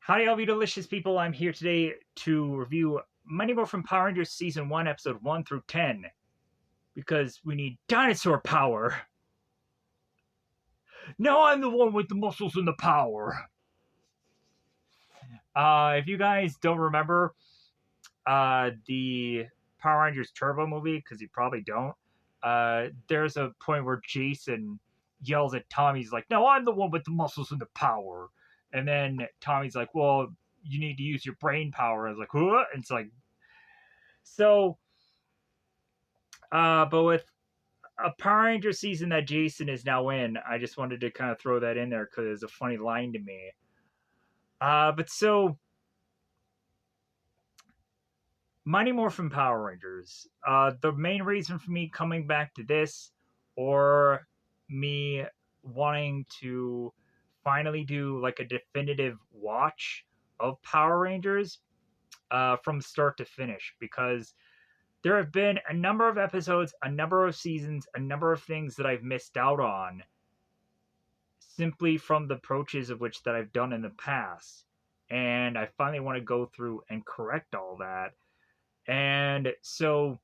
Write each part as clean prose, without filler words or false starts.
Howdy, all you delicious people. I'm here today to review Mighty Morphin Power Rangers Season 1, Episode 1 through 10, because we need dinosaur power. Now I'm the one with the muscles and the power. If you guys don't remember the Power Rangers Turbo movie, because you probably don't, there's a point where Jason yells at Tommy. He's like, "No, I'm the one with the muscles and the power." And then Tommy's like, "Well, you need to use your brain power." I was like, "What?" And it's like, so, but with a Power Ranger season that Jason is now in, I just wanted to kind of throw that in there because it's a funny line to me. But Mighty Morphin Power Rangers. The main reason for me coming back to this, or me wanting to finally do like a definitive watch of Power Rangers from start to finish, because there have been a number of episodes, a number of seasons, a number of things that I've missed out on simply from the approaches of which that I've done in the past. And I finally want to go through and correct all that. And so,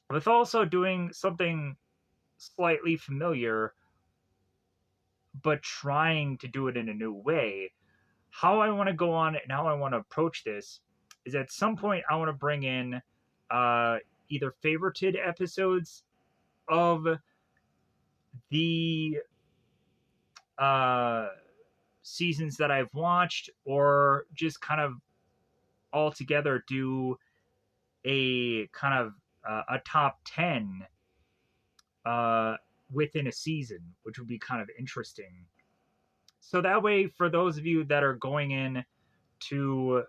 with also doing something slightly familiar, but trying to do it in a new way, how I want to go on and how I want to approach this is at some point I want to bring in uh, either favorited episodes of the uh, seasons that I've watched, or just kind of altogether do a kind of a top 10 uh, within a season, which would be kind of interesting. So that way, for those of you that are going in to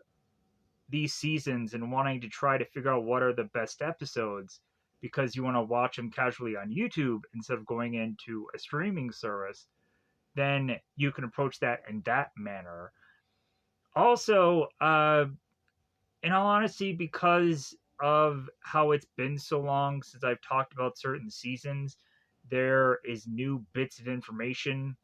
these seasons and wanting to try to figure out what are the best episodes, because you want to watch them casually on YouTube instead of going into a streaming service, then you can approach that in that manner. Also, in all honesty, because of how it's been so long since I've talked about certain seasons, there is new bits of information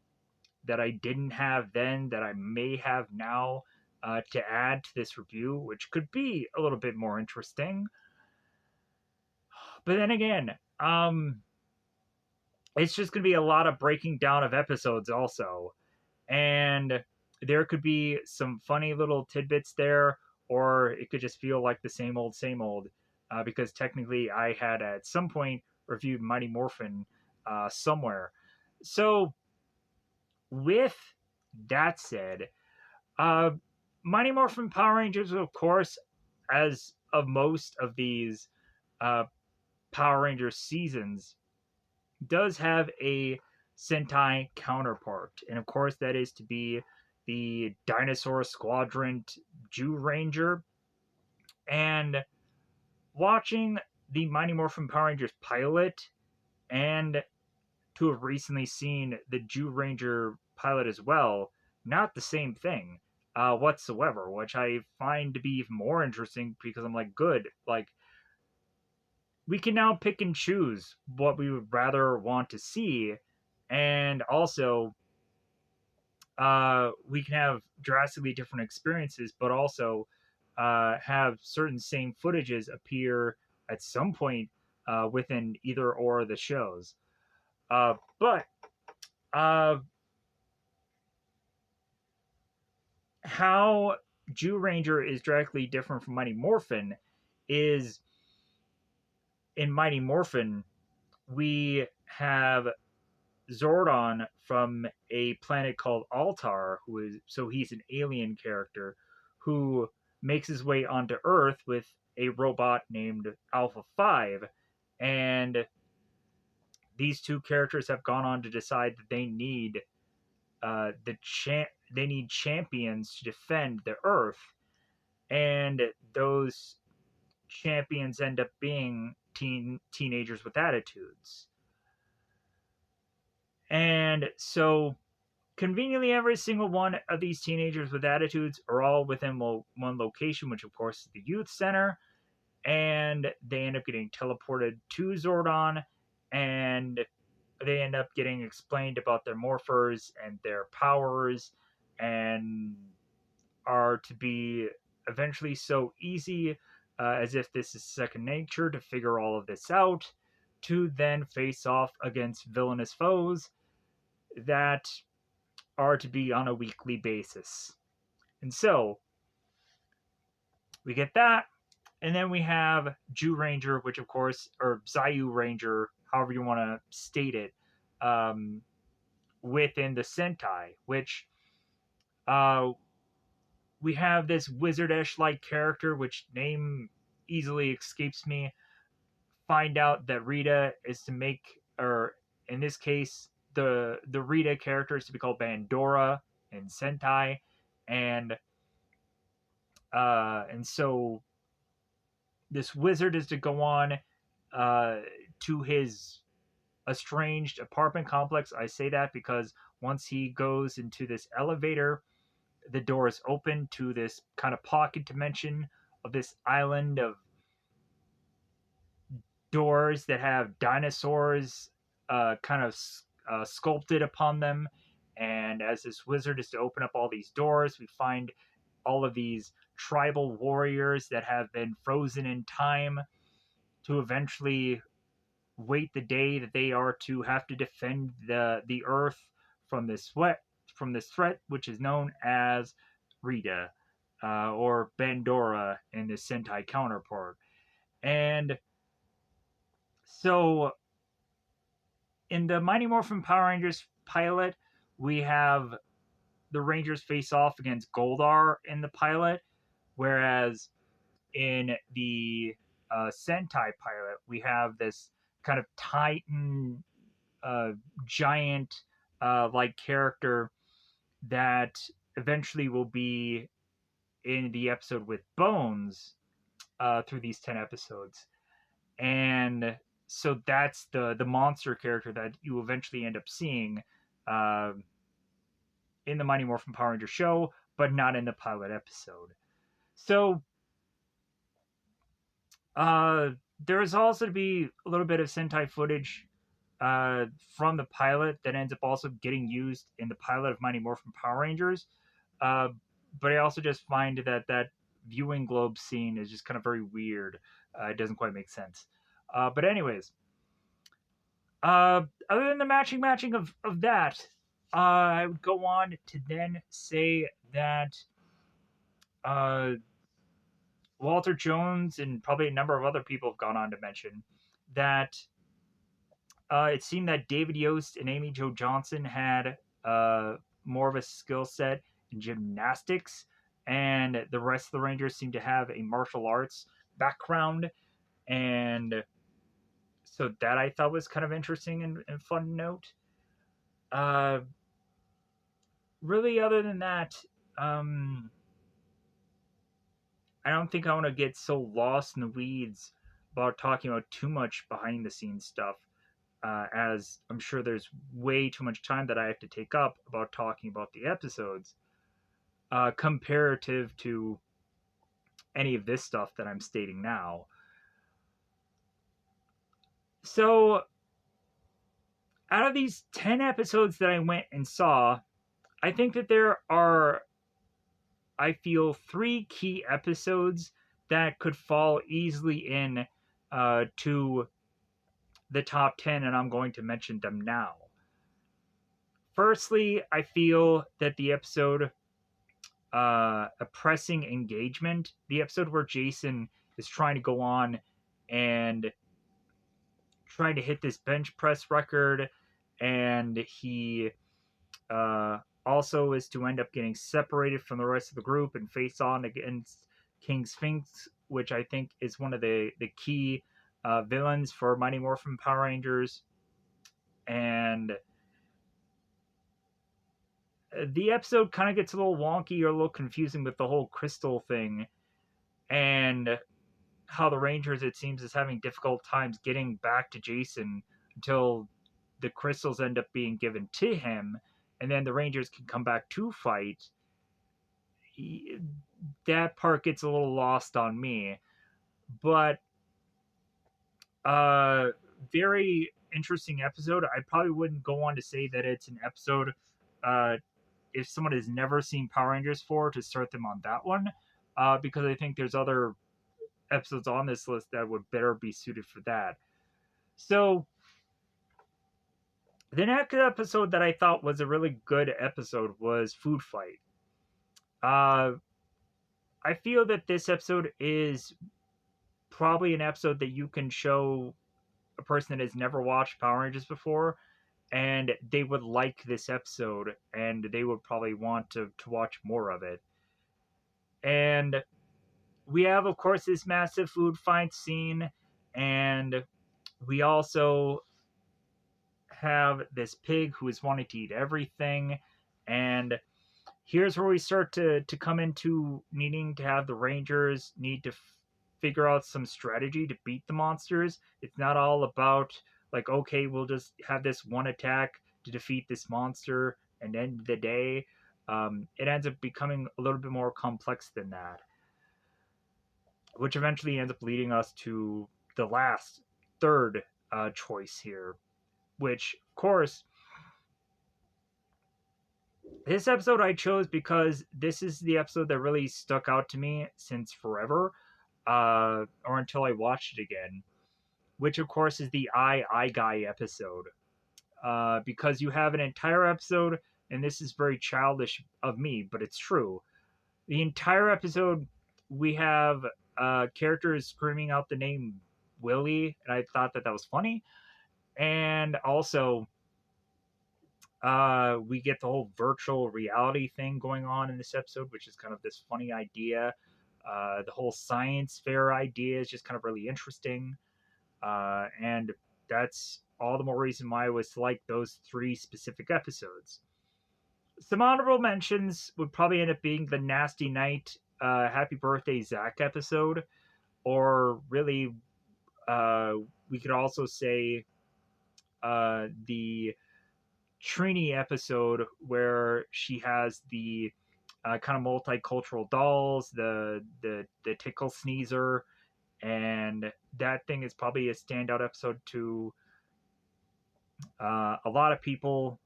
that I didn't have then that I may have now to add to this review, which could be a little bit more interesting. But then again, it's just going to be a lot of breaking down of episodes also. And there could be some funny little tidbits there, or it could just feel like the same old, because technically I had at some point reviewed Mighty Morphin somewhere. So, with that said, uh, Mighty Morphin Power Rangers, of course, as of most of these uh, Power Rangers seasons, does have a Sentai counterpart. And of course, that is to be the Dinosaur Squadron Jew Ranger. And watching the Mighty Morphin Power Rangers pilot, and to have recently seen the Jew Ranger pilot as well, not the same thing whatsoever, which I find to be even more interesting, because I'm like, good, like, we can now pick and choose what we would rather want to see. And also, we can have drastically different experiences, but also have certain same footages appear at some point within either or of the shows. But uh, how Jew Ranger is directly different from Mighty Morphin is, in Mighty Morphin, we have Zordon from a planet called Altar, who is, so he's an alien character who makes his way onto Earth with a robot named Alpha 5. And these two characters have gone on to decide that they need they need champions to defend the Earth, and those champions end up being teenagers with attitudes. And so, conveniently, every single one of these teenagers with attitudes are all within one location, which of course is the youth center. And they end up getting teleported to Zordon, and they end up getting explained about their morphers and their powers, and are to be eventually so easy, as if this is second nature to figure all of this out, to then face off against villainous foes that are to be on a weekly basis. And so we get that, and then we have Jew Ranger, which of course, or Zayu Ranger, however you want to state it, um, within the Sentai, which uh, we have this wizardish like character, which name easily escapes me. Find out that Rita is to make, or in this case, the Rita character is to be called Bandora in Sentai, and so this wizard is to go on to his estranged apartment complex. I say that because once he goes into this elevator, the door is open to this kind of pocket dimension of this island of doors that have dinosaurs kind of sculpted upon them. And as this wizard is to open up all these doors, we find all of these tribal warriors that have been frozen in time to eventually wait the day that they are to have to defend the earth from this threat, which is known as Rita, or Bandora in the Sentai counterpart. And so in the Mighty Morphin Power Rangers pilot, we have the Rangers face off against Goldar in the pilot, whereas in the Sentai pilot, we have this kind of Titan uh, giant like character that eventually will be in the episode with Bones through these 10 episodes. And so that's the monster character that you eventually end up seeing uh, in the Mighty Morphin Power Ranger show, but not in the pilot episode. So uh, there is also to be a little bit of Sentai footage from the pilot that ends up also getting used in the pilot of Mighty Morphin Power Rangers. Uh, but I also just find that viewing globe scene is just kind of very weird. It doesn't quite make sense. But anyways, other than the matching of that, I would go on to then say that uh, Walter Jones and probably a number of other people have gone on to mention that it seemed that David Yost and Amy Jo Johnson had more of a skill set in gymnastics, and the rest of the Rangers seemed to have a martial arts background. And so that I thought was kind of interesting and fun to note. Uh, really, other than that, um, I don't think I want to get so lost in the weeds about talking about too much behind the scenes stuff, as I'm sure there's way too much time that I have to take up about talking about the episodes, comparative to any of this stuff that I'm stating now. So, out of these 10 episodes that I went and saw, I think that there are, I feel, 3 key episodes that could fall easily in to the top 10, and I'm going to mention them now. Firstly, I feel that the episode A Pressing Engagement, the episode where Jason is trying to go on and trying to hit this bench press record, and he also is to end up getting separated from the rest of the group and face on against King Sphinx, which I think is one of the key villains for Mighty Morphin Power Rangers. And the episode kind of gets a little wonky or a little confusing with the whole crystal thing, and how the Rangers, it seems, is having difficult times getting back to Jason until the crystals end up being given to him, and then the Rangers can come back to fight. That part gets a little lost on me, but very interesting episode. I probably wouldn't go on to say that it's an episode if someone has never seen Power Rangers 4, to start them on that one, because I think there's other episodes on this list that would better be suited for that. So the next episode that I thought was a really good episode was Food Fight. Uh, I feel that this episode is probably an episode that you can show a person that has never watched Power Rangers before, and they would like this episode, and they would probably want to watch more of it. And we have, of course, this massive food fight scene, and we also have this pig who is wanting to eat everything. And here's where we start to come into needing to have the Rangers need to figure out some strategy to beat the monsters. It's not all about, like, okay, we'll just have this one attack to defeat this monster and end the day. It ends up becoming a little bit more complex than that, which eventually ends up leading us to the last, third choice here, which, of course, this episode I chose because this is the episode that really stuck out to me since forever, or until I watched it again, which, of course, is the I Guy episode. Because you have an entire episode, and this is very childish of me, but it's true. The entire episode, we have characters screaming out the name Willie, and I thought that was funny. And also, we get the whole virtual reality thing going on in this episode, which is kind of this funny idea. The whole science fair idea is just kind of really interesting. And that's all the more reason why I was to like those three specific episodes. Some honorable mentions would probably end up being the Nasty Night, Happy Birthday Zach episode, or really, we could also say the Trini episode where she has the kind of multicultural dolls, the tickle sneezer, and that thing is probably a standout episode to a lot of people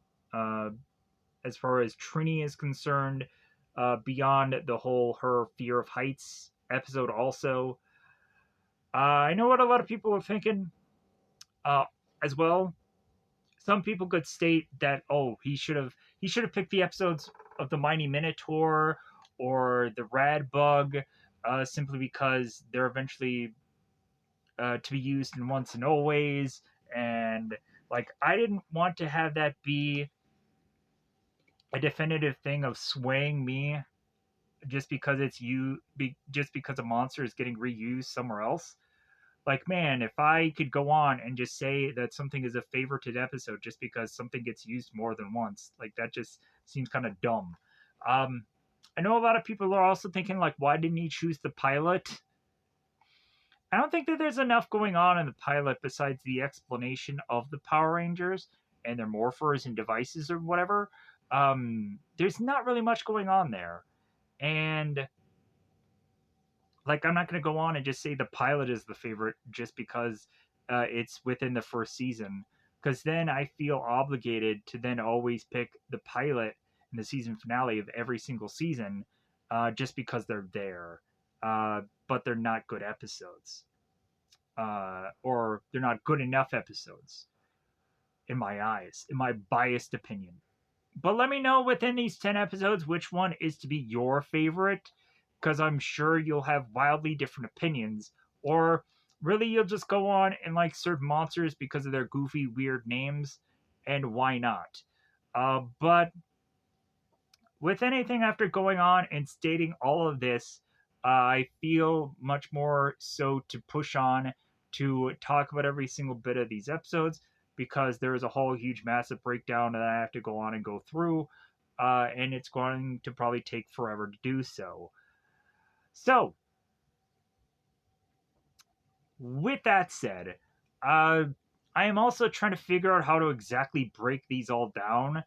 as far as Trini is concerned. Beyond the whole her fear of heights episode, also, I know what a lot of people are thinking uh, as well. Some people could state that, oh, he should have picked the episodes of the Mighty Minotaur or the Rad Bug, simply because they're eventually to be used in Once and Always. And like, I didn't want to have that be a definitive thing of swaying me just because just because a monster is getting reused somewhere else. Like, man, if I could go on and just say that something is a favorited episode just because something gets used more than once, like, that just seems kind of dumb. Um, I know a lot of people are also thinking, like, why didn't he choose the pilot? I don't think that there's enough going on in the pilot besides the explanation of the Power Rangers and their morphers and devices or whatever. There's not really much going on there. And like, I'm not going to go on and just say the pilot is the favorite just because it's within the first season, because then I feel obligated to then always pick the pilot and the season finale of every single season, just because they're there, but they're not good episodes, or they're not good enough episodes in my eyes, in my biased opinion. But let me know within these 10 episodes which one is to be your favorite, because I'm sure you'll have wildly different opinions. Or really, you'll just go on and like certain monsters because of their goofy, weird names, and why not? But with anything after going on and stating all of this, I feel much more so to push on to talk about every single bit of these episodes, because there is a whole huge, massive breakdown that I have to go on and go through, and it's going to probably take forever to do so. So, with that said, I am also trying to figure out how to exactly break these all down,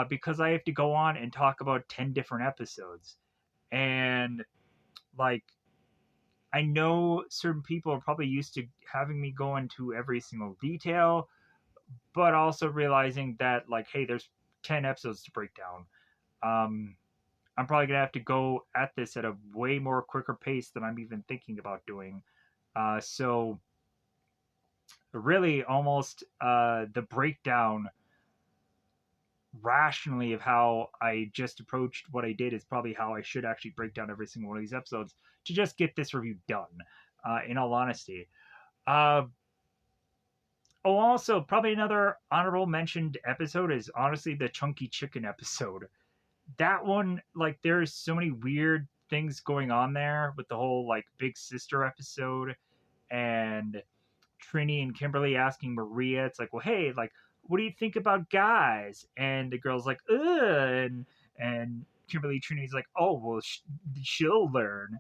because I have to go on and talk about 10 different episodes. And like, I know certain people are probably used to having me go into every single detail, but also realizing that, like, hey, there's 10 episodes to break down. I'm probably gonna have to go at this at a way more quicker pace than I'm even thinking about doing. So really, almost the breakdown rationally of how I just approached what I did is probably how I should actually break down every single one of these episodes to just get this review done. In all honesty. Uh, oh, also probably another honorable mentioned episode is honestly the Chunky Chicken episode. That one, like, there's so many weird things going on there with the whole like big sister episode and Trini and Kimberly asking Maria, it's like, well, hey, like, what do you think about guys? And the girl's like, ugh, and Kimberly Trini's like, oh, well, she'll learn.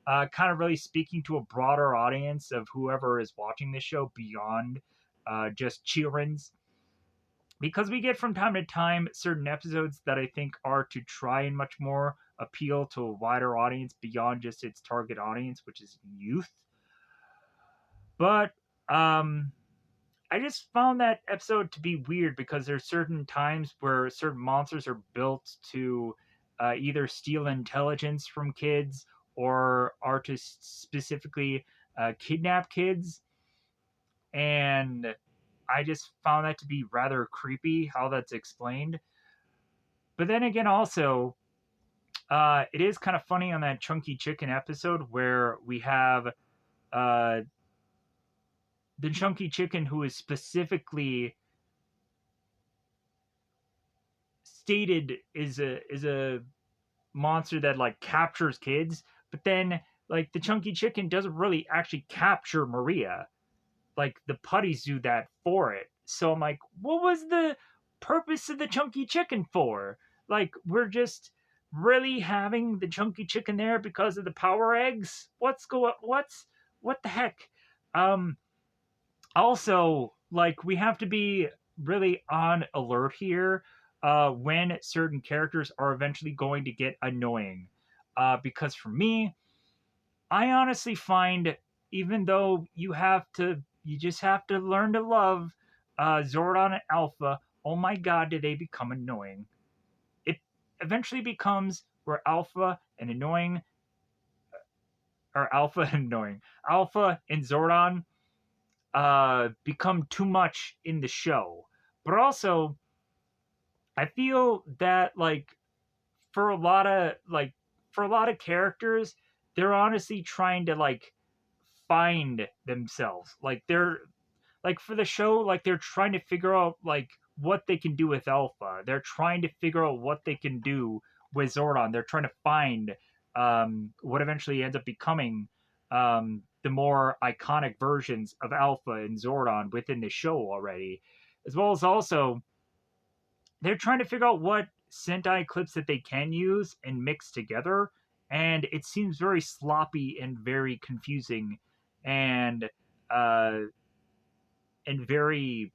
Kind of really speaking to a broader audience of whoever is watching this show beyond just children's, because we get from time to time certain episodes that I think are to try and much more appeal to a wider audience beyond just its target audience, which is youth. But I just found that episode to be weird because there's certain times where certain monsters are built to either steal intelligence from kids or are to specifically kidnap kids. And I just found that to be rather creepy how that's explained. But then again, also, it is kind of funny on that Chunky Chicken episode where we have uh, the Chunky Chicken who is specifically stated is a monster that like captures kids, but then like the Chunky Chicken doesn't really actually capture Maria. Like the putties do that for it. So I'm like, what was the purpose of the Chunky Chicken for? Like we're just really having the Chunky Chicken there because of the power eggs? What the heck? Um Also, like, we have to be really on alert here when certain characters are eventually going to get annoying. Because for me, I honestly find, even though you just have to learn to love Zordon and Alpha, oh my god, do they become annoying. It eventually becomes where Alpha and annoying, Alpha and Zordon become too much in the show. But also, I feel that for a lot of characters, they're honestly trying to like find themselves. Like they're like for the show, like they're trying to figure out like what they can do with Alpha. They're trying to figure out what they can do with Zordon. They're trying to find what eventually ends up becoming the more iconic versions of Alpha and Zordon within the show already, as well as also they're trying to figure out what Sentai clips that they can use and mix together, and it seems very sloppy and very confusing, and uh, and very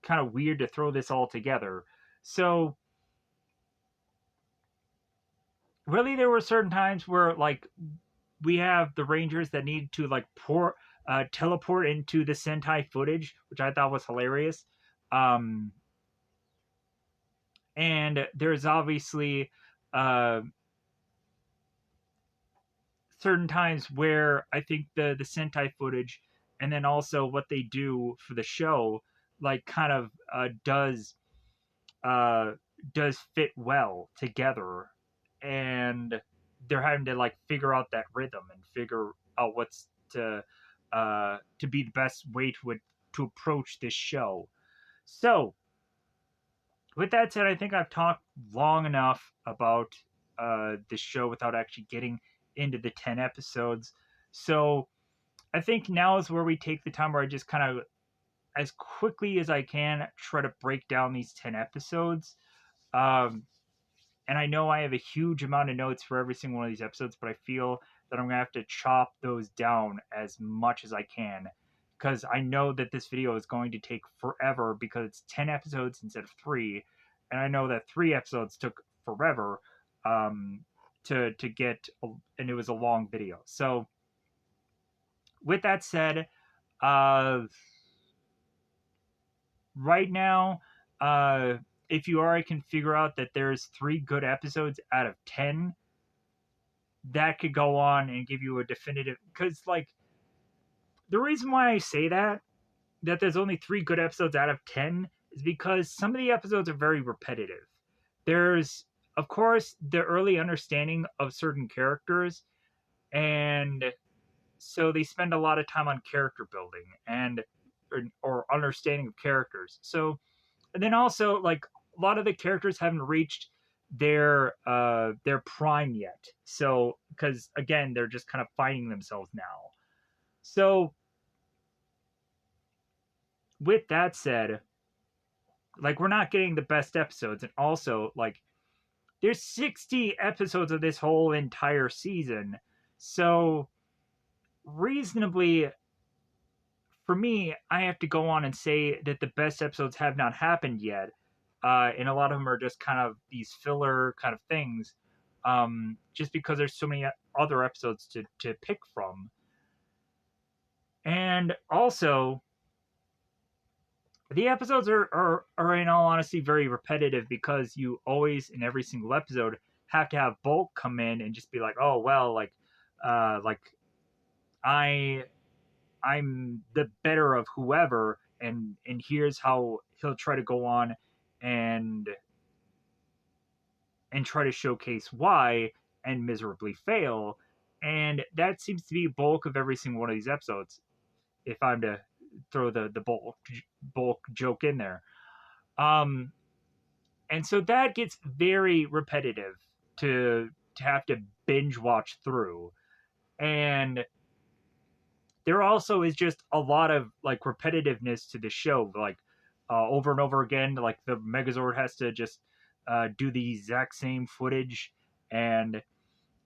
kind of weird to throw this all together. So really, there were certain times where like we have the Rangers that need to like teleport into the Sentai footage, which I thought was hilarious. Um, and there's obviously uh, certain times where I think the Sentai footage and then also what they do for the show like kind of uh, does fit well together, and they're having to like figure out that rhythm and figure out what's to be the best way to approach this show. So with that said, I think I've talked long enough about this show without actually getting into the 10 episodes. So I think now is where we take the time where I just kind of, as quickly as I can, try to break down these 10 episodes. Um, and I know I have a huge amount of notes for every single one of these episodes, but I feel that I'm going to have to chop those down as much as I can because I know that this video is going to take forever because it's 10 episodes instead of 3. And I know that 3 episodes took forever to get, and it was a long video. So, with that said, uh, right now, if you already can figure out that there's 3 good episodes out of 10, that could go on and give you a definitive, because like the reason why I say that there's only 3 good episodes out of 10 is because some of the episodes are very repetitive. There's, of course, the early understanding of certain characters, and so they spend a lot of time on character building and or understanding of characters. So, and then also like a lot of the characters haven't reached their prime yet. So, because again, they're just kind of finding themselves now. So, with that said, like we're not getting the best episodes, and also like there's 60 episodes of this whole entire season, so reasonably for me I have to go on and say that the best episodes have not happened yet, and a lot of them are just kind of these filler kind of things, just because there's so many other episodes to pick from. And also the episodes are in all honesty very repetitive, because you always in every single episode have to have Bulk come in and just be like, oh well, like I I'm the better of whoever, and here's how he'll try to go on and try to showcase why, and miserably fail. And that seems to be bulk of every single one of these episodes, if I'm to throw the bulk joke in there. Um, and so that gets very repetitive to have to binge watch through. And there also is just a lot of like repetitiveness to the show, like over and over again. Like the Megazord has to just do the exact same footage, and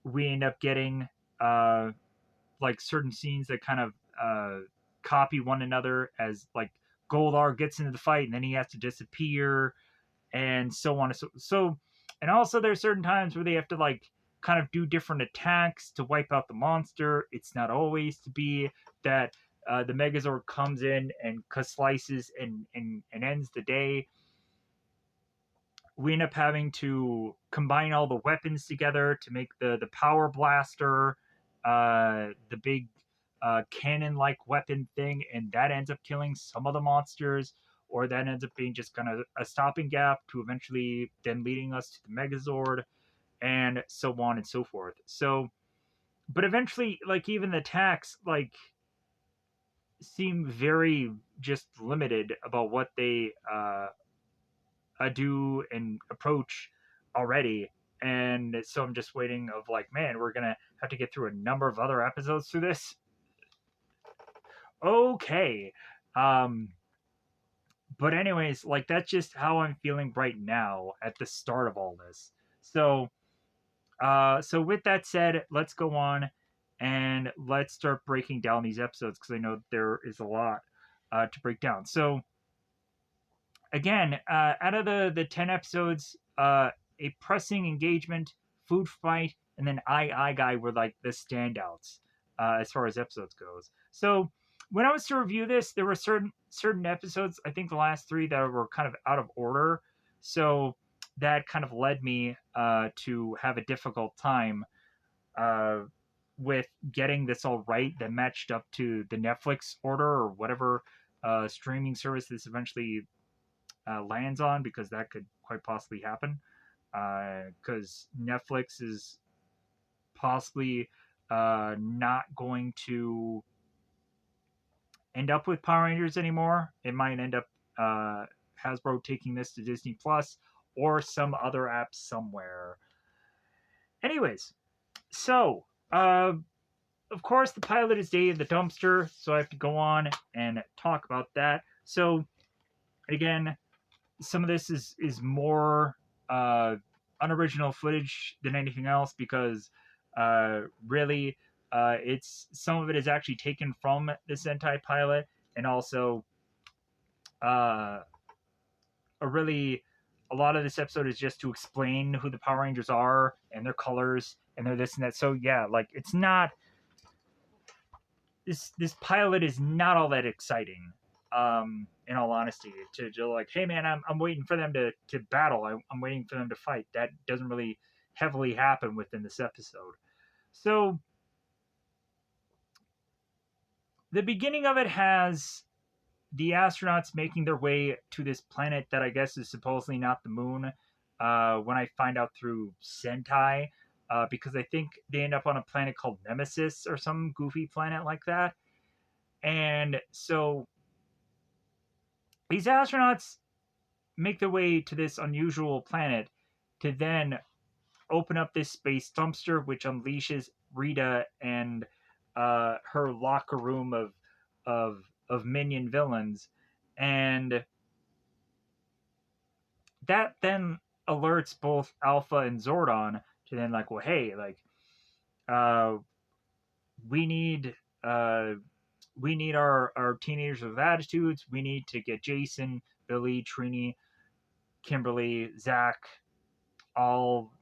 we end up getting uh, like certain scenes that kind of copy one another, as like Goldar gets into the fight and then he has to disappear, and so on and so. And also there's certain times where they have to like kind of do different attacks to wipe out the monster. It's not always to be that the Megazord comes in and slices and ends the day. We end up having to combine all the weapons together to make the power blaster, the big cannon like weapon thing, and that ends up killing some of the monsters, or that ends up being just kind of a stopping gap to eventually then leading us to the Megazord, and so on and so forth. So, but eventually, like even the attacks, like seem very just limited about what they do and approach already. And so I'm just waiting of like, man, we're gonna have to get through a number of other episodes through this. Okay. Um, but anyways, like that's just how I'm feeling right now at the start of all this. So so with that said, let's go on and let's start breaking down these episodes, because I know there is a lot to break down. So again, out of the 10 episodes, a pressing engagement, food fight, and then I guy were like the standouts as far as episodes goes. So when I was to review this, there were certain episodes, I think the last 3, that were kind of out of order. So that kind of led me to have a difficult time uh, with getting this all right, that matched up to the Netflix order or whatever streaming service this eventually lands on, because that could quite possibly happen. Because Netflix is possibly not going to end up with Power Rangers anymore. It might end up Hasbro taking this to Disney Plus or some other app somewhere. Anyways, so of course the pilot is dated the dumpster, so I have to go on and talk about that. So again, some of this is more unoriginal footage than anything else, because really it's some of it is actually taken from the Sentai pilot, and also uh, a lot of this episode is just to explain who the Power Rangers are and their colors and their this and that. So yeah, like it's not this pilot is not all that exciting. In all honesty, to like, hey man, I'm waiting for them to battle. I'm waiting for them to fight. That doesn't really heavily happen within this episode. So the beginning of it has the astronauts making their way to this planet that I guess is supposedly not the moon. When I find out through Sentai, because I think they end up on a planet called Nemesis or some goofy planet like that. And so these astronauts make their way to this unusual planet to then open up this space dumpster, which unleashes Rita and her locker room of minion villains, and that then alerts both Alpha and Zordon to then like, well, hey, like, uh, we need uh, we need our teenagers with attitudes. We need to get Jason, Billy, Trini, Kimberly, Zach, all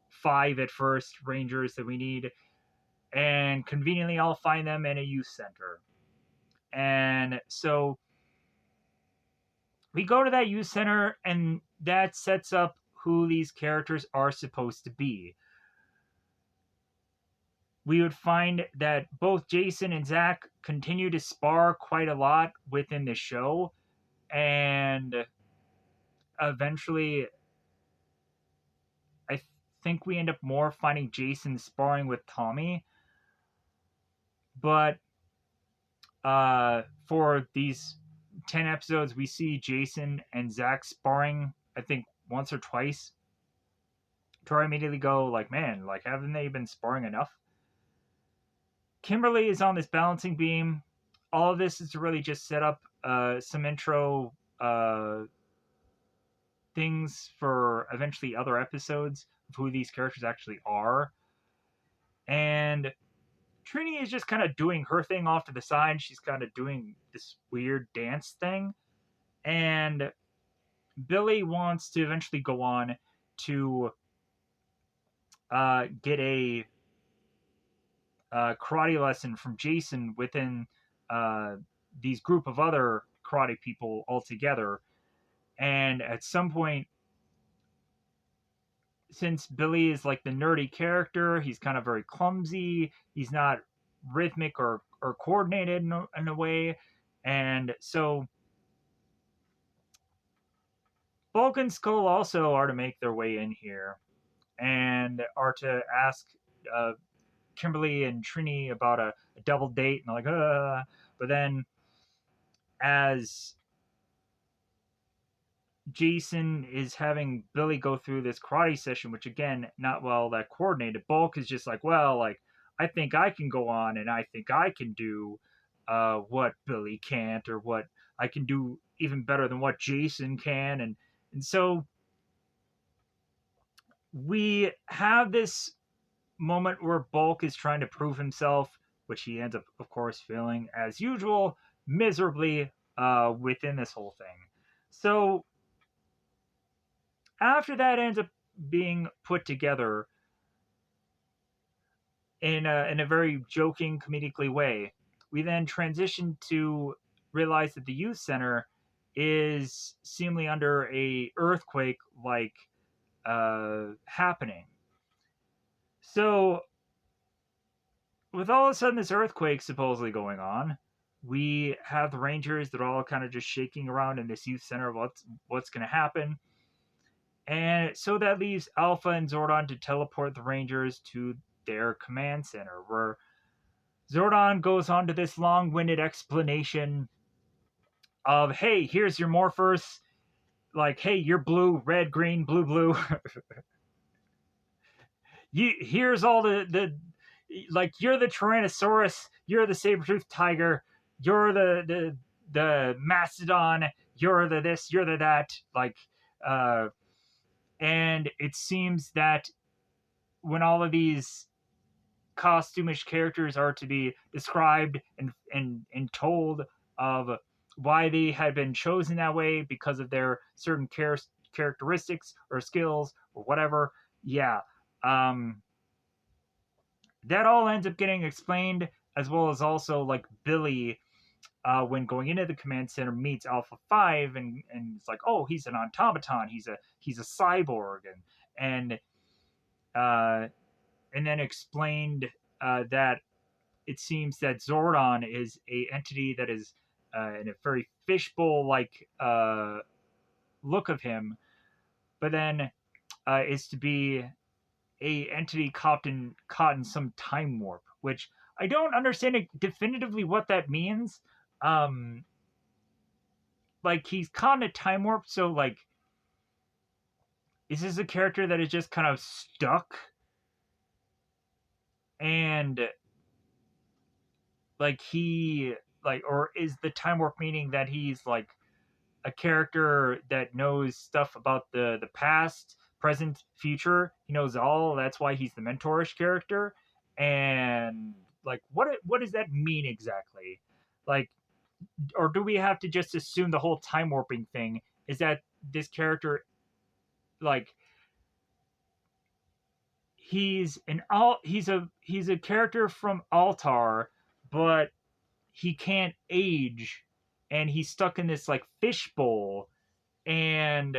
five at first Rangers that we need, and conveniently I'll find them in a youth center. And so we go to that youth center, and that sets up who these characters are supposed to be. We would find that both Jason and Zach continue to spar quite a lot within the show, and eventually, I think we end up more finding Jason sparring with Tommy. But for these 10 episodes, we see Jason and Zach sparring, I think, once or twice. To where I immediately go, like, man, like, haven't they been sparring enough? Kimberly is on this balancing beam. All of this is to really just set up some intro things for eventually other episodes of who these characters actually are. And Trini is just kind of doing her thing off to the side. She's kind of doing this weird dance thing. And Billy wants to eventually go on to get a karate lesson from Jason within uh, these group of other karate people altogether. And at some point, since Billy is like the nerdy character, he's kind of very clumsy. He's not rhythmic or coordinated in a way. And so Bulk and Skull also are to make their way in here and are to ask uh, Kimberly and Trini about a double date. And they're like, but then as Jason is having Billy go through this karate session, which again, not well that coordinated. Bulk is just like, well, like, I think I can go on and I think I can do what Billy can't, or what I can do even better than what Jason can. And so we have this moment where Bulk is trying to prove himself, which he ends up, of course, failing as usual, miserably within this whole thing. So after that ends up being put together in a very joking, comedically way, we then transition to realize that the youth center is seemingly under a earthquake like happening. So with all of a sudden this earthquake supposedly going on, we have the Rangers that are all kind of just shaking around in this youth center. What's going to happen? And so that leaves Alpha and Zordon to teleport the Rangers to their command center, where Zordon goes on to this long-winded explanation of, hey, here's your morphers. Like, hey, you're blue, red, green, blue, blue. Here's all the like, you're the Tyrannosaurus, you're the saber-toothed tiger, you're the mastodon, you're the this, you're the that. Like, and it seems that when all of these costumish characters are to be described and told of why they had been chosen that way because of their certain characteristics or skills or whatever, yeah, um, that all ends up getting explained, as well as also like Billy when going into the command center, meets Alpha 5, and it's like, oh, he's an automaton, he's a cyborg, and uh, and then explained that it seems that Zordon is a entity that is in a very fishbowl like look of him, but then is to be a entity caught in some time warp, which I don't understand definitively what that means. Um, like he's caught in a time warp, so like, is this a character that is just kind of stuck? And like he like, or is the time warp meaning that he's like a character that knows stuff about the past, present, future? He knows all. That's why he's the mentorish character. And like, what does that mean exactly? Like, or do we have to just assume the whole time warping thing is that this character, like, he's a character from Altar, but he can't age, and he's stuck in this like fishbowl. And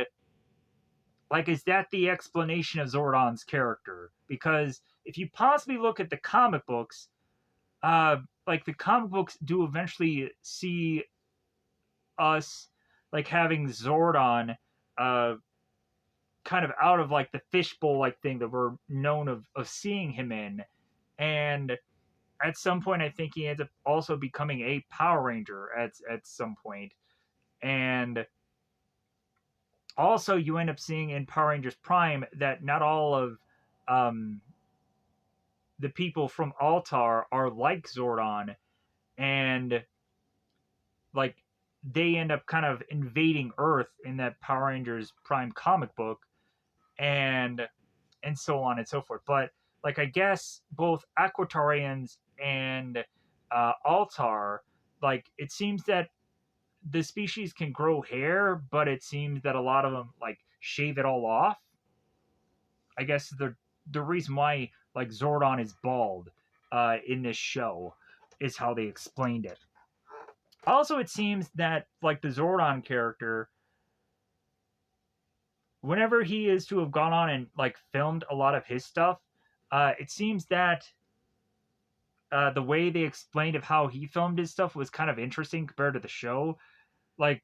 like, is that the explanation of Zordon's character? Because if you possibly look at the comic books, like the comic books do eventually see us like having Zordon uh kind of out of like the fishbowl like thing that we're known of seeing him in. And at some point I think he ends up also becoming a Power Ranger at some point. And also you end up seeing in Power Rangers Prime that not all of um the people from Altar are like Zordon, and like they end up kind of invading Earth in that Power Rangers Prime comic book, and so on and so forth. But like, I guess both Aquatarians and Altar, like it seems that the species can grow hair, but it seems that a lot of them like shave it all off. I guess the reason why like Zordon is bald in this show is how they explained it. Also, it seems that like the Zordon character, whenever he is to have gone on and like filmed a lot of his stuff, it seems that the way they explained of how he filmed his stuff was kind of interesting compared to the show. Like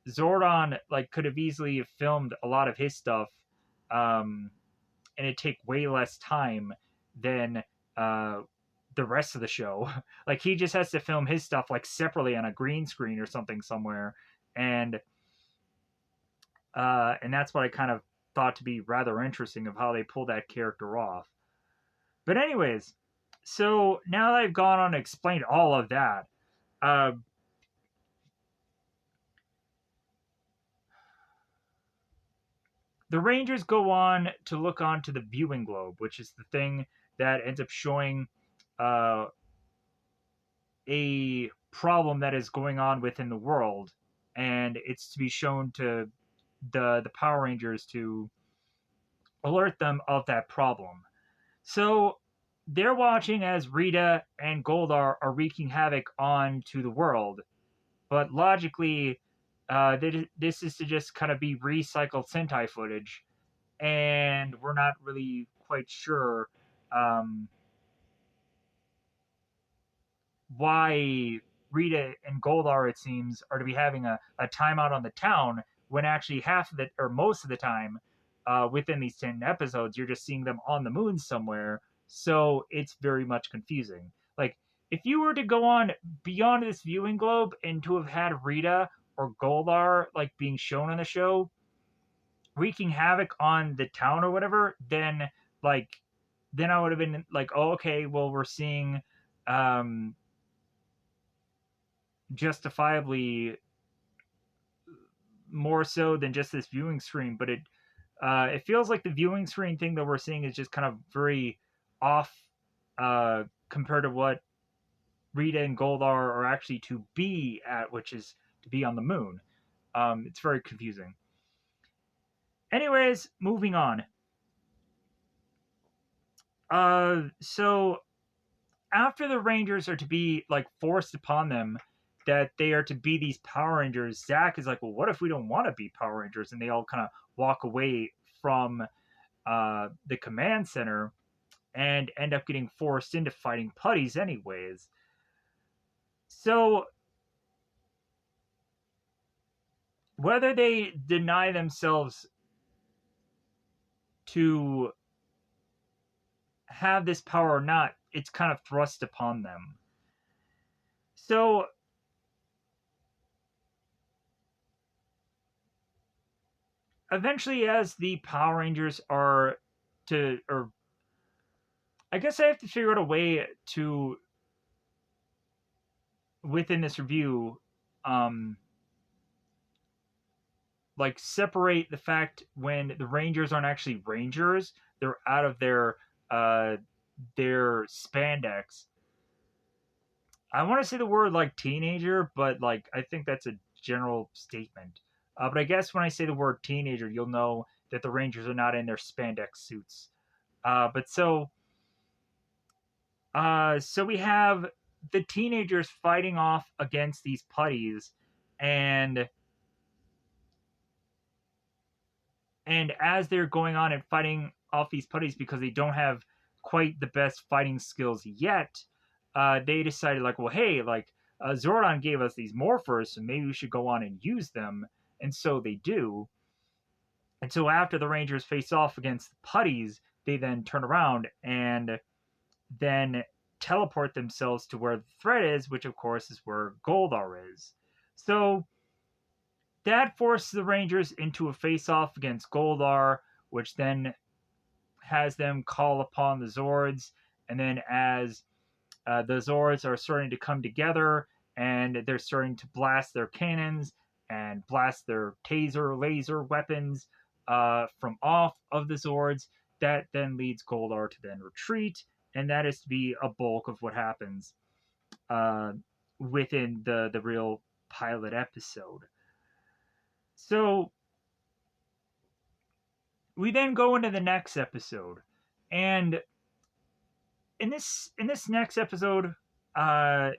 Zordon like could have easily filmed a lot of his stuff, um, and it take way less time than uh, the rest of the show. Like he just has to film his stuff like separately on a green screen or something somewhere, and and that's what I kind of thought to be rather interesting of how they pull that character off. But anyways, so now that I've gone on and explained all of that, uh, the Rangers go on to look onto the viewing globe, which is the thing that ends up showing uh, a problem that is going on within the world, and it's to be shown to the Power Rangers to alert them of that problem. So they're watching as Rita and Goldar are wreaking havoc onto the world, but logically, this is to just kind of be recycled Sentai footage, and we're not really quite sure um, why Rita and Goldar, it seems, are to be having a timeout on the town when actually half of it, or most of the time, within these 10 episodes, you're just seeing them on the moon somewhere. So it's very much confusing. Like, if you were to go on beyond this viewing globe and to have had Rita or Goldar, like, being shown on the show, wreaking havoc on the town or whatever, like, then I would have been like, oh, okay, well, we're seeing um, justifiably more so than just this viewing screen. But it feels like the viewing screen thing that we're seeing is just kind of very off compared to what Rita and Goldar are actually to be at, which is to be on the moon. It's very confusing. Anyways, moving on. So after the Rangers are to be like forced upon them that they are to be these Power Rangers, Zach is like, well, what if we don't want to be Power Rangers? And they all kind of walk away from the command center and end up getting forced into fighting putties anyways. So whether they deny themselves to have this power or not, it's kind of thrust upon them. So eventually, as the Power Rangers are to, or I guess I have to figure out a way to, within this review, um, like separate the fact when the Rangers aren't actually Rangers, they're out of uh their spandex. I want to say the word like teenager, but like I think that's a general statement. But I guess when I say the word teenager, you'll know that the Rangers are not in their spandex suits. But so we have the teenagers fighting off against these putties, and as they're going on and fighting off these putties because they don't have quite the best fighting skills yet, they decided like, well, hey, like Zordon gave us these morphers, so maybe we should go on and use them, and so they do. And so after the Rangers face off against the putties, they then turn around and then teleport themselves to where the threat is, which of course is where Goldar is. So that forces the Rangers into a face off against Goldar, which then has them call upon the Zords. And then as the Zords are starting to come together and they're starting to blast their cannons and blast their taser laser weapons from off of the Zords, that then leads Goldar to then retreat, and that is to be a bulk of what happens uh, within the real pilot episode. So we then go into the next episode, and in this next episode, uh,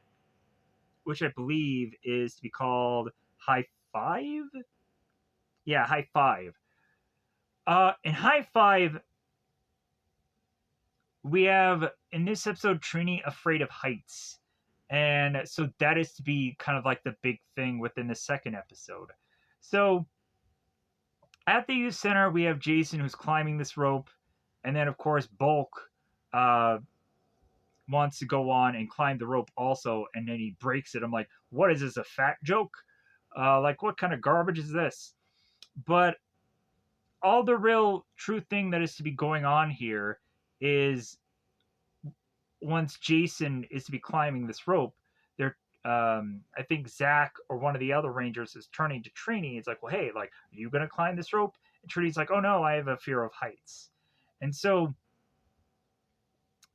which I believe is to be called High Five. Yeah, High Five. In High Five, we have in this episode Trini afraid of heights, and so that is to be kind of like the big thing within the second episode. So at the youth center, we have Jason who's climbing this rope, and then of course Bulk uh, wants to go on and climb the rope also, and then he breaks it. I'm like, what is this, a fat joke? Like, what kind of garbage is this? But all the real true thing that is to be going on here is once Jason is to be climbing this rope, they're I think Zach or one of the other Rangers is turning to Trini. It's like, well, hey, like, are you gonna climb this rope? And Trini's like, oh no, I have a fear of heights. And so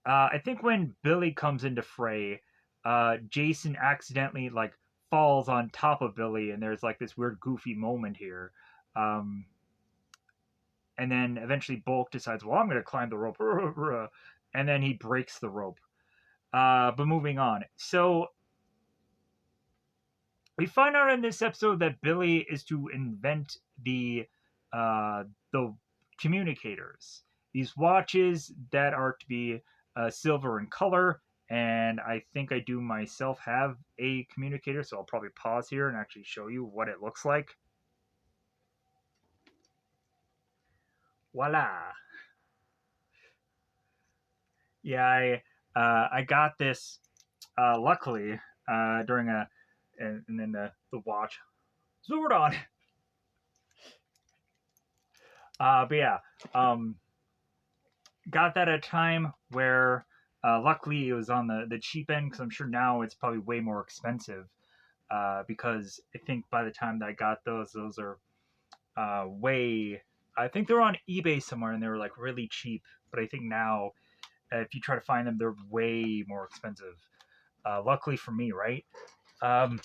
I think when Billy comes into fray, Jason accidentally like falls on top of Billy, and there's like this weird goofy moment here. Um, and then eventually Bulk decides, well, I'm going to climb the rope, and then he breaks the rope. But moving on, so we find out in this episode that Billy is to invent uh, the communicators, these watches that are to be silver in color. And I think I do myself have a communicator, so I'll probably pause here and actually show you what it looks like. Voila! Yeah, I got this luckily during and then the watch Zordon. But yeah, um, got that at a time where luckily it was on the cheap end, because I'm sure now it's probably way more expensive. Because I think by the time that I got those are way. I think they're on eBay somewhere and they were like really cheap. But I think now, if you try to find them, they're way more expensive. Luckily for me, right? Um,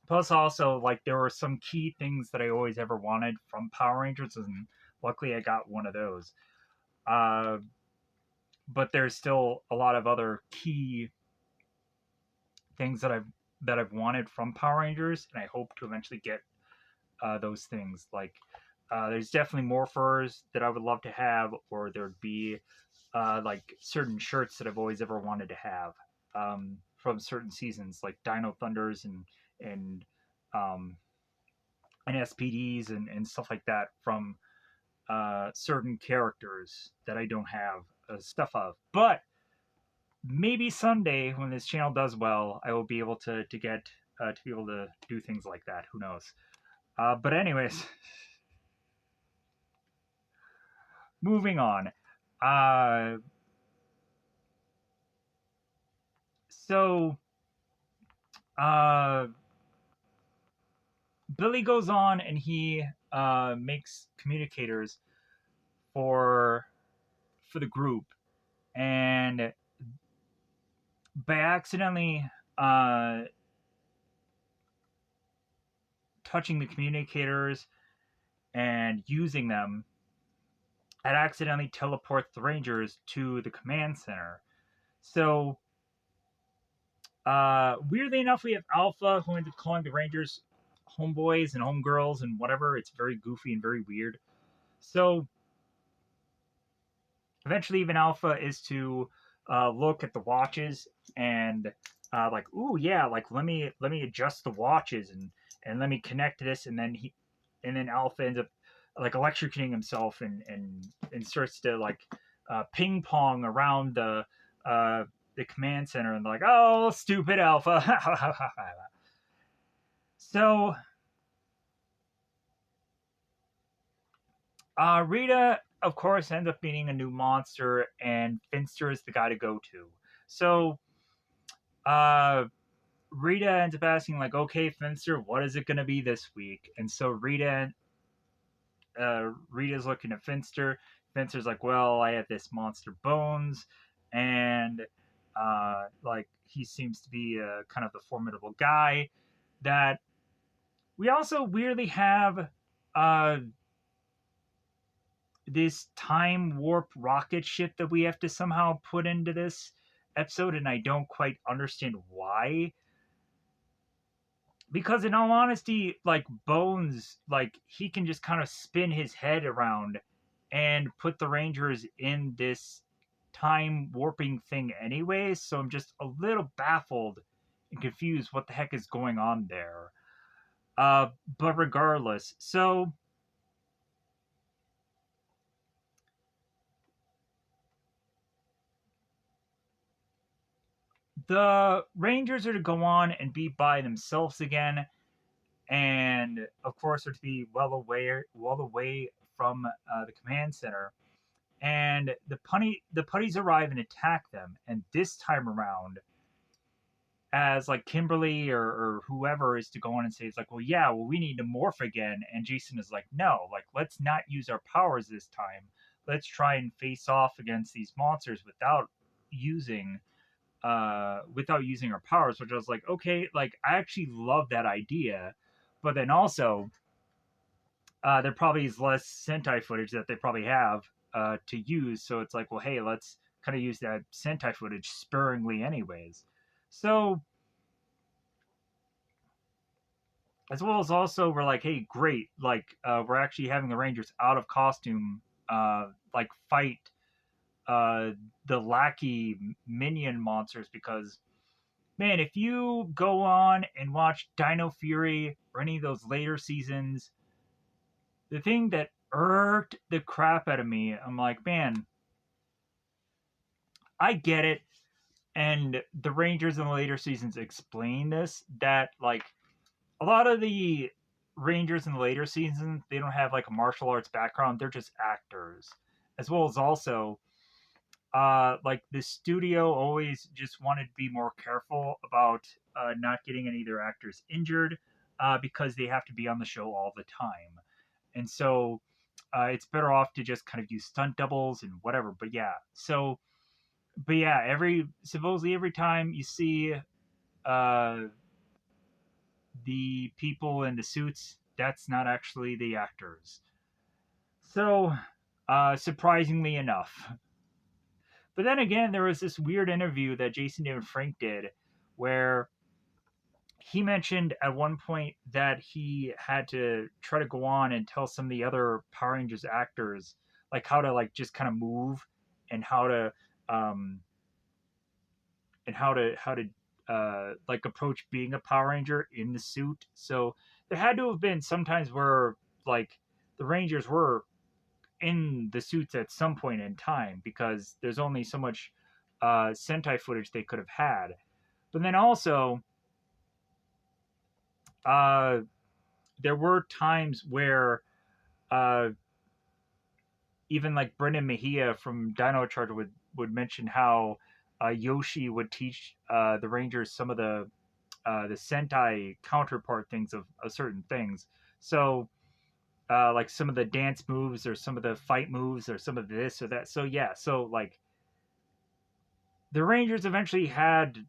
Plus, also, like, there were some key things that I always ever wanted from Power Rangers, and luckily I got one of those. Uh, but there's still a lot of other key things that I've that I've wanted from Power Rangers, and I hope to eventually get those things. Like, there's definitely more furs that I would love to have, or there'd be like certain shirts that I've always ever wanted to have from certain seasons, like Dino Thunders and um, and SPDs and stuff like that from certain characters that I don't have stuff of. But maybe someday when this channel does well, I will be able to get to be able to do things like that. Who knows? But anyways, moving on. Uh, so uh, Billy goes on and he makes communicators for for the group, and by accidentally uh, touching the communicators and using them, it accidentally teleports the Rangers to the command center. So weirdly enough, we have Alpha who ended up calling the Rangers homeboys and homegirls and whatever. It's very goofy and very weird. So eventually, even Alpha is to look at the watches and like, ooh, yeah, like let me adjust the watches and let me connect to this, and then Alpha ends up like electrocuting himself and starts to like ping pong around the command center and like, oh, stupid Alpha. So Rita, of course, ends up being a new monster, and Finster is the guy to go to. So uh, Rita ends up asking, like, okay, Finster, what is it going to be this week? And so Rita's looking at Finster. Finster's like, well, I have this monster Bones, and like he seems to be kind of the formidable guy that we also weirdly have uh, this time warp rocket ship that we have to somehow put into this episode, and I don't quite understand why. Because in all honesty, like Bones, like he can just kind of spin his head around and put the Rangers in this time warping thing anyway. So I'm just a little baffled and confused what the heck is going on there. But regardless, so the Rangers are to go on and be by themselves again, and of course are to be well away from the command center. And the putties arrive and attack them. And this time around, as like Kimberly or whoever is to go on and say, it's like, well, yeah, well, we need to morph again. And Jason is like, no, like let's not use our powers this time. Let's try and face off against these monsters using without using our powers. Which I was like, okay, like I actually love that idea, but then also there probably is less Sentai footage that they probably have to use. So it's like, well, hey, let's kind of use that Sentai footage sparingly, anyways. So, as well as also, we're like, hey, great, like we're actually having the Rangers out of costume, like fight uh, the lackey minion monsters because. Man, if you go on and watch Dino Fury or any of those later seasons, the thing that irked the crap out of me, I'm like, man, I get it. And the Rangers in the later seasons explain this that like a lot of the Rangers in the later seasons, they don't have like a martial arts background, they're just actors. As well as also like the studio always just wanted to be more careful about not getting any of their actors injured because they have to be on the show all the time. And so it's better off to just kind of use stunt doubles and whatever. But yeah, every supposedly every time you see uh, the people in the suits, that's not actually the actors. So, surprisingly enough. But then again, there was this weird interview that Jason David Frank did where he mentioned at one point that he had to try to go on and tell some of the other Power Rangers actors like how to like just kind of move and um how to like approach being a Power Ranger in the suit. So there had to have been sometimes where like the Rangers were in the suits at some point in time because there's only so much Sentai footage they could have had. But then also, uh, there were times where uh, even like Brendan Mejia from Dino Charge would mention how Yoshi would teach the Rangers some of the Sentai counterpart things of certain things. So like some of the dance moves or some of the fight moves or some of this or that. So yeah, so like the Rangers eventually had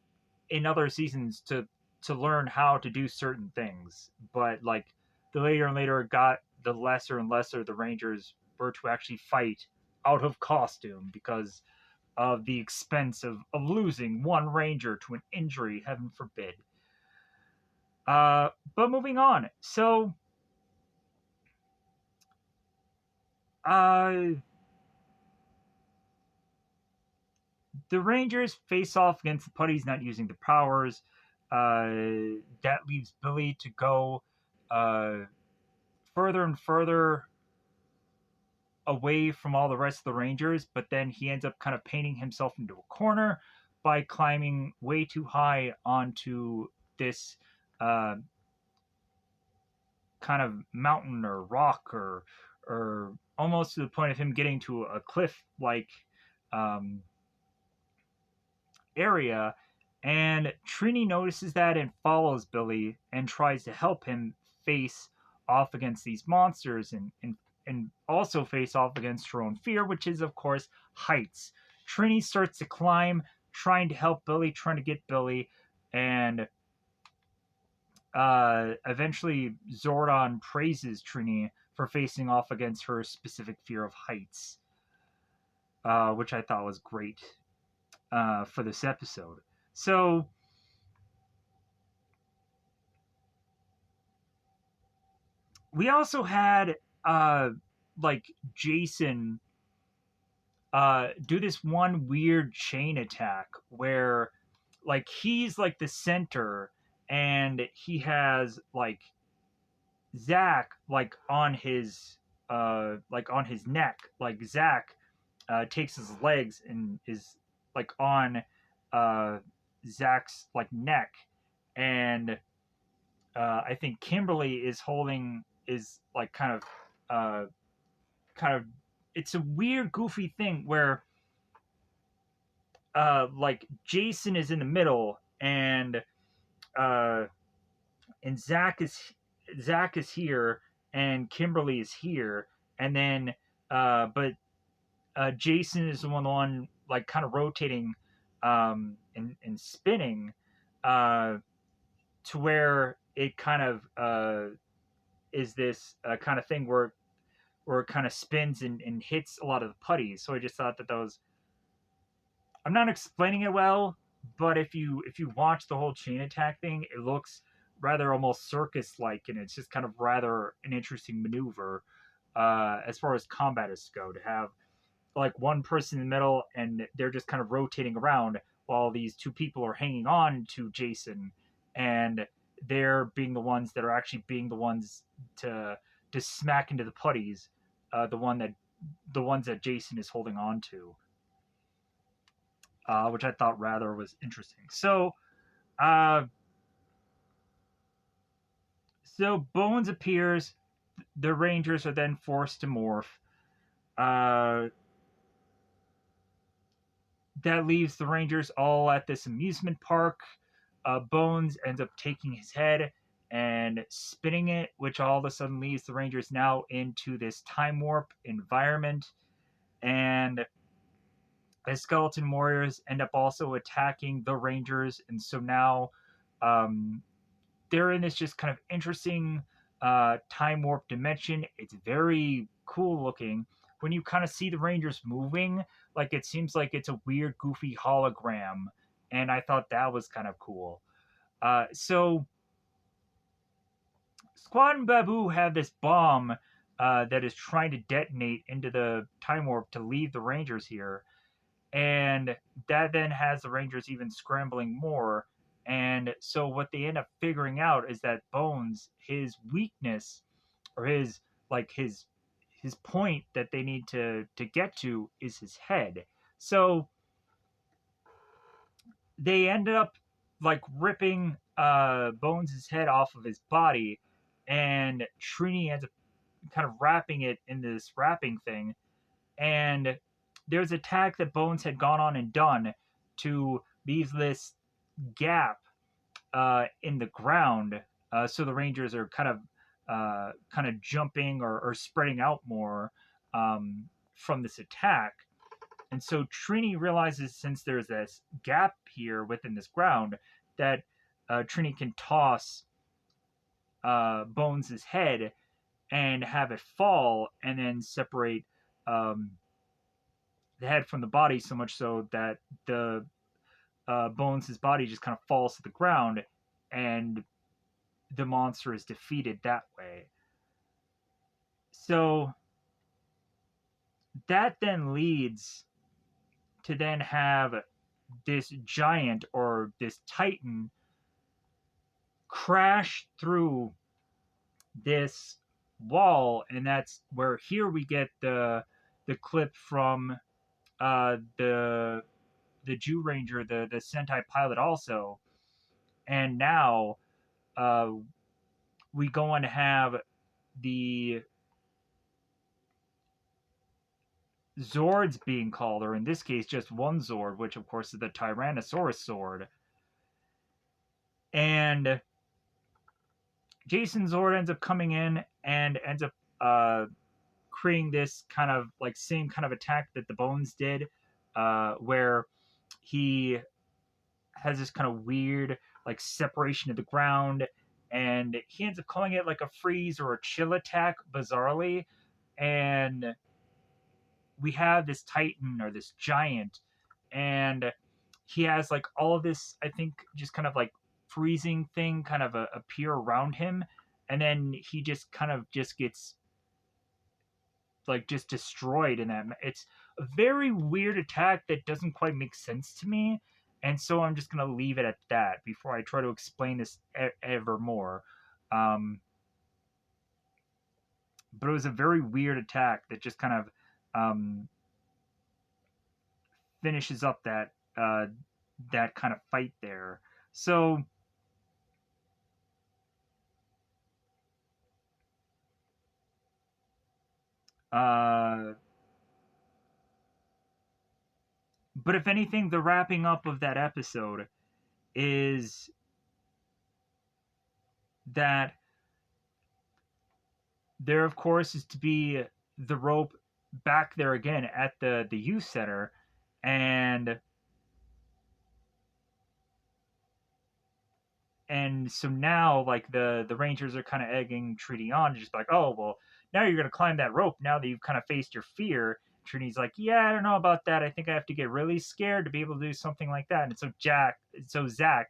in other seasons to learn how to do certain things, but like the later and later it got, the lesser and lesser the Rangers were to actually fight out of costume because of the expense of losing one Ranger to an injury, heaven forbid. Uh, but moving on, so uh, the Rangers face off against the Putties not using their powers. That leaves Billy to go uh, further and further away from all the rest of the Rangers, but then he ends up kind of painting himself into a corner by climbing way too high onto this uh, kind of mountain or rock or almost to the point of him getting to a cliff like um, area. And Trini notices that and follows Billy and tries to help him face off against these monsters and also face off against her own fear, which is, of course, heights. Trini starts to climb, trying to help Billy, trying to get Billy, and eventually Zordon praises Trini for facing off against her specific fear of heights, which I thought was great for this episode. So we also had uh like Jason do this one weird chain attack where like he's like the center and he has like Zach like on his neck. Like Zach takes his legs and is like on uh Zach's like neck, and I think Kimberly is holding is like kind of it's a weird goofy thing where like Jason is in the middle uh and Zach is here and Kimberly is here, and then but Jason is the one like kind of rotating and spinning uh to where it kind of is this kind of thing where it kind of spins and hits a lot of the putties. So I just thought that was, I'm not explaining it well, but if you watch the whole chain attack thing, it looks rather almost circus like, and it's just kind of rather an interesting maneuver as far as combatists go, to have like one person in the middle and they're just kind of rotating around while these two people are hanging on to Jason, and they're being the ones that are actually being the ones to smack into the putties, the ones that Jason is holding on to, which I thought rather was interesting. Uh, so Bones appears. The Rangers are then forced to morph. Uh, that leaves the Rangers all at this amusement park. Bones ends up taking his head and spinning it, which all of a sudden leaves the Rangers now into this time warp environment. And the skeleton warriors end up also attacking the Rangers, and so now um, they're in this just kind of interesting time warp dimension. It's very cool looking when you kind of see the Rangers moving. Like it seems like it's a weird, goofy hologram, and I thought that was kind of cool. So Squad and Babu have this bomb that is trying to detonate into the time warp to leave the Rangers here, and that then has the Rangers even scrambling more. And so what they end up figuring out is that Bones, his weakness, or his point that they need to get to, is his head. So they ended up like ripping Bones' head off of his body, and Trini ends up kind of wrapping it in this wrapping thing. And there's a tack that Bones had gone on and done to leave this gap in the ground, so the Rangers are kind of jumping or spreading out more from this attack. And so Trini realizes, since there's this gap here within this ground, that Trini can toss Bones' head and have it fall, and then separate um, the head from the body, so much so that the Bones' body just kind of falls to the ground, and the monster is defeated that way. So that then leads to then have this giant, or this titan, crash through this wall, and that's where here we get the clip from the Jew Ranger, the Sentai pilot also. And now uh, we go on to have the Zords being called, or in this case, just one Zord, which of course is the Tyrannosaurus Zord. And Jason Zord ends up coming in and ends up creating this kind of like same kind of attack that the Bones did, where he has this kind of weird like separation of the ground, and he ends up calling it like a freeze or a chill attack, bizarrely. And we have this titan, or this giant, and he has like all of this, I think, just kind of like freezing thing kind of appear around him, and then he just kind of just gets like just destroyed in that. It's a very weird attack that doesn't quite make sense to me, and so I'm just gonna leave it at that before I try to explain this ever more. Um, but it was a very weird attack that just kind of um, finishes up that kind of fight there. So uh, but if anything, the wrapping up of that episode is that there, of course, is to be the rope back there again at the youth center, and so now like the Rangers are kind of egging Trini on, just like, oh well, now you're gonna climb that rope now that you've kind of faced your fear. Trini's like, yeah, I don't know about that. I think I have to get really scared to be able to do something like that. And so Zach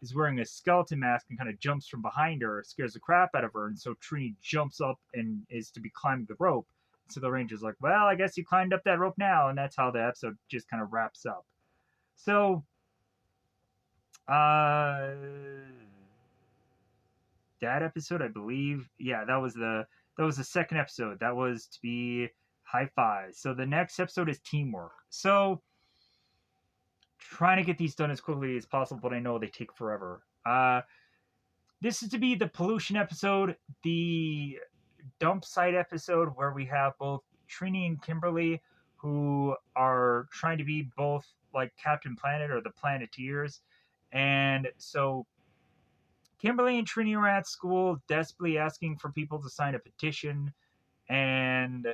is wearing a skeleton mask and kind of jumps from behind her, scares the crap out of her, and so Trini jumps up and is to be climbing the rope. So the Ranger's like, well, I guess you climbed up that rope now, and that's how the episode just kind of wraps up. So, uh, that episode, I believe, yeah, that was the second episode. That was to be high five. So the next episode is teamwork. So trying to get these done as quickly as possible, but I know they take forever. This is to be the pollution episode, the dump site episode, where we have both Trini and Kimberly, who are trying to be both like Captain Planet or the Planeteers. And so Kimberly and Trini are at school, desperately asking for people to sign a petition, and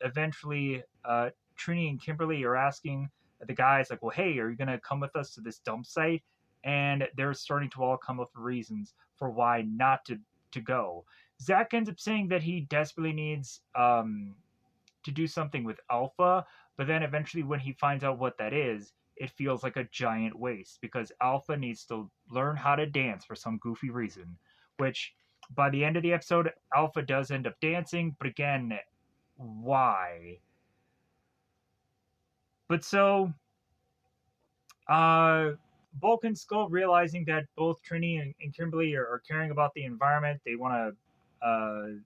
eventually Trini and Kimberly are asking the guys like, well, hey, are you gonna come with us to this dump site? And they're starting to all come up with reasons for why not to go. Zach ends up saying that he desperately needs to do something with Alpha, but then eventually when he finds out what that is, it feels like a giant waste because Alpha needs to learn how to dance for some goofy reason, which by the end of the episode, Alpha does end up dancing, but again, why? But so, uh, Bulk and Skull realizing that both Trini and Kimberly are caring about the environment, they want to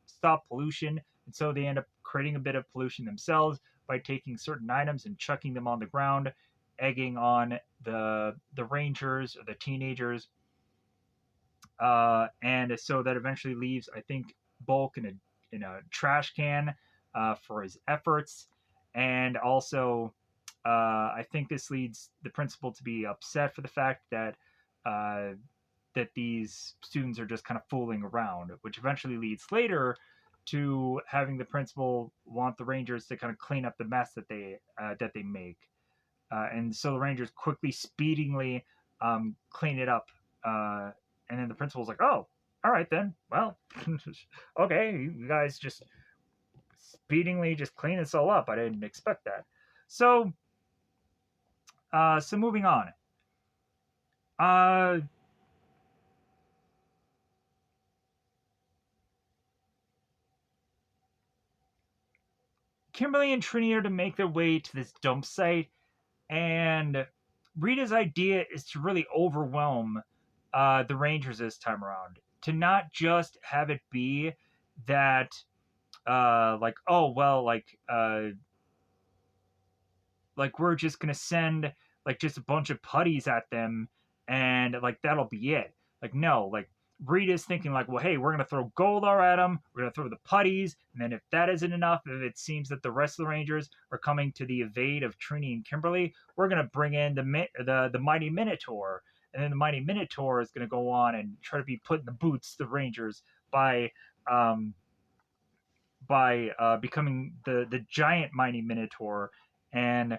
stop pollution, and so they end up creating a bit of pollution themselves by taking certain items and chucking them on the ground, egging on the rangers or the teenagers, and so that eventually leaves, I think, Bulk in a trash can for his efforts, and also I think this leads the principal to be upset for the fact that uh, that these students are just kind of fooling around, which eventually leads later to having the principal want the Rangers to kind of clean up the mess that they make, and so the Rangers quickly, speedingly clean it up, and then the principal's like, "Oh, all right then. Well, okay, you guys just speedingly just clean this all up. I didn't expect that." So, so moving on. Uh, Kimberly and Trini are to make their way to this dump site, and Rita's idea is to really overwhelm the Rangers this time around. To not just have it be that, like, oh well, like we're just gonna send like just a bunch of putties at them, and like that'll be it. Like no, like Rita's thinking like, well, hey, we're gonna throw Goldar at them, we're gonna throw the putties, and then if that isn't enough, if it seems that the rest of the Rangers are coming to the evade of Trini and Kimberly, we're gonna bring in the mighty Minotaur, and then the mighty Minotaur is gonna go on and try to be put in the boots the Rangers by um becoming the giant mighty Minotaur and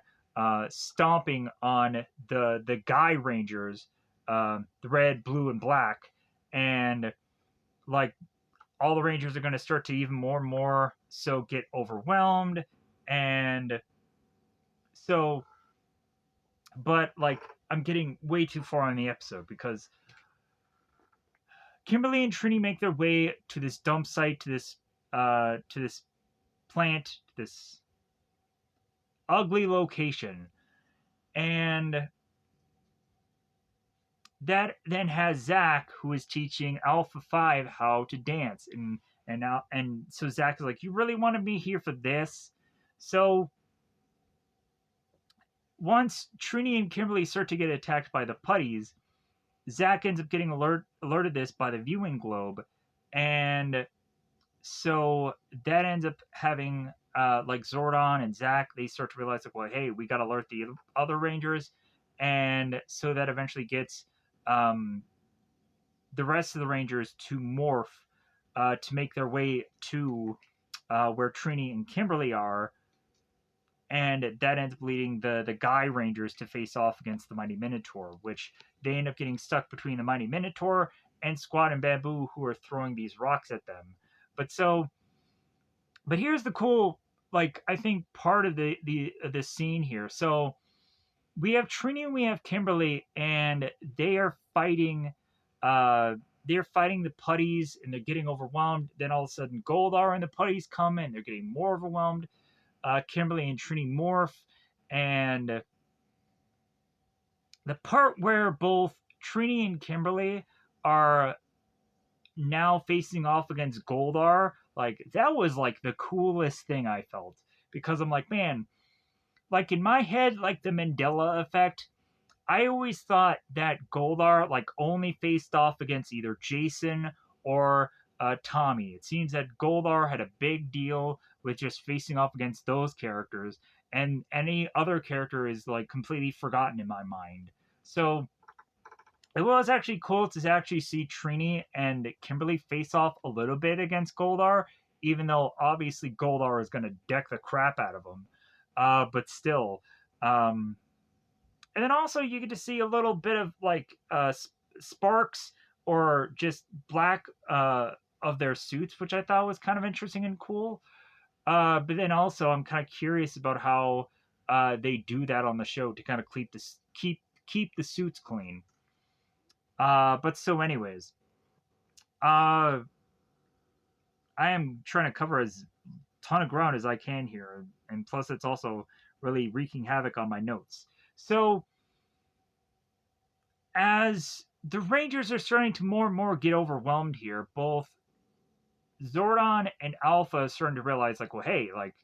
stomping on the Guy Rangers, the red, blue, and black, and like all the Rangers are going to start to even more and more so get overwhelmed, and so, but like I'm getting way too far in the episode because Kimberly and Trini make their way to this dump site, to this plant, this ugly location, and that then has Zach, who is teaching Alpha 5 how to dance, and so Zach is like, you really want to be here for this? So once Trini and Kimberly start to get attacked by the putties, Zach ends up getting alerted this by the viewing globe, and so that ends up having like Zordon and Zach, they start to realize like, well, hey, we got to alert the other Rangers, and so that eventually gets um, the rest of the Rangers to morph to make their way to where Trini and Kimberly are, and that ends up leading the Guy Rangers to face off against the Mighty Minotaur, which they end up getting stuck between the Mighty Minotaur and Squad and Bamboo, who are throwing these rocks at them. But so, but here's the cool, like I think part of the scene here. So we have Trini and we have Kimberly, and they are fighting. They're fighting the putties, and they're getting overwhelmed. Then all of a sudden, Goldar and the putties come, and they're getting more overwhelmed. Kimberly and Trini morph, and the part where both Trini and Kimberly are now facing off against Goldar, like that was like the coolest thing I felt, because I'm like, man, like in my head, like the Mandela effect, I always thought that Goldar like only faced off against either Jason or Tommy. It seems that Goldar had a big deal with just facing off against those characters, and any other character is like completely forgotten in my mind. So it was actually cool to actually see Trini and Kimberly face off a little bit against Goldar, even though obviously Goldar is going to deck the crap out of him. But still, um, and then also you get to see a little bit of like sparks or just black of their suits, which I thought was kind of interesting and cool. But then also I'm kind of curious about how they do that on the show to kind of keep the suits clean. But so anyways, uh, I am trying to cover as ton of ground as I can here, and plus it's also really wreaking havoc on my notes. So as the Rangers are starting to more and more get overwhelmed here, both Zordon and Alpha are starting to realize, like, well, hey, like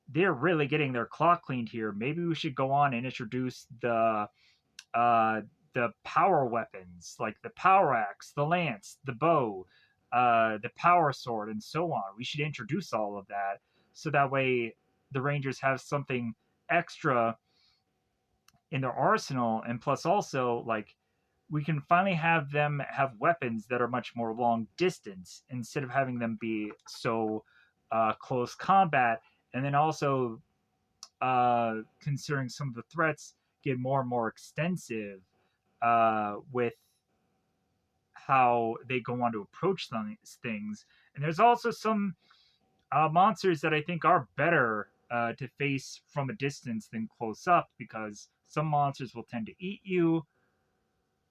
they're really getting their clock cleaned here. Maybe we should go on and introduce uh, the power weapons, like the power axe, the lance, the bow, the power sword, and so on. We should introduce all of that so that way the Rangers have something extra in their arsenal, and plus also like we can finally have them have weapons that are much more long distance instead of having them be so close combat, and then also considering some of the threats get more and more extensive with how they go on to approach things. And there's also some monsters that I think are better to face from a distance than close up because some monsters will tend to eat you,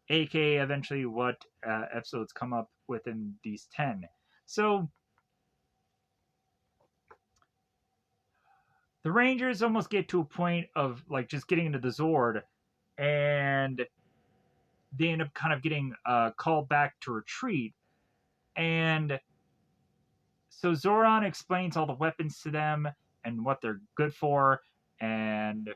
aka eventually what episodes come up within these 10. So the Rangers almost get to a point of like just getting into the Zord, and they end up kind of getting called back to retreat. And so Zordon explains all the weapons to them and what they're good for. And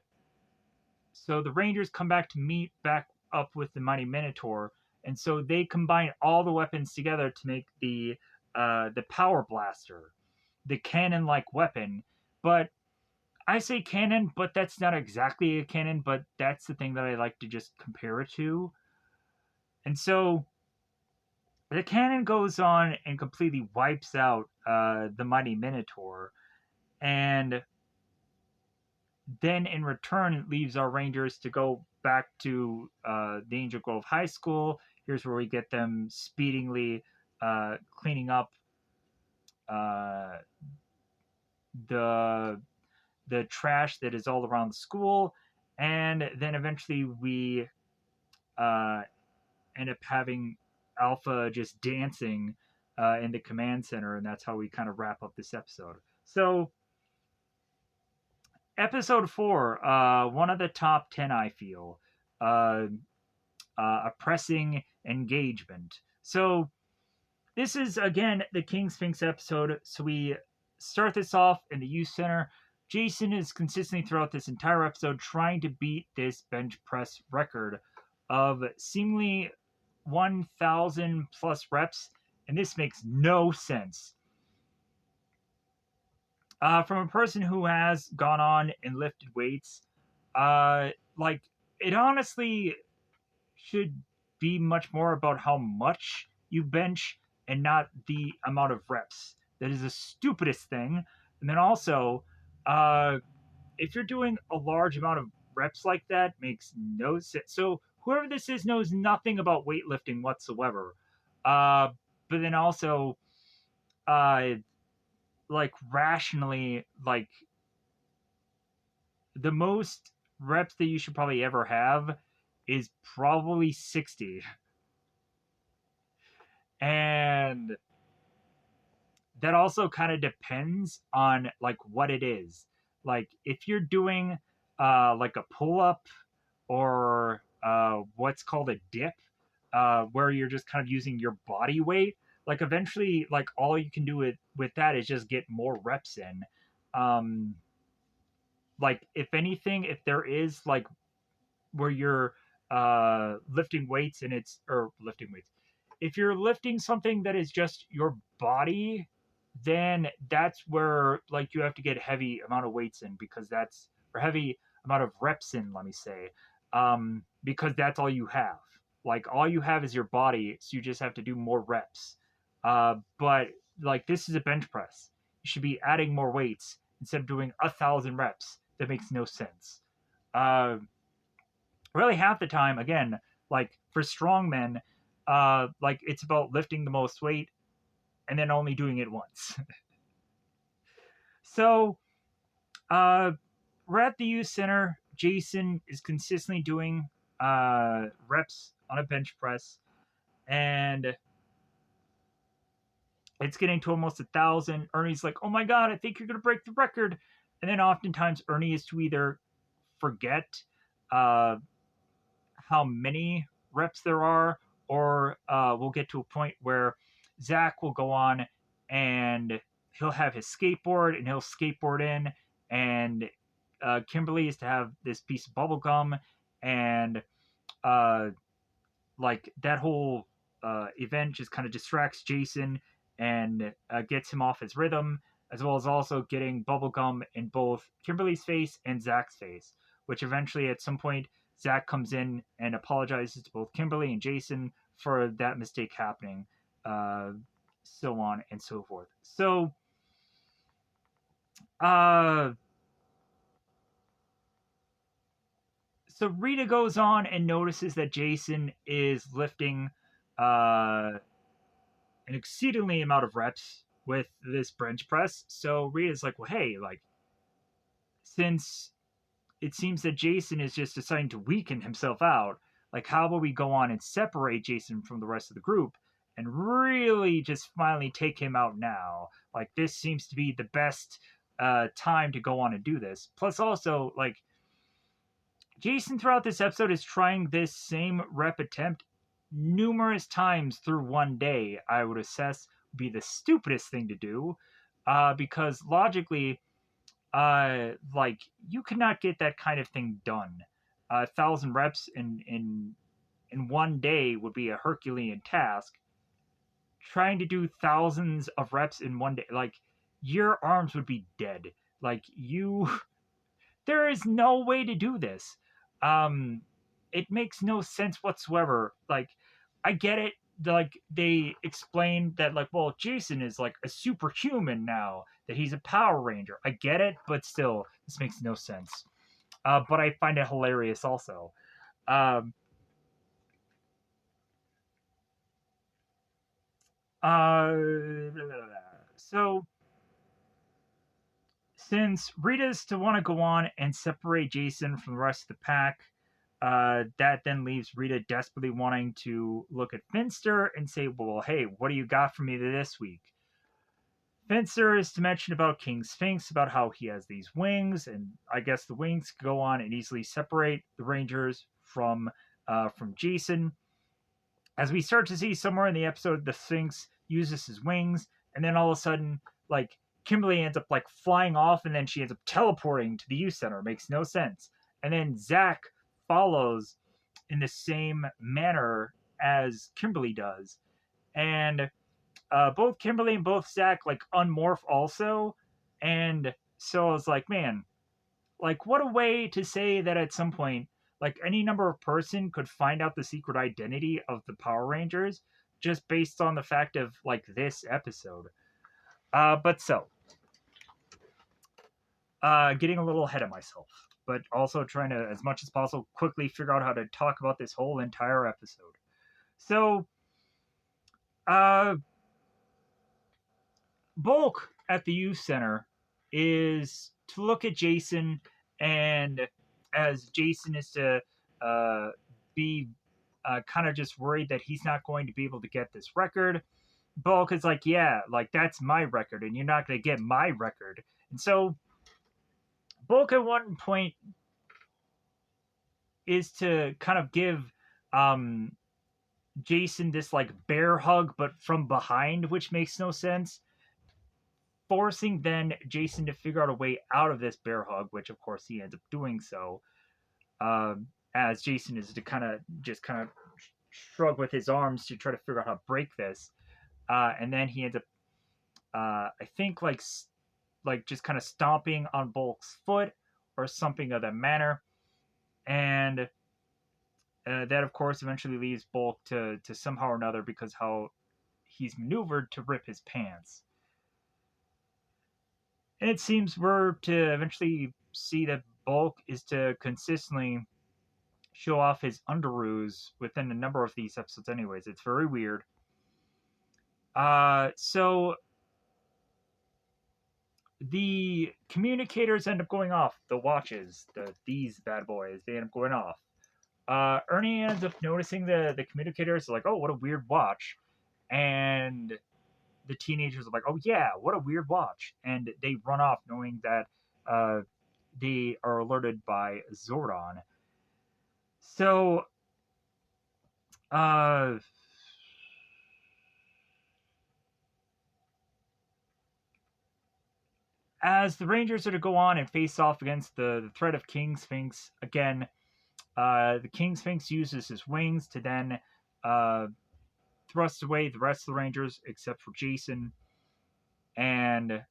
so the Rangers come back to meet back up with the Mighty Minotaur. And so they combine all the weapons together to make the Power Blaster, the cannon-like weapon. But I say cannon, but that's not exactly a cannon, but that's the thing that I like to just compare it to. And so the cannon goes on and completely wipes out the Mighty Minotaur. And then in return, it leaves our Rangers to go back to the Angel Grove High School. Here's where we get them speedingly cleaning up uh, the the trash that is all around the school, and then eventually we uh, end up having Alpha just dancing in the command center, and that's how we kind of wrap up this episode. So, episode 4, one of the top 10, I feel. Uh, a pressing engagement. So, this is, again, the King Sphinx episode. So, we start this off in the youth center. Jason is consistently throughout this entire episode trying to beat this bench press record of seemingly 1,000 plus reps, and this makes no sense. From a person who has gone on and lifted weights, like it honestly should be much more about how much you bench and not the amount of reps. That is the stupidest thing. And then also, uh, if you're doing a large amount of reps like that, makes no sense. So whoever this is knows nothing about weightlifting whatsoever. Uh, but then also, uh, like rationally, like the most reps that you should probably ever have is probably 60. And that also kind of depends on like what it is. Like if you're doing like a pull up or what's called a dip, where you're just kind of using your body weight, like eventually like all you can do with that is just get more reps in. Um, like if anything, if there is like where you're lifting weights and it's or lifting weights, if you're lifting something that is just your body, then that's where like you have to get heavy amount of weights in because that's or heavy amount of reps in, let me say, because that's all you have. Like all you have is your body, so you just have to do more reps. But like this is a bench press, you should be adding more weights instead of doing 1,000 reps. That makes no sense. uh, really half the time, again, like for strongmen, like it's about lifting the most weight and then only doing it once. So, uh, we're at the youth center. Jason is consistently doing reps on a bench press, and it's getting to almost 1,000. Ernie's like, "Oh my god, I think you're gonna break the record." And then oftentimes Ernie is to either forget uh, how many reps there are, or we'll get to a point where Zach will go on and he'll have his skateboard and he'll skateboard in, and Kimberly is to have this piece of bubble gum, and uh, like that whole event just kind of distracts Jason and gets him off his rhythm, as well as also getting bubblegum in both Kimberly's face and Zach's face, which eventually at some point Zach comes in and apologizes to both Kimberly and Jason for that mistake happening, uh, so on and so forth. Uh, so Rita goes on and notices that Jason is lifting an exceedingly amount of reps with this bench press. So Rita's like, well, hey, like, since it seems that Jason is just deciding to weaken himself out, like, how about we go on and separate Jason from the rest of the group and really just finally take him out now? Like, this seems to be the best time to go on and do this. Plus, also, like, Jason throughout this episode is trying this same rep attempt numerous times through one day. I would assess would be the stupidest thing to do, because logically, like, you could not get that kind of thing done. 1,000 reps in one day would be a Herculean task. Trying to do thousands of reps in one day, like, your arms would be dead. Like, you there is no way to do this. Um, it makes no sense whatsoever. Like, I get it. Like, they explained that, like, well, Jason is like a superhuman now, that he's a Power Ranger. I get it, but still, this makes no sense. But I find it hilarious also. Um, uh, so since Rita's to want to go on and separate Jason from the rest of the pack, that then leaves Rita desperately wanting to look at Finster and say, well, hey, what do you got for me this week? Finster is to mention about King Sphinx, about how he has these wings, and I guess the wings go on and easily separate the Rangers from Jason. As we start to see somewhere in the episode, the Sphinx uses his wings, and then all of a sudden, like, Kimberly ends up like flying off, and then she ends up teleporting to the youth center. It makes no sense. And then Zach follows in the same manner as Kimberly does, and both Kimberly and both Zach like unmorph also, and so I was like, man, like, what a way to say that at some point, like, any number of person could find out the secret identity of the Power Rangers just based on the fact of like this episode. But so, getting a little ahead of myself, but also trying to, as much as possible, quickly figure out how to talk about this whole entire episode. So, uh, Bulk at the youth center is to look at Jason, and as Jason is to be kind of just worried that he's not going to be able to get this record. Bulk is like, yeah, like, that's my record, and you're not going to get my record. And so Bulk at one point is to kind of give um, Jason this like bear hug, but from behind, which makes no sense. Forcing then Jason to figure out a way out of this bear hug, which of course he ends up doing so. As Jason is to kind of shrug with his arms to try to figure out how to break this, and then he ends up, I think, like just kind of stomping on Bulk's foot or something of that manner, and that of course eventually leads Bulk to somehow or another, because how he's maneuvered, to rip his pants. And it seems we're to eventually see that Bulk is to consistently show off his underoos within a number of these episodes anyways. It's very weird. So the communicators end up going off. The watches, these bad boys, they end up going off. Ernie ends up noticing the communicators, like, oh, what a weird watch. And the teenagers are like, oh, yeah, what a weird watch. And they run off knowing that uh, they are alerted by Zordon. So, uh, as the Rangers are to go on and face off against the threat of King Sphinx, again, the King Sphinx uses his wings to then uh, thrust away the rest of the Rangers except for Jason. And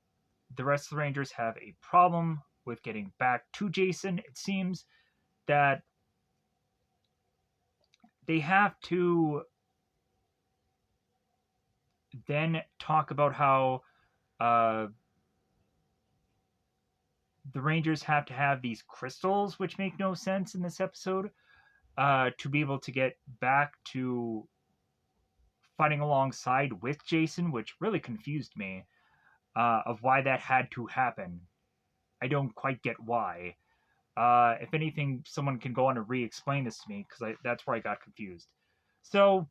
the rest of the Rangers have a problem with getting back to Jason. It seems that they have to then talk about how uh, the Rangers have to have these crystals, which make no sense in this episode, to be able to get back to fighting alongside with Jason, which really confused me of why that had to happen. I don't quite get why. If anything, someone can go on and re-explain this to me because that's where I got confused. So,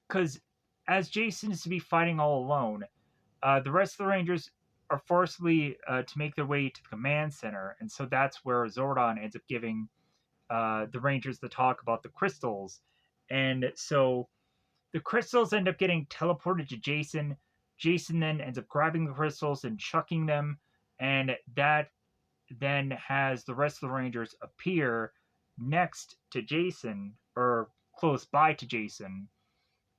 because as Jason is to be fighting all alone, the rest of the Rangers are forcibly to make their way to the command center, and so that's where Zordon ends up giving the Rangers the talk about the crystals, and so the crystals end up getting teleported to Jason. Jason then ends up grabbing the crystals and chucking them, and that then has the rest of the Rangers appear next to Jason or close by to Jason.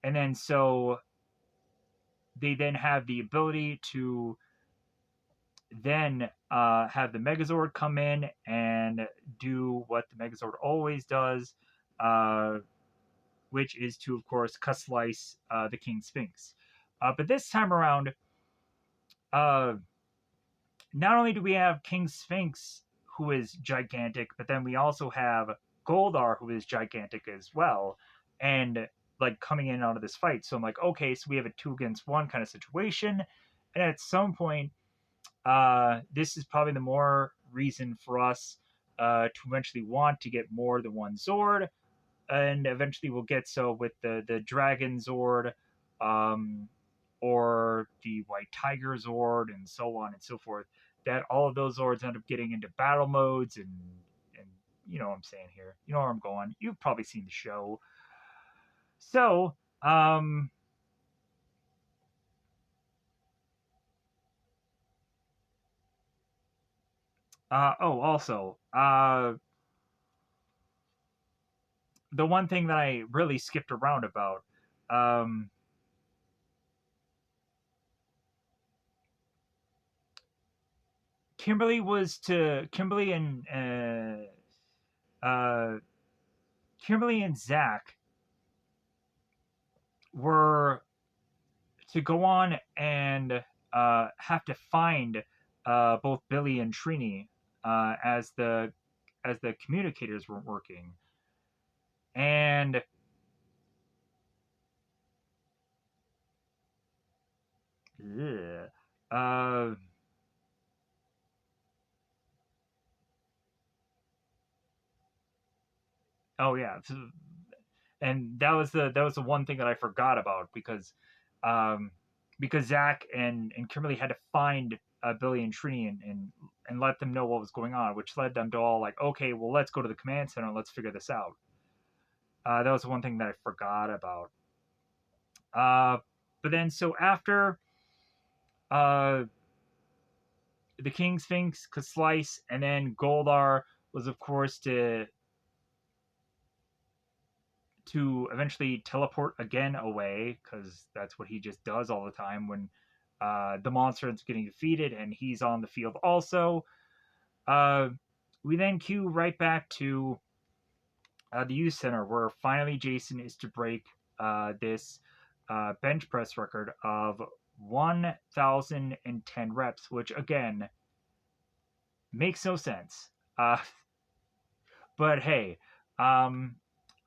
And then so they then have the ability to then have the Megazord come in and do what the Megazord always does, uh, which is to, of course, cut slice the King Sphinx. But this time around, uh, not only do we have King Sphinx, who is gigantic, but then we also have Goldar, who is gigantic as well, and like coming in out of this fight. So I'm like, okay, so we have a 2 against 1 kind of situation, and at some point, this is probably the more reason for us to eventually want to get more than one Zord, and eventually we'll get so with the Dragon Zord, um, or the White Tiger Zord, and so on and so forth. That all of those Zords end up getting into battle modes, and you know what I'm saying here. You know where I'm going. You've probably seen the show. So, also, the one thing that I really skipped around about, um, Kimberly uh, Kimberly and Zach were to go on and have to find both Billy and Trini as the communicators weren't working, and ugh, uh, oh yeah, and that was the one thing that I forgot about um, because Zach and Kimberly had to find Billy and Trini and let them know what was going on, which led them to all like, okay, well, let's go to the command center and let's figure this out. That was one thing that I forgot about. Uh, but then, so after uh, the King Sphinx could slice, and then Goldar was, of course, to eventually teleport again away, because that's what he just does all the time when the monster is getting defeated and he's on the field also. Uh, we then cue right back to the youth center where finally Jason is to break this bench press record of 1,010 reps, which again makes no sense. But hey, um,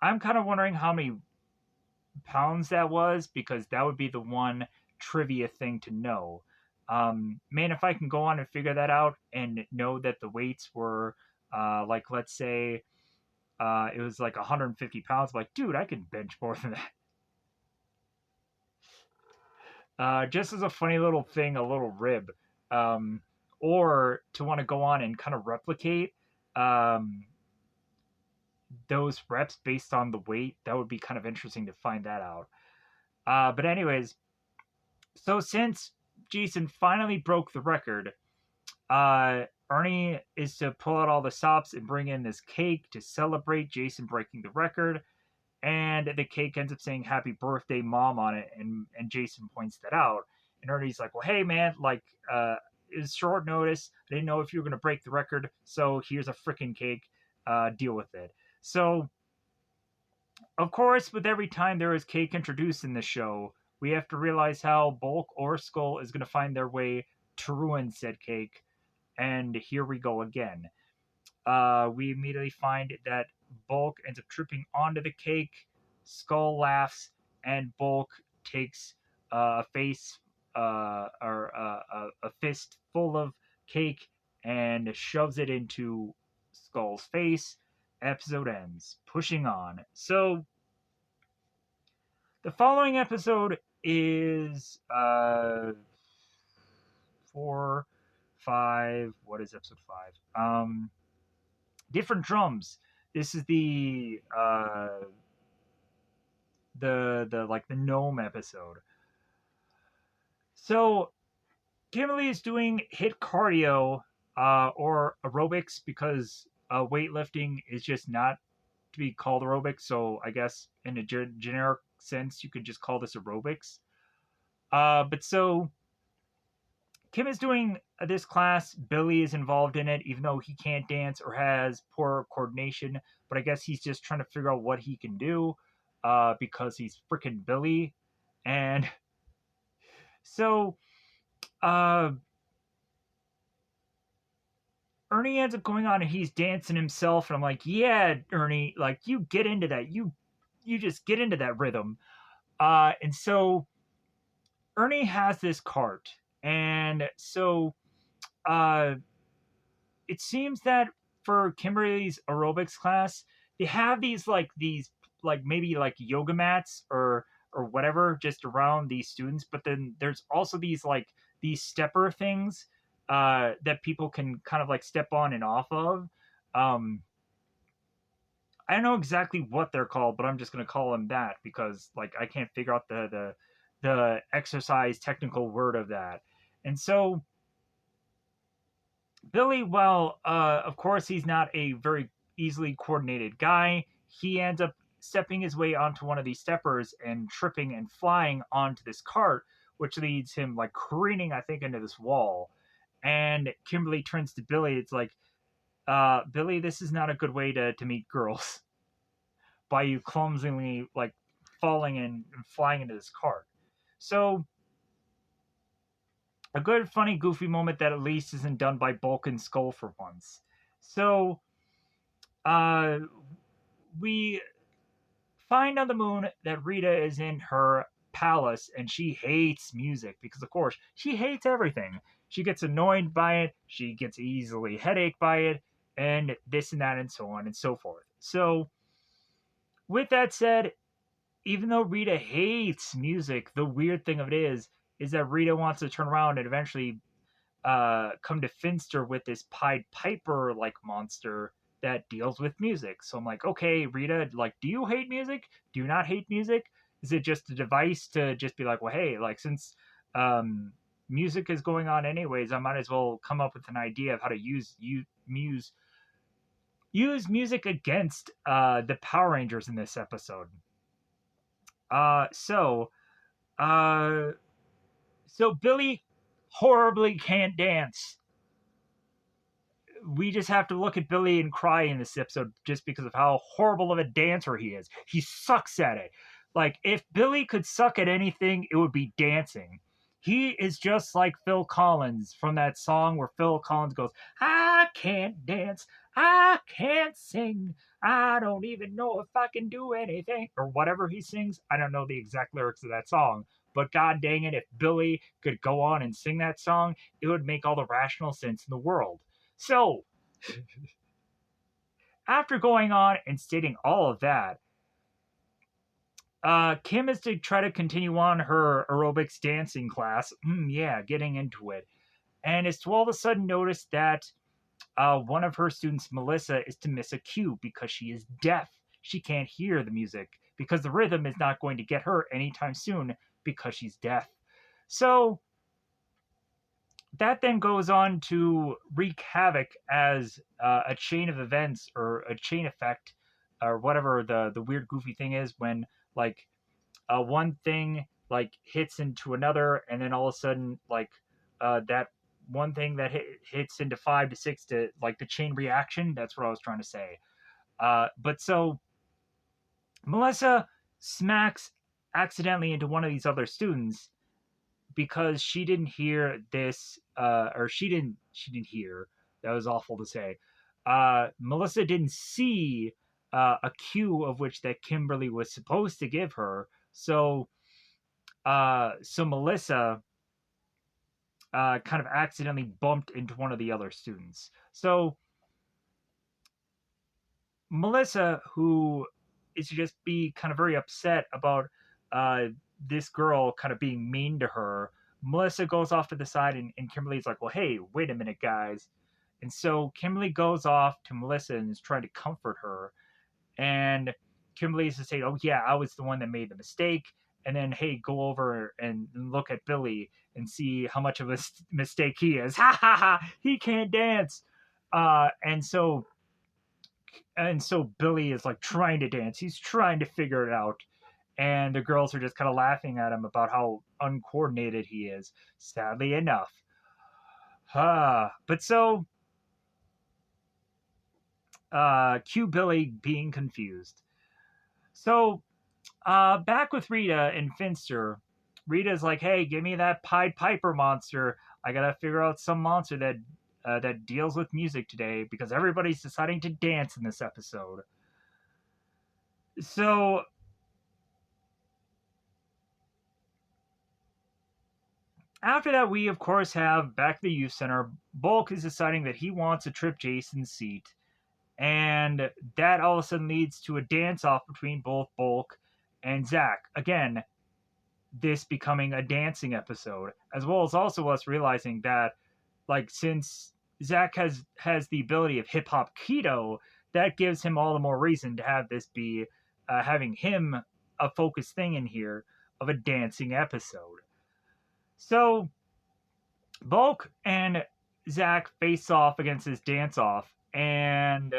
I'm kind of wondering how many. pounds that was, because that would be the one trivia thing to know. Man, if I can go on and figure that out and know that the weights were like, let's say it was like 150 pounds, I'm like, dude, I can bench more than that. Just as a funny little thing, a little rib, um, or to want to go on and kind of replicate um, those reps based on the weight. That would be kind of interesting to find that out. But anyways, so since Jason finally broke the record, Ernie is to pull out all the stops and bring in this cake to celebrate Jason breaking the record. And the cake ends up saying "Happy Birthday, Mom" on it, and Jason points that out. And Ernie's like, "Well, hey, man, like, it's short notice. I didn't know if you were gonna break the record, so here's a freaking cake. Deal with it." So, of course, with every time there is cake introduced in the show, we have to realize how Bulk or Skull is gonna find their way to ruin said cake. And here we go again. We immediately find that Bulk ends up tripping onto the cake. Skull laughs, and Bulk takes a face or a fist full of cake and shoves it into Skull's face. Episode ends. Pushing on. So the following episode is 4, 5. What is episode 5? Different drums. This is the like the gnome episode. So Kimberly is doing hit cardio or aerobics because weightlifting is just not to be called aerobics. So I guess in a generic sense, you could just call this aerobics. But so Kim is doing this class. Billy is involved in it, even though he can't dance or has poor coordination. But I guess he's just trying to figure out what he can do because he's freaking Billy. And so uh, Ernie ends up going on and he's dancing himself. And I'm like, yeah, Ernie, like you get into that. You just get into that rhythm. And so Ernie has this cart. And so uh, it seems that for Kimberly's aerobics class, they have these like maybe like yoga mats or whatever just around these students, but then there's also these stepper things that people can kind of like step on and off of. Um, I don't know exactly what they're called, but I'm just gonna call them that because like I can't figure out the exercise technical word of that. And so Billy, well, of course, he's not a very easily coordinated guy. He ends up stepping his way onto one of these steppers and tripping and flying onto this cart, which leads him like careening, I think, into this wall. And Kimberly turns to Billy. It's like, Billy, this is not a good way to meet girls by you clumsily like falling and flying into this cart. So a good, funny, goofy moment that at least isn't done by Bulk and Skull for once. So, uh, we find on the moon that Rita is in her palace and she hates music because, of course, she hates everything. She gets annoyed by it, she gets easily headache by it, and this and that, and so on and so forth. So, with that said, even though Rita hates music, the weird thing of it is that Rita wants to turn around and eventually come to Finster with this Pied Piper like monster that deals with music. So I'm like, okay, Rita, like, do you hate music? Do you not hate music? Is it just a device to just be like, well, hey, like since music is going on anyways, I might as well come up with an idea of how to use music against the Power Rangers in this episode. Uh, so uh, so Billy horribly can't dance. We just have to look at Billy and cry in this episode just because of how horrible of a dancer he is. He sucks at it. Like, if Billy could suck at anything, it would be dancing. He is just like Phil Collins from that song where Phil Collins goes, I can't dance, I can't sing, I don't even know if I can do anything, or whatever he sings. I don't know the exact lyrics of that song, but god dang it, if Billy could go on and sing that song, it would make all the rational sense in the world. So, after going on and stating all of that, Kim is to try to continue on her aerobics dancing class. Yeah, getting into it. And is to all of a sudden notice that one of her students, Melissa, is to miss a cue because she is deaf. She can't hear the music because the rhythm is not going to get her anytime soon because she's deaf. So that then goes on to wreak havoc as a chain of events or a chain effect or whatever the weird goofy thing is when like one thing like hits into another and then all of a sudden like that one thing that hits into five to six to like the chain reaction. That's what I was trying to say. But so Melissa smacks accidentally into one of these other students because she didn't hear this or she didn't hear. That was awful to say. Melissa didn't see a cue of which that Kimberly was supposed to give her. So Melissa kind of accidentally bumped into one of the other students. So Melissa, who is to just be kind of very upset about uh, this girl kind of being mean to her, Melissa goes off to the side, and Kimberly's like, "Well, hey, wait a minute, guys." And so Kimberly goes off to Melissa and is trying to comfort her. And Kimberly used to say, "Oh yeah, I was the one that made the mistake." And then, hey, go over and look at Billy and see how much of a mistake he is. Ha ha ha! He can't dance. And so Billy is like trying to dance. He's trying to figure it out. And the girls are just kind of laughing at him about how uncoordinated he is. Sadly enough. But so, cue Billy being confused. So back with Rita and Finster, Rita's like, "Hey, give me that Pied Piper monster. I gotta figure out some monster that deals with music today because everybody's deciding to dance in this episode." So after that, we of course have back at the youth center. Bulk is deciding that he wants to trip Jason's seat, and that all of a sudden leads to a dance off between both Bulk and Zach. Again, this becoming a dancing episode, as well as also us realizing that, like, since Zach has the ability of hip hop keto, that gives him all the more reason to have this be having him a focus thing in here of a dancing episode. So Bulk and Zach face off against this dance off, and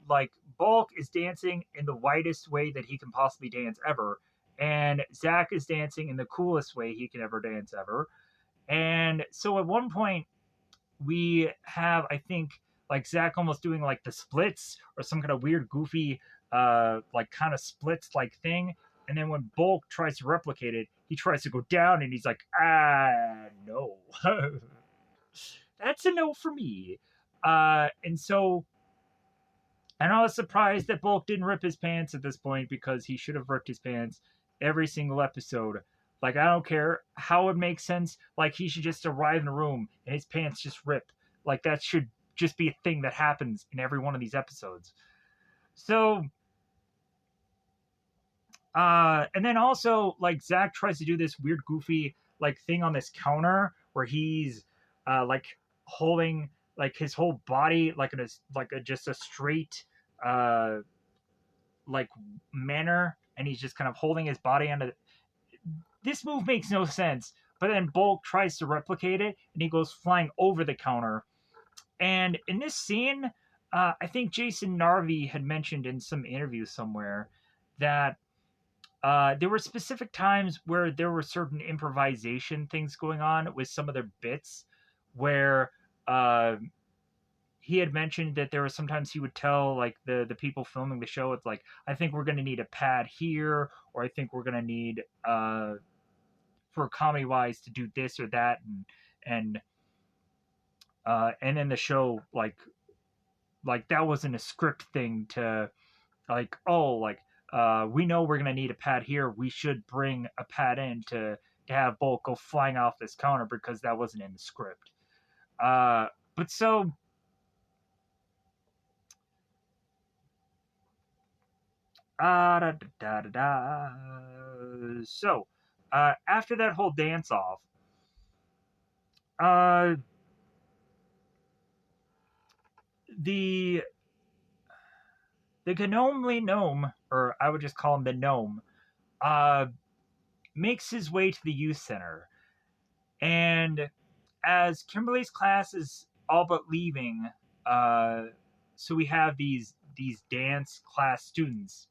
like Bulk is dancing in the whitest way that he can possibly dance ever, and Zach is dancing in the coolest way he can ever dance ever. And so at one point we have, I think, like Zach almost doing like the splits or some kind of weird goofy like kind of splits like thing. And then when Bulk tries to replicate it, he tries to go down and he's like, no. That's a no for me. And I was surprised that Bulk didn't rip his pants at this point because he should have ripped his pants every single episode. Like, I don't care how it makes sense. Like, he should just arrive in a room and his pants just rip. Like, that should just be a thing that happens in every one of these episodes. So, and then also, like, Zach tries to do this weird, goofy, like, thing on this counter where he's, like, holding, like, his whole body, like, in a, like, just a straight, uh, like, manner, and he's just kind of holding his body under. This move makes no sense, but then Bulk tries to replicate it, and he goes flying over the counter. And in this scene, I think Jason Narvi had mentioned in some interview somewhere that there were specific times where there were certain improvisation things going on with some of their bits where he had mentioned that there was sometimes he would tell like the people filming the show, it's like, I think we're going to need a pad here, or I think we're going to need for comedy wise to do this or that, and and then the show like that wasn't a script thing to like, oh, like we know we're gonna need a pad here, we should bring a pad in to have Bolt go flying off this counter because that wasn't in the script. But so da, da, da, da, da. So after that whole dance off, uh the Gnomely gnome, or I would just call him the gnome, uh makes his way to the youth center. And as Kimberly's class is all but leaving, uh, so we have these dance class students.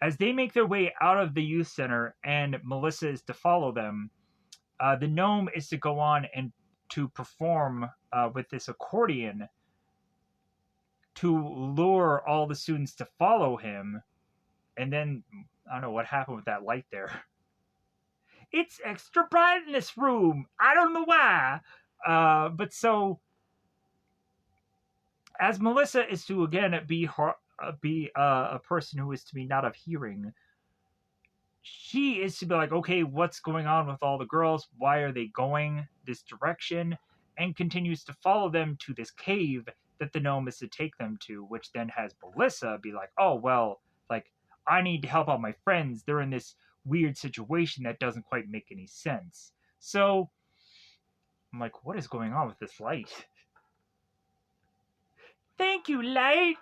As they make their way out of the youth center, and Melissa is to follow them, the gnome is to go on and to perform with this accordion to lure all the students to follow him. And then I don't know what happened with that light there. It's extra bright in this room. I don't know why. But so as Melissa is to again be a person who is to be not of hearing, she is to be like, okay, what's going on with all the girls? Why are they going this direction? And continues to follow them to this cave that the gnome is to take them to, which then has Melissa be like, oh well, like I need to help out my friends. They're in this weird situation that doesn't quite make any sense. So I'm like, what is going on with this light? Thank you, light.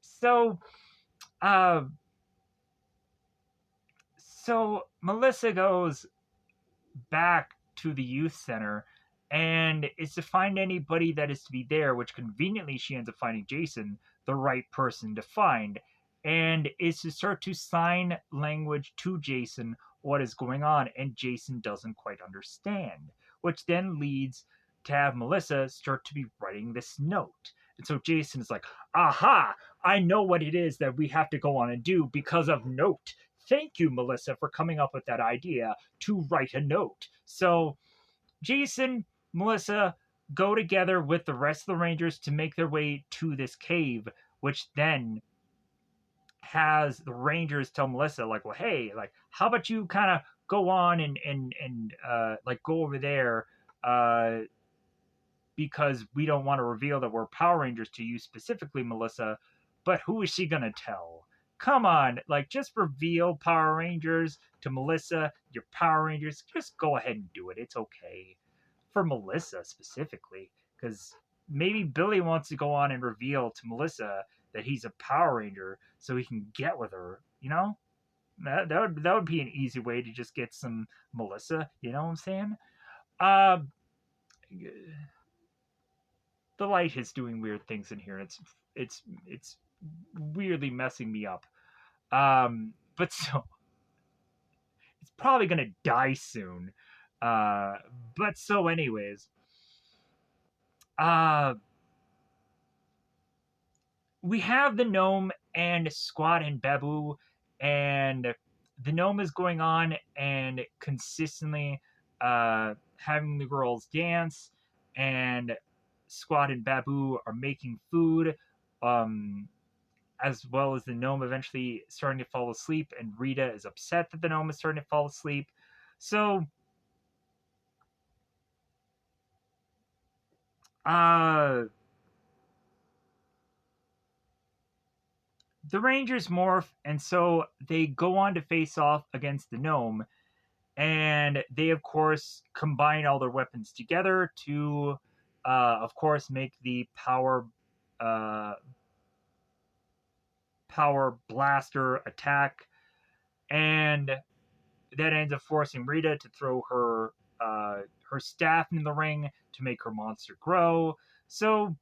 So, uh, so Melissa goes back to the youth center and is to find anybody that is to be there, which conveniently she ends up finding Jason, the right person to find, and is to start to sign language to Jason what is going on, and Jason doesn't quite understand, which then leads to have Melissa start to be writing this note. And so Jason is like, aha, I know what it is that we have to go on and do because of note. Thank you, Melissa, for coming up with that idea to write a note. So Jason, Melissa go together with the rest of the Rangers to make their way to this cave, which then has the Rangers tell Melissa, like, well, hey, like, how about you kind of go on and like go over there, uh, because we don't want to reveal that we're Power Rangers to you specifically, Melissa. But who is she gonna tell? Come on, like just reveal Power Rangers to Melissa. Your Power Rangers, just go ahead and do it. It's okay for Melissa specifically, because maybe Billy wants to go on and reveal to Melissa that he's a Power Ranger so he can get with her. You know, that would be an easy way to just get some Melissa. You know what I'm saying? Uh, the light is doing weird things in here. It's weirdly messing me up. But so it's probably gonna die soon. Uh, but so anyways, uh, we have the gnome and Squad and Babu, and the gnome is going on and consistently having the girls dance, and Squad and Babu are making food, um, as well as the gnome eventually starting to fall asleep, and Rita is upset that the gnome is starting to fall asleep. So, uh, the Rangers morph, and so they go on to face off against the gnome, and they, of course, combine all their weapons together to, of course, make the uh, power blaster attack, and that ends up forcing Rita to throw her staff in the ring to make her monster grow. So,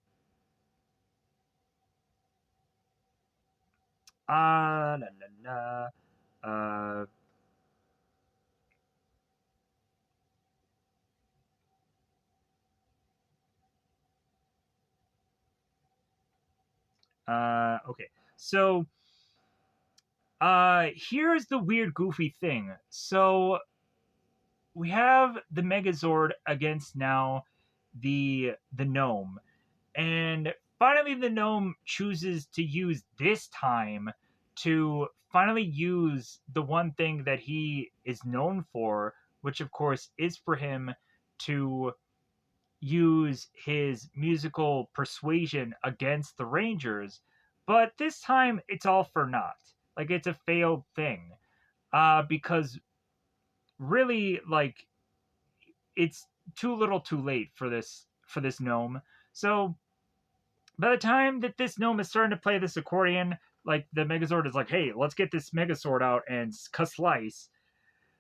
la, la, la, okay. So Here's the weird, goofy thing. So we have the Megazord against now the gnome, and finally the gnome chooses to use this time to finally use the one thing that he is known for, which of course is for him to use his musical persuasion against the Rangers. But this time it's all for naught. Like it's a failed thing. Because really, like, it's too little too late for this gnome. So by the time that this gnome is starting to play this accordion, like the Megazord is like, hey, let's get this Megazord out and slice.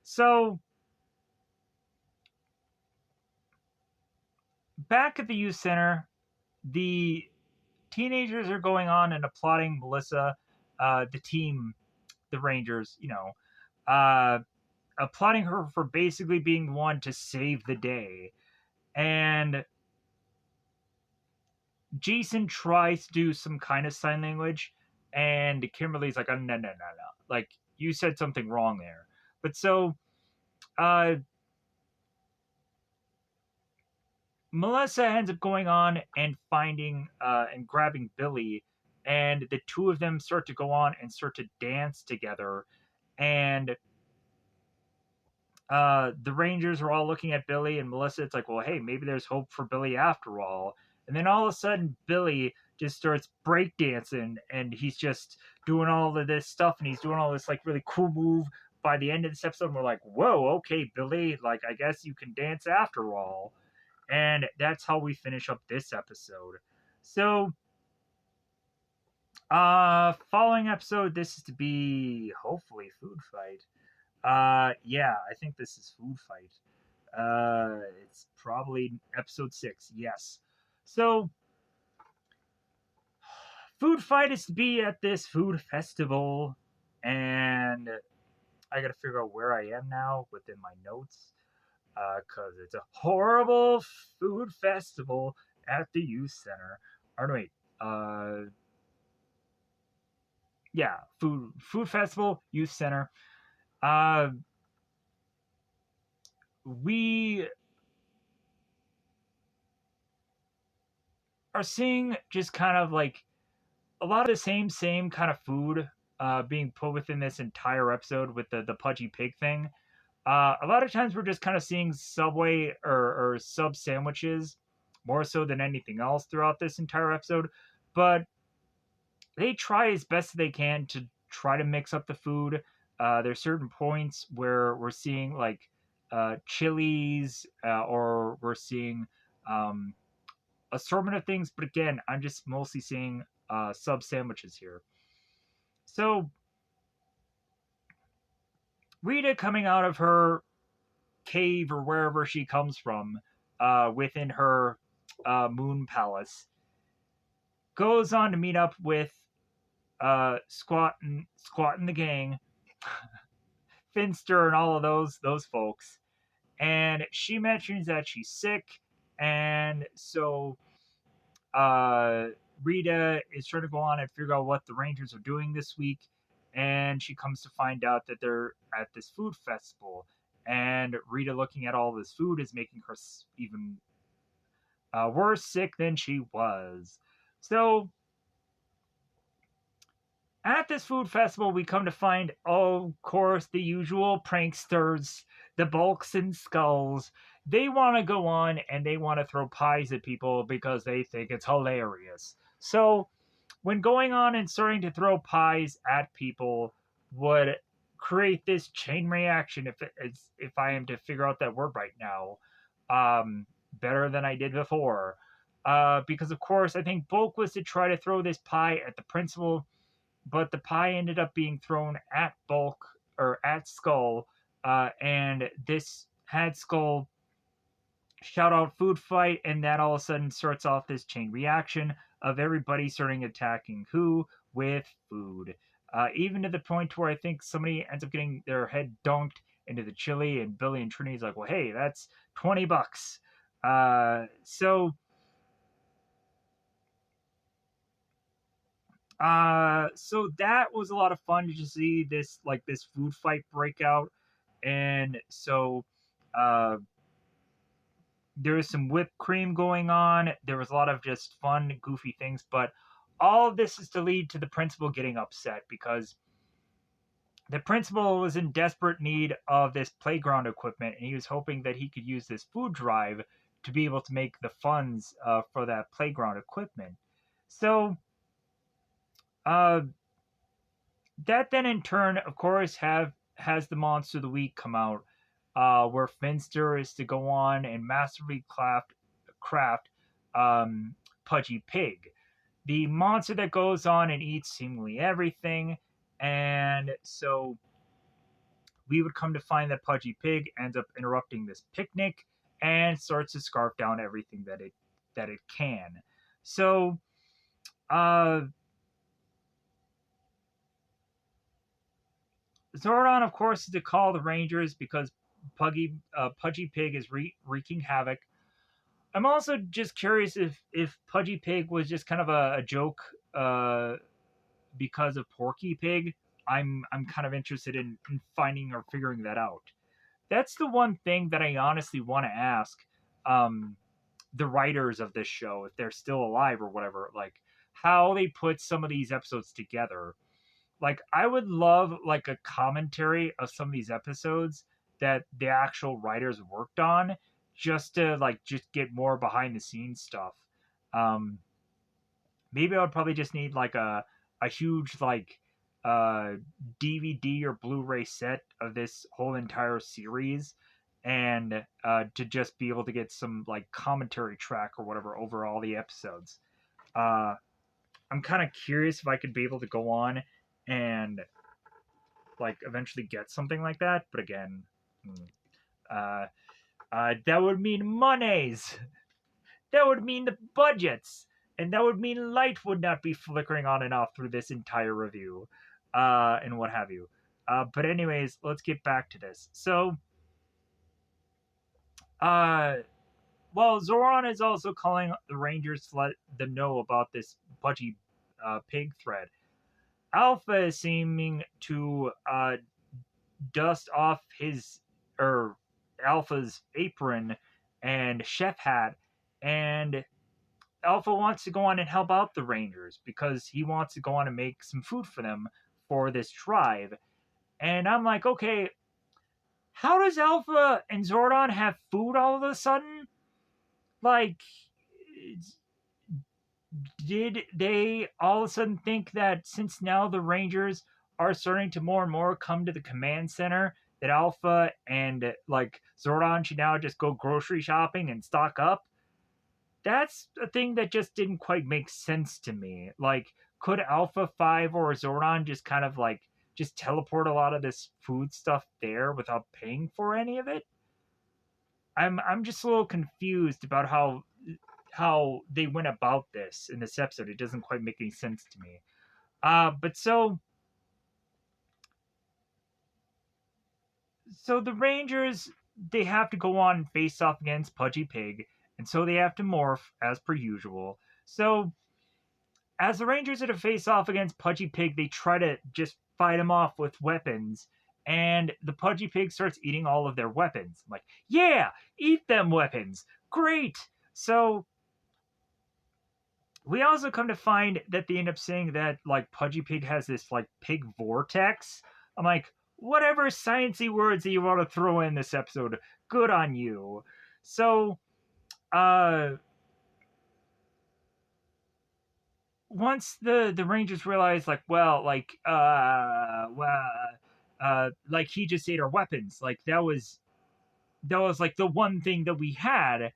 So back at the youth center, the teenagers are going on and applauding Melissa, the team, the Rangers, applauding her for basically being the one to save the day. And Jason tries to do some kind of sign language, and Kimberly's like, oh, no, no, no, no. Like, you said something wrong there. But so, uh, Melissa ends up going on and finding and grabbing Billy, and the two of them start to go on and start to dance together. And the Rangers are all looking at Billy and Melissa. It's like, well, hey, maybe there's hope for Billy after all. And then all of a sudden, Billy just starts breakdancing, and he's just doing all of this stuff, and he's doing all this like really cool move. By the end of this episode, we're like, whoa, okay, Billy, like I guess you can dance after all. And that's how we finish up this episode. So, following episode, this is to be hopefully Food Fight. Yeah, I think this is Food Fight. It's probably episode 6. Yes. So, Food Fight is to be at this food festival, and I gotta figure out where I am now within my notes, because it's a horrible food festival at the youth center. Or no, wait, yeah, food festival, youth center. Uh, we are seeing just kind of like a lot of the same kind of food being put within this entire episode with the pudgy pig thing. A lot of times we're just kind of seeing Subway or sub sandwiches more so than anything else throughout this entire episode. But they try as best they can to try to mix up the food. There's certain points where we're seeing like chilies or we're seeing um, assortment of things. But again, I'm just mostly seeing sub sandwiches here. So Rita coming out of her cave or wherever she comes from within her moon palace goes on to meet up with Squat and the gang, Finster and all of those folks. And she mentions that she's sick, and so uh, Rita is trying to go on and figure out what the Rangers are doing this week, and she comes to find out that they're at this food festival. And Rita, looking at all this food, is making her even worse sick than she was. So at this food festival, we come to find, oh, of course, the usual pranksters, the Bulks and Skulls. They want to go on and they want to throw pies at people because they think it's hilarious. So, when going on and starting to throw pies at people would create this chain reaction, if I am to figure out that word right now, better than I did before. Because, of course, I think Bulk was to try to throw this pie at the principal, but the pie ended up being thrown at Bulk or at Skull, and this had Skull shout out food fight, and that all of a sudden starts off this chain reaction of everybody starting attacking who with food. Even to the point where I think somebody ends up getting their head dunked into the chili, and Billy and Trinity's like, well, hey, that's $20. So So that was a lot of fun to just see this like this food fight break out, and so uh, there was some whipped cream going on. There was a lot of just fun, goofy things, but all of this is to lead to the principal getting upset because the principal was in desperate need of this playground equipment, and he was hoping that he could use this food drive to be able to make the funds for that playground equipment. So uh, that then in turn, of course, have has the monster of the week come out, where Finster is to go on and masterfully craft um, Pudgy Pig, the monster that goes on and eats seemingly everything, and so we would come to find that Pudgy Pig ends up interrupting this picnic and starts to scarf down everything that it can. So uh, Zordon, of course, is to call the Rangers because Pudgy Pig is wreaking havoc. I'm also just curious if Pudgy Pig was just kind of a joke uh, because of Porky Pig. I'm kind of interested in finding or figuring that out. That's the one thing that I honestly want to ask um, the writers of this show, if they're still alive or whatever, like how they put some of these episodes together. Like I would love like a commentary of some of these episodes that the actual writers worked on, just to like just get more behind the scenes stuff. Um, Maybe I would probably just need like a huge like uh DVD or Blu-ray set of this whole entire series, and to just be able to get some like commentary track or whatever over all the episodes. Uh I'm kind of curious if I could be able to go on and like eventually get something like that, but again, hmm, uh that would mean monies. That would mean the budgets, and that would mean light would not be flickering on and off through this entire review, and what have you. But anyways, let's get back to this. So, uh, well, Zoran is also calling the Rangers to let them know about this Pudgy Pig thread. Alpha is seeming to dust off his or Alpha's apron and chef hat, and Alpha wants to go on and help out the Rangers because he wants to go on and make some food for them for this drive. And I'm like, okay, how does Alpha and Zordon have food all of a sudden? Like, did they all of a sudden think that since now the Rangers are starting to more and more come to the command center, that Alpha and like Zordon should now just go grocery shopping and stock up? That's a thing that just didn't quite make sense to me. Like, could Alpha 5 or Zordon just kind of like just teleport a lot of this food stuff there without paying for any of it? I'm just a little confused about how they went about this in this episode. It doesn't quite make any sense to me. But so the Rangers, they have to go on and face off against Pudgy Pig, and so they have to morph as per usual. So as the Rangers are to face off against Pudgy Pig, they try to just fight him off with weapons, and the Pudgy Pig starts eating all of their weapons. I'm like, yeah, eat them weapons. Great. So we also come to find that they end up saying that like Pudgy Pig has this like pig vortex. I'm like, whatever sciencey words that you want to throw in this episode, good on you. So, uh, once the Rangers realize, like, well, like he just ate our weapons. Like that was like the one thing that we had,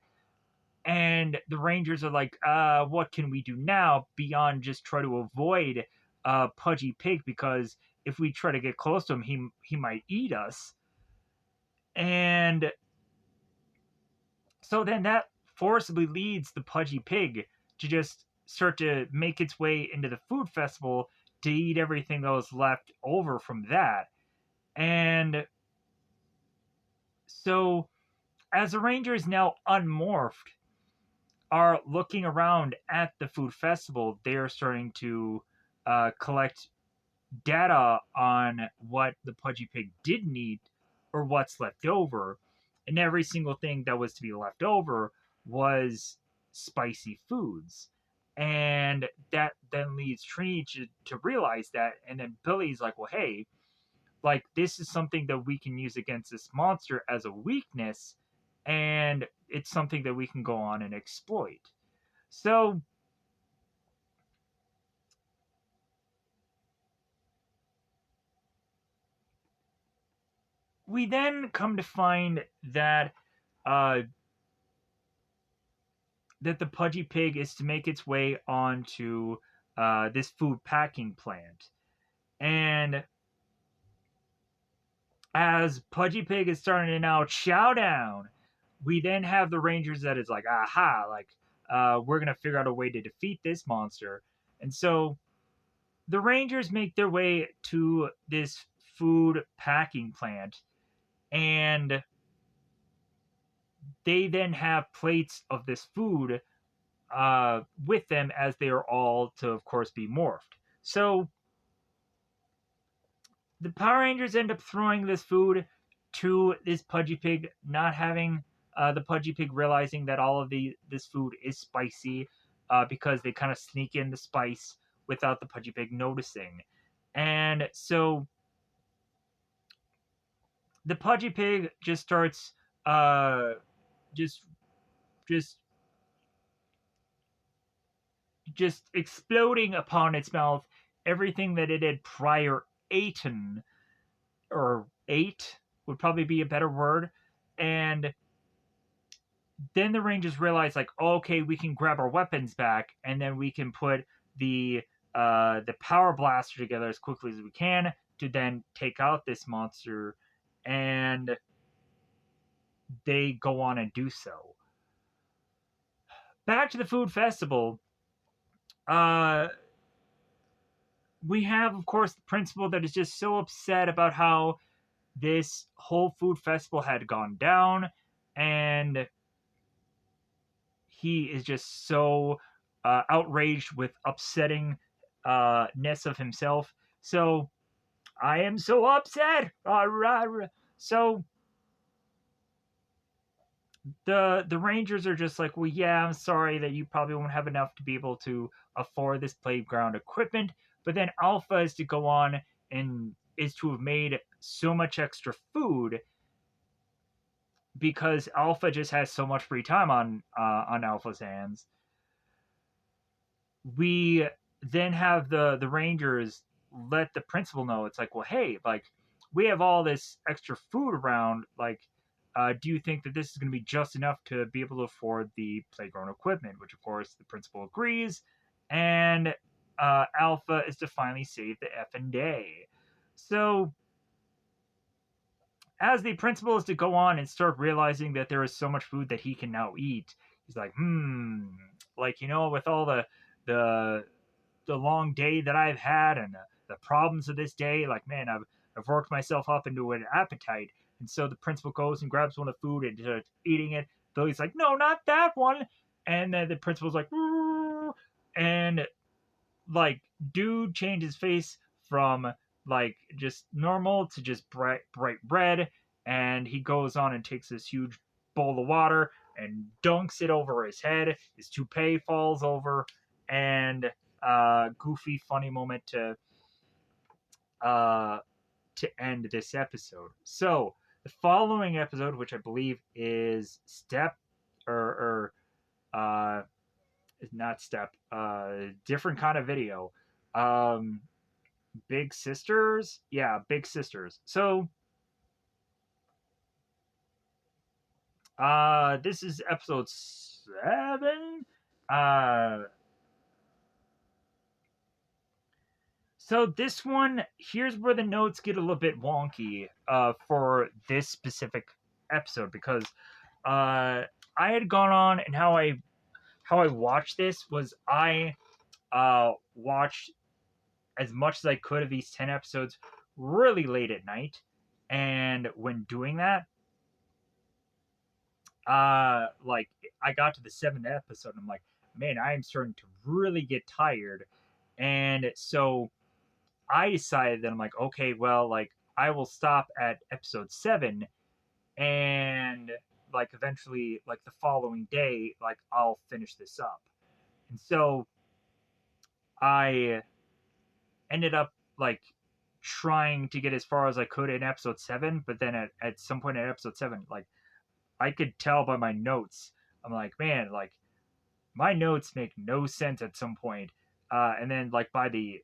and the Rangers are like, what can we do now beyond just try to avoid Pudgy Pig, because if we try to get close to him, he might eat us. And so then that forcibly leads the Pudgy Pig to just start to make its way into the food festival to eat everything that was left over from that. And so as the Rangers now unmorphed are looking around at the food festival, they are starting to collect data on what the Pudgy Pig did need or what's left over. And every single thing that was to be left over was spicy foods. And that then leads Trini to realize that. And then Billy's like, well, hey, like this is something that we can use against this monster as a weakness. And it's something that we can go on and exploit. So we then come to find that uh, that the Pudgy Pig is to make its way onto this food packing plant. And as Pudgy Pig is starting to now chow down, we then have the Rangers that is like, aha, like, we're going to figure out a way to defeat this monster. And so the Rangers make their way to this food packing plant, and they then have plates of this food with them as they are all to, of course, be morphed. So the Power Rangers end up throwing this food to this Pudgy Pig, not having the Pudgy Pig realizing that all of this food is spicy because they kind of sneak in the spice without the Pudgy Pig noticing. And so the Pudgy Pig just starts uh, just just just exploding upon its mouth everything that it had prior eaten, or ate would probably be a better word. And then the Rangers realize, like, okay, we can grab our weapons back, and then we can put the power blaster together as quickly as we can to then take out this monster. And they go on and do so. Back to the food festival. Uh, we have, of course, the principal that is just so upset about how this whole food festival had gone down, and he is just so outraged with upsetting ness of himself. So I am so upset. So the Rangers are just like, well, yeah, I'm sorry that you probably won't have enough to be able to afford this playground equipment. But then Alpha is to go on and is to have made so much extra food because Alpha just has so much free time on Alpha's hands. We then have the Rangers let the principal know. It's like, well, hey, like we have all this extra food around. Like, do you think that this is going to be just enough to be able to afford the playground equipment? Which, of course, the principal agrees, and Alpha is to finally save the effing day. So as the principal is to go on and start realizing that there is so much food that he can now eat, he's like, like, with all the the long day that I've had and the problems of this day, like, man, I've worked myself up into an appetite. And so the principal goes and grabs one of the food and starts eating it. Billy's like, no, not that one. And then the principal's like, and like, dude changed his face from like just normal to just bright red, and he goes on and takes this huge bowl of water and dunks it over his head. His toupee falls over, and goofy funny moment uh to end this episode. So the following episode, which I believe is step or not step, different kind of video. Big Sisters? Yeah, Big Sisters. So, this is episode 7. Uh, so this one, here's where the notes get a little bit wonky, for this specific episode, because, I had gone on, and how I watched this was I, watched as much as I could of these 10 episodes really late at night. And when doing that, like I got to the 7th episode, and I'm like, man, I am starting to really get tired. And so I decided that I'm like, okay, well, like I will stop at episode 7, and like eventually, like the following day, like I'll finish this up. And so I ended up like trying to get as far as I could in episode 7, but then at some point in episode 7, like I could tell by my notes, I'm like, man, like my notes make no sense at some point. And then like by the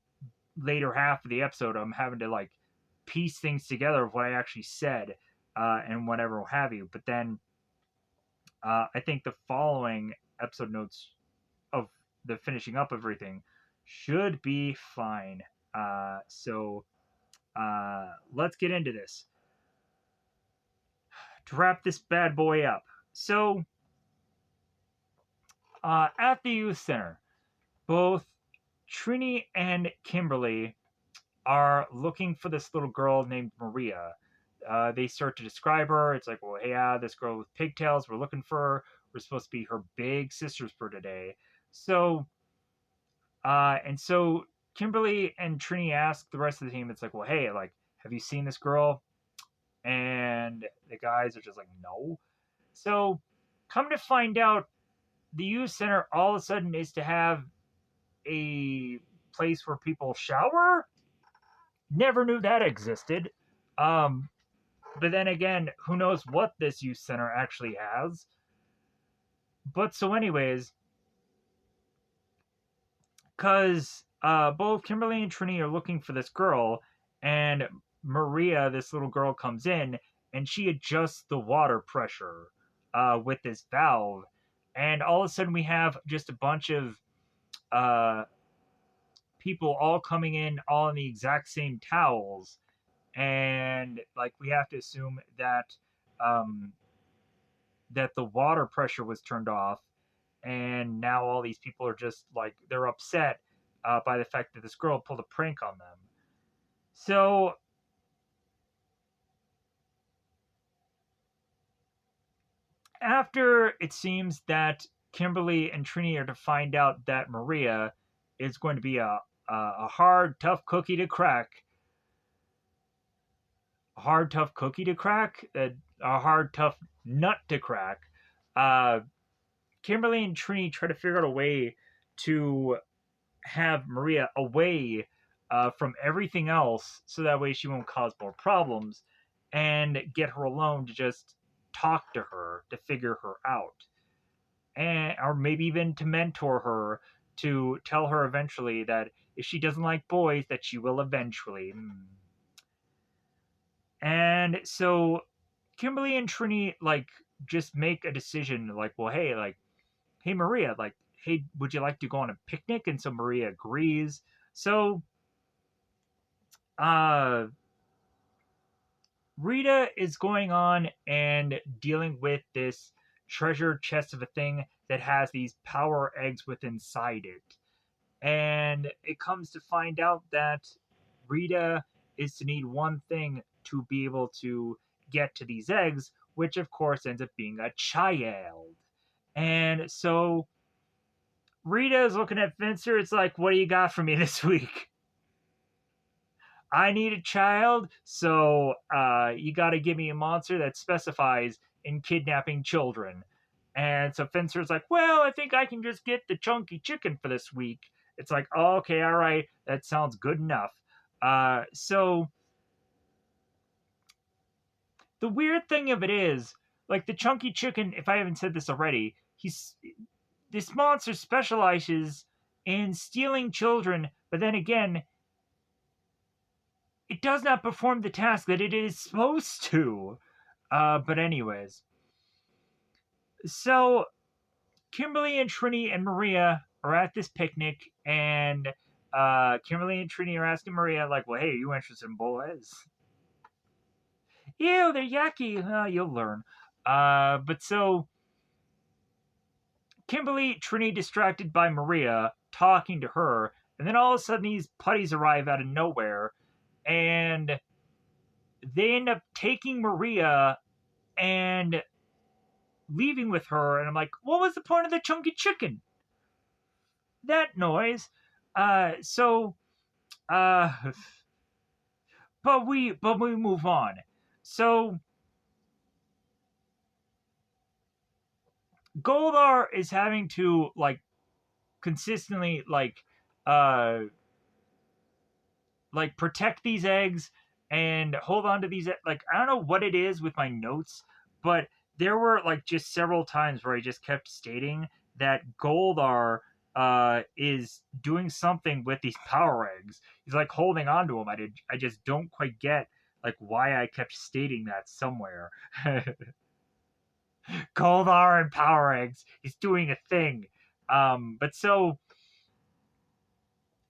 later half of the episode, I'm having to like piece things together of what I actually said, and whatever have you. But then I think the following episode notes of the finishing up everything should be fine. So let's get into this to wrap this bad boy up. So at the youth center, both Trini and Kimberly are looking for this little girl named Maria. They start to describe her. It's like, well, hey, yeah, this girl with pigtails. We're looking for her. We're supposed to be her big sisters for today. So Kimberly and Trini ask the rest of the team. It's like, well, hey, like, have you seen this girl? And the guys are just like, no. So come to find out, the youth center all of a sudden is to have a place where people shower. Never knew that existed. Um, but then again, who knows what this youth center actually has. But so, anyways, because both Kimberly and Trini are looking for this girl, and Maria, this little girl, comes in and she adjusts the water pressure with this valve. And all of a sudden, we have just a bunch of uh, people all coming in, all in the exact same towels. And like, we have to assume um, that the water pressure was turned off, and now all these people are just like they're upset by the fact that this girl pulled a prank on them. So after it seems that Kimberly and Trini are to find out that Maria is going to be a hard, tough cookie to crack, a hard, tough cookie to crack, a hard, tough nut to crack. Uh, Kimberly and Trini try to figure out a way to have Maria away from everything else so that way she won't cause more problems, and get her alone to just talk to her to figure her out. And or maybe even to mentor her, to tell her eventually that if she doesn't like boys that she will eventually. And so Kimberly and Trini like just make a decision like, well, hey, like, hey Maria, like, hey, would you like to go on a picnic? And so Maria agrees. So uh Rita is going on and dealing with this treasure chest of a thing that has these power eggs with inside it. And it comes to find out that Rita is to need one thing to be able to get to these eggs, which of course ends up being a child. And so Rita is looking at Fencer. It's like, what do you got for me this week? I need a child, so you got to give me a monster that specifies in kidnapping children. And so Fencer's like, well, I think I can just get the chunky chicken for this week. It's like, oh, okay, all right, that sounds good enough. So the weird thing of it is, like the chunky chicken, if I haven't said this already, this monster specializes in stealing children, but then again, it does not perform the task that it is supposed to. But anyways, so Kimberly and Trini and Maria are at this picnic, and Kimberly and Trini are asking Maria, like, well, hey, are you interested in boys? Ew, they're yucky. You'll learn. But so Kimberly, Trini distracted by Maria talking to her, and then all of a sudden these putties arrive out of nowhere, and they end up taking Maria and leaving with her. And I'm like, what was the point of the chunky chicken? That noise. So uh but we move on. So Goldar is having to like consistently uh protect these eggs and hold on to these like I don't know what it is with my notes, but there were like just several times where I just kept stating that Goldar is doing something with these power eggs. He's like holding on to them. I just don't quite get like why I kept stating that somewhere. Goldar and power eggs. He's doing a thing. But so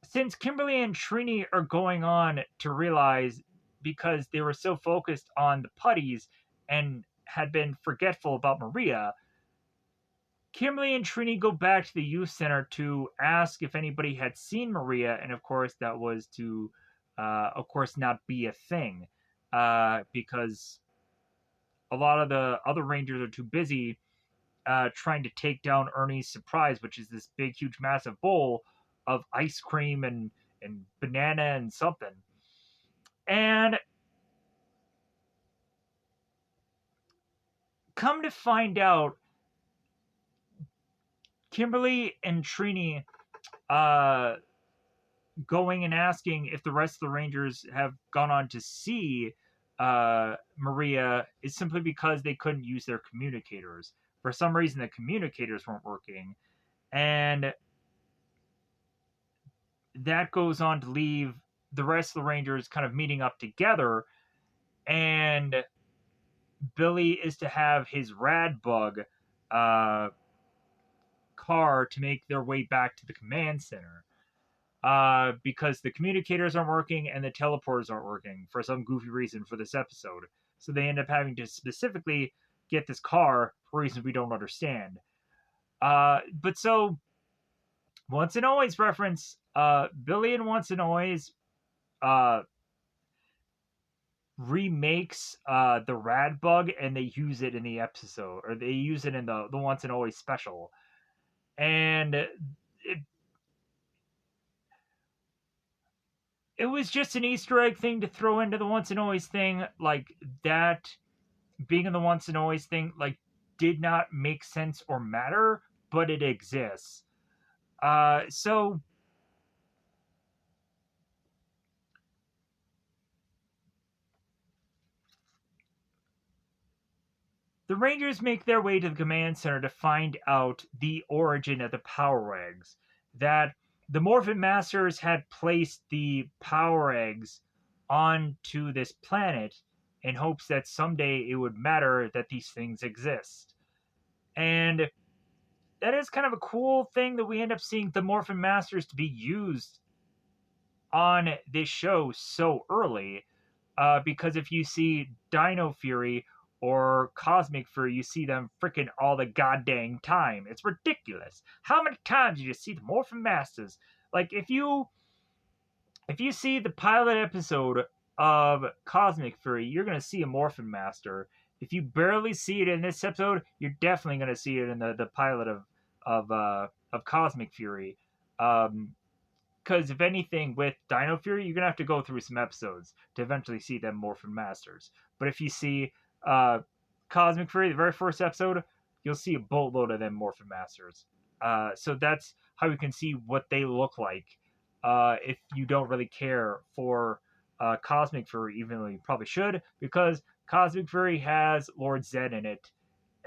since Kimberly and Trini are going on to realize because they were so focused on the putties and had been forgetful about Maria, Kimberly and Trini go back to the youth center to ask if anybody had seen Maria, and of course that was to, of course, not be a thing, because a lot of the other Rangers are too busy trying to take down Ernie's surprise, which is this big, huge, massive bowl of ice cream and banana and something. And come to find out, Kimberly and Trini uh, going and asking if the rest of the Rangers have gone on to see Maria is simply because they couldn't use their communicators. For some reason, the communicators weren't working. And that goes on to leave the rest of the Rangers kind of meeting up together. And Billy is to have his rad bug uh, car to make their way back to the command center because the communicators aren't working and the teleporters aren't working for some goofy reason for this episode. So they end up having to specifically get this car for reasons we don't understand. But so Once and Always reference, Billy and Once and Always uh, remakes the rad bug and they use it in the episode, or they use it in the Once and Always special. And it was just an Easter egg thing to throw into the Once and Always thing. Like that being in the Once and Always thing, like did not make sense or matter, but it exists. So the Rangers make their way to the command center to find out the origin of the power eggs. That the Morphin Masters had placed the power eggs onto this planet in hopes that someday it would matter that these things exist. And that is kind of a cool thing that we end up seeing the Morphin Masters to be used on this show so early. Because if you see Dino Fury or Cosmic Fury, you see them freaking all the goddamn time. It's ridiculous. How many times you just see the Morphin Masters? Like if you see the pilot episode of Cosmic Fury, you're gonna see a Morphin Master. If you barely see it in this episode, you're definitely gonna see it in the pilot of Cosmic Fury. Because if anything, with Dino Fury, you're gonna have to go through some episodes to eventually see them Morphin Masters. But if you see uh, Cosmic Fury, the very first episode, you'll see a boatload of them Morphin Masters. So that's how you can see what they look like. If you don't really care for Cosmic Fury, even though you probably should, because Cosmic Fury has Lord Zed in it,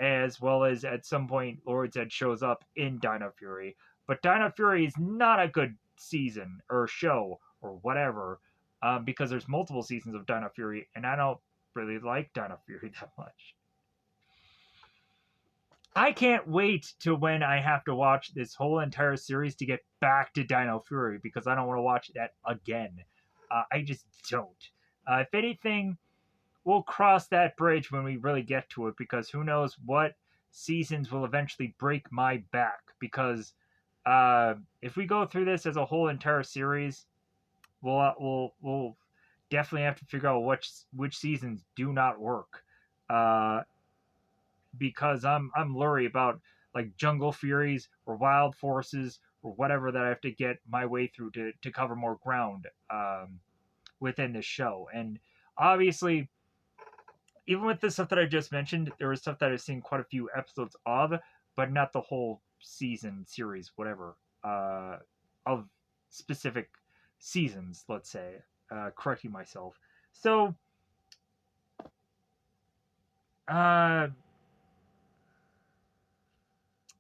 as well as at some point Lord Zed shows up in Dino Fury. But Dino Fury is not a good season or show or whatever, because there's multiple seasons of Dino Fury, and I don't really like Dino Fury that much. I can't wait till when I have to watch this whole entire series to get back to Dino Fury because I don't want to watch that again. I just don't. If anything, we'll cross that bridge when we really get to it because who knows what seasons will eventually break my back. Because if we go through this as a whole entire series, we'll definitely have to figure out which seasons do not work. Uh, because I'm leery about like Jungle Furies or Wild Forces or whatever that I have to get my way through to cover more ground within this show. And obviously, even with the stuff that I just mentioned, there was stuff that I've seen quite a few episodes of, but not the whole season, series, whatever, of specific seasons, let's say, correcting myself. So, uh,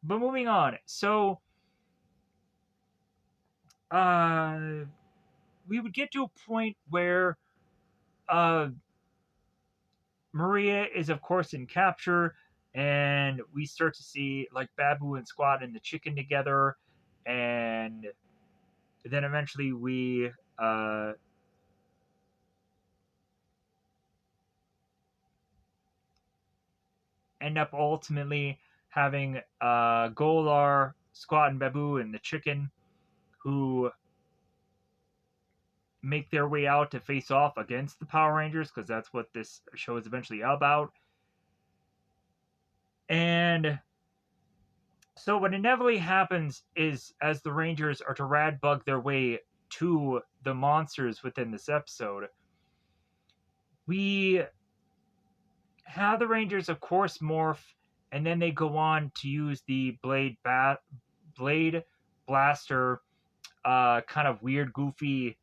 but moving on. So, uh, we would get to a point where uh, Maria is, of course, in capture, and we start to see like Babu and Squad and the chicken together, and then eventually we end up ultimately having Golar, Squad, and Babu and the chicken who make their way out to face off against the Power Rangers because that's what this show is eventually about. And so what inevitably happens is as the Rangers are to rad bug their way to the monsters within this episode, we have the Rangers of course morph, and then they go on to use the blade blaster, kind of weird, goofy,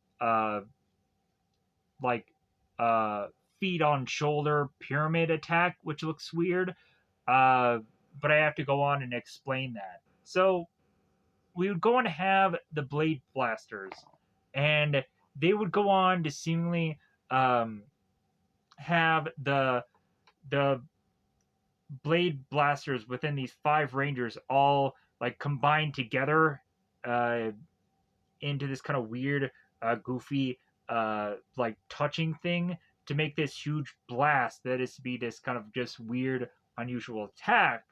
like uh, feet on shoulder pyramid attack, which looks weird. Uh, but I have to go on and explain that. So we would go on to have the blade blasters, and they would go on to seemingly have the blade blasters within these five rangers all like combined together uh, into this kind of weird, goofy, like touching thing to make this huge blast that is to be this kind of just weird, unusual attack.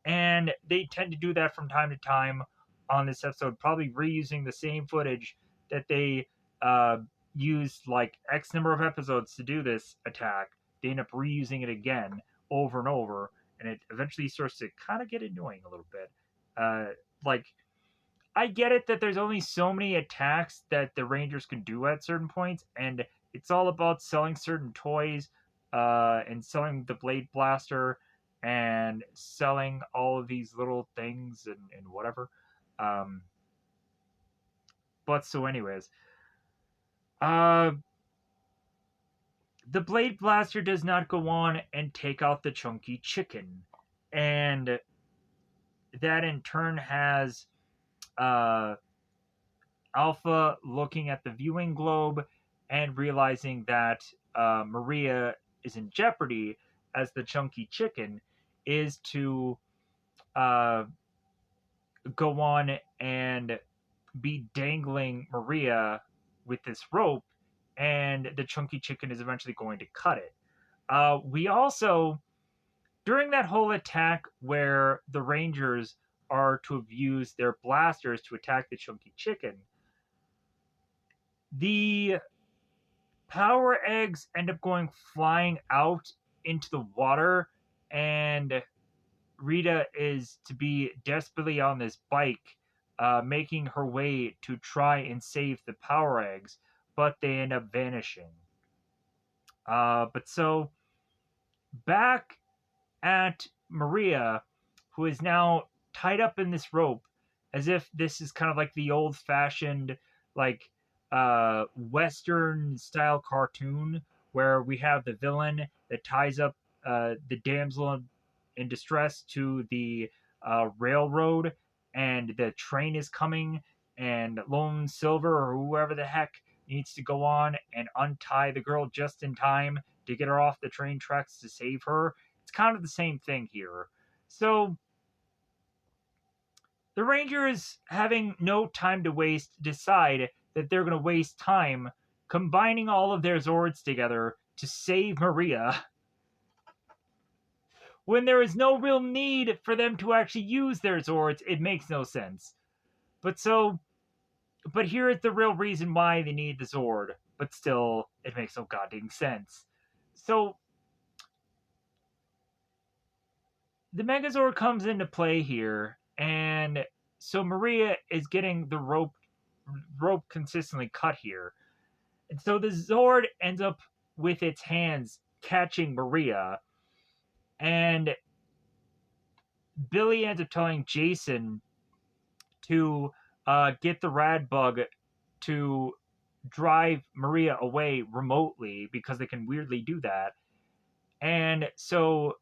And they tend to do that from time to time on this episode, probably reusing the same footage that they uh, used like X number of episodes to do this attack. They end up reusing it again over and over, and it eventually starts to kind of get annoying a little bit. Like, I get it that there's only so many attacks that the Rangers can do at certain points, and it's all about selling certain toys, and selling the Blade Blaster, and selling all of these little things and whatever. Um, but so, anyways, uh, the Blade Blaster does not go on and take out the Chunky Chicken, and that in turn has uh, Alpha looking at the viewing globe and realizing that Maria is in jeopardy as the Chunky Chicken is to uh, go on and be dangling Maria with this rope, and the Chunky Chicken is eventually going to cut it. We also, during that whole attack where the Rangers are to have used their blasters to attack the Chunky Chicken, the power eggs end up going flying out into the water, and Rita is to be desperately on this bike, making her way to try and save the power eggs, but they end up vanishing. But so back at Maria, who is now tied up in this rope, as if this is kind of like the old fashioned, like, Western style cartoon where we have the villain that ties up the damsel in distress to the railroad, and the train is coming, and Lone Silver or whoever the heck needs to go on and untie the girl just in time to get her off the train tracks to save her. It's kind of the same thing here. So the Rangers, having no time to waste, decide that they're going to waste time combining all of their Zords together to save Maria when there is no real need for them to actually use their Zords. It makes no sense. But so, but here is the real reason why they need the Zord. But still, it makes no goddamn sense. So the Megazord comes into play here, and so Maria is getting the rope consistently cut here. And so the Zord ends up with its hands catching Maria, and Billy ends up telling Jason to get the rad bug to drive Maria away remotely because they can weirdly do that. And so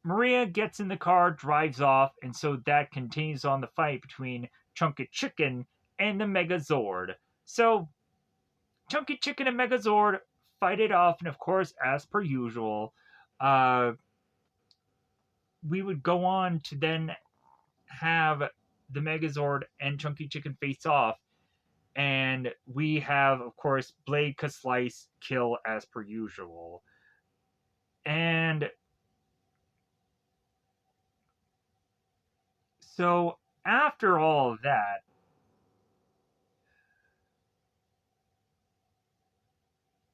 Maria gets in the car, drives off, and so that continues on the fight between Chunky Chicken and the Megazord. So Chunky Chicken and Megazord fight it off, and of course, as per usual, uh, we would go on to then have the Megazord and Chunky Chicken face off, and we have, of course, Blade Slice kill as per usual. And so after all of that,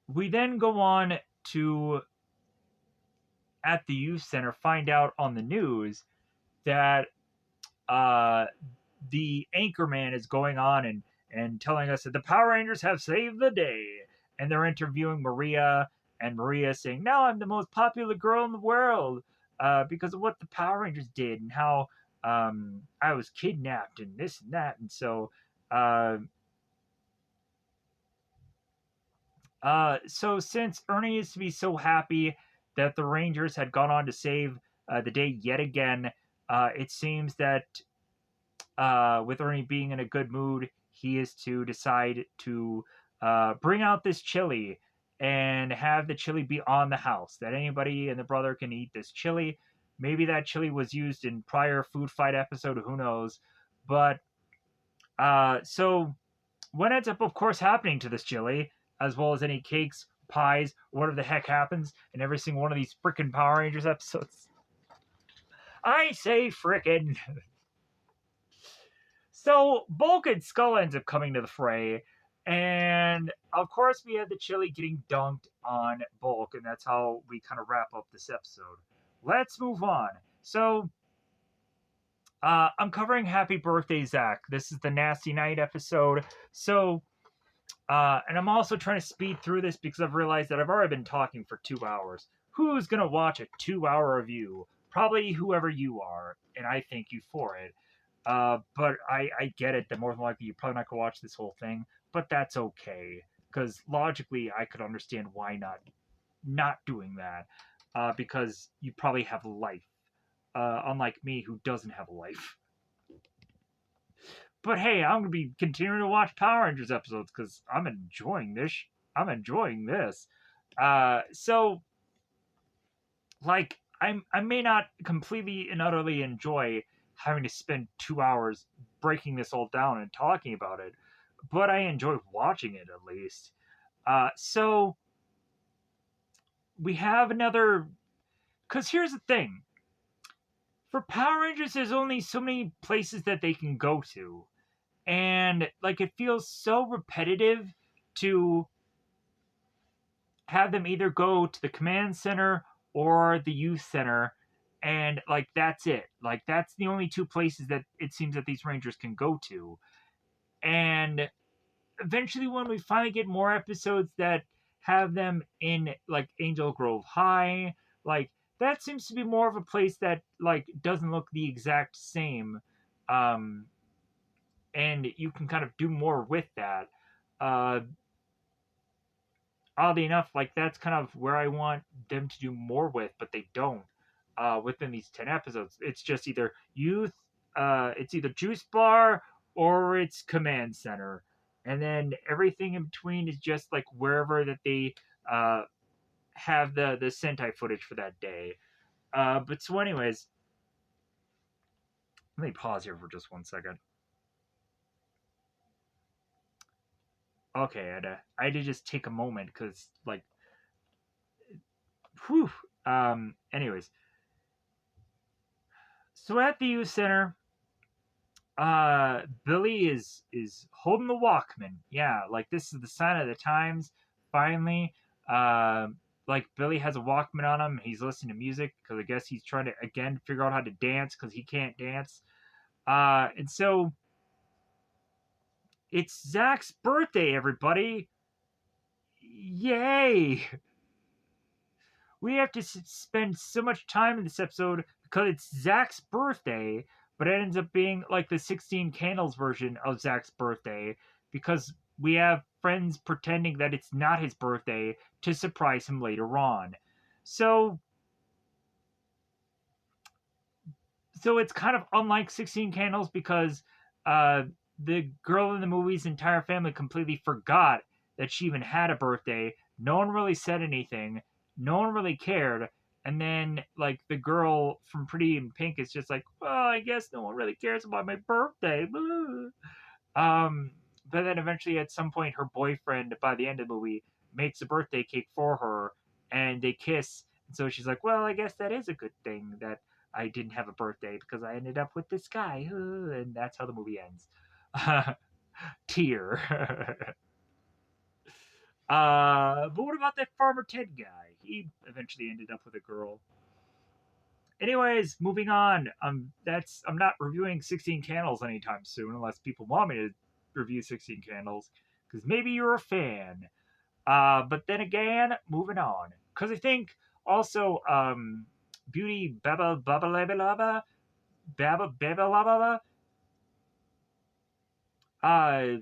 we then go on to, at the youth center, find out on the news that uh, the anchorman is going on and telling us that the Power Rangers have saved the day. And they're interviewing Maria, and Maria saying, now I'm the most popular girl in the world because of what the Power Rangers did and how I was kidnapped and this and that. And so, uh, so since Ernie is to be so happy that the Rangers had gone on to save the day yet again, it seems that with Ernie being in a good mood, he is to decide to bring out this chili and have the chili be on the house. That anybody and the brother can eat this chili. Maybe that chili was used in prior food fight episode. Who knows? But so what ends up, of course, happening to this chili, as well as any cakes, pies, whatever the heck happens in every single one of these frickin' Power Rangers episodes. I say frickin'. So Bulk and Skull ends up coming to the fray, and of course we had the chili getting dunked on Bulk, and that's how we kind of wrap up this episode. Let's move on. So I'm covering Happy Birthday, Zach. This is the Nasty Night episode. So, and I'm also trying to speed through this because I've realized that I've already been talking for 2 hours. Who's gonna watch a 2 hour review? Probably whoever you are, and I thank you for it. But I get it that more than likely you're probably not gonna watch this whole thing, but that's okay because logically I could understand why not doing that, because you probably have life, unlike me who doesn't have a life. But hey, I'm gonna be continuing to watch Power Rangers episodes because I'm enjoying this. I'm enjoying this. So like I may not completely and utterly enjoy having to spend 2 hours breaking this all down and talking about it, but I enjoy watching it at least. So we have another. Because here's the thing: for Power Rangers, there's only so many places that they can go to, and like it feels so repetitive to have them either go to the command center or the youth center, and like that's it. Like that's the only two places that it seems that these rangers can go to. And eventually when we finally get more episodes that have them in like Angel Grove High, like that seems to be more of a place that like doesn't look the exact same. um and you can kind of do more with that. uh Oddly enough, like that's kind of where I want them to do more with, but they don't. Within these 10 episodes, it's just either youth, it's either Juice Bar or it's Command Center, and then everything in between is just like wherever that they uh, have the Sentai footage for that day. But so, anyways, let me pause here for just 1 second. Okay, I had to just take a moment because, like, whew. Anyways, so at the youth center, Billy is holding the Walkman. Yeah, like this is the sign of the times. Finally, uh, like Billy has a Walkman on him. He's listening to music because I guess he's trying to again figure out how to dance because he can't dance. And so it's Zach's birthday, everybody. Yay! We have to spend so much time in this episode because it's Zach's birthday, but it ends up being like the 16 Candles version of Zach's birthday because we have friends pretending that it's not his birthday to surprise him later on. So so it's kind of unlike 16 Candles because uh, the girl in the movie's entire family completely forgot that she even had a birthday. No one really said anything. No one really cared. And then, like, the girl from Pretty in Pink is just like, well, I guess no one really cares about my birthday. Um, but then eventually, at some point, her boyfriend, by the end of the movie, makes a birthday cake for her, and they kiss. And so she's like, "Well, I guess that is a good thing that I didn't have a birthday because I ended up with this guy." And that's how the movie ends. Tear. But what about that Farmer Ted guy? He eventually ended up with a girl. Anyways, moving on. I'm not reviewing 16 Candles anytime soon, unless people want me to review 16 Candles, because maybe you're a fan. But then again, moving on, because I think also Beauty Baba Baba Laba Laba Baba Baba Laba uh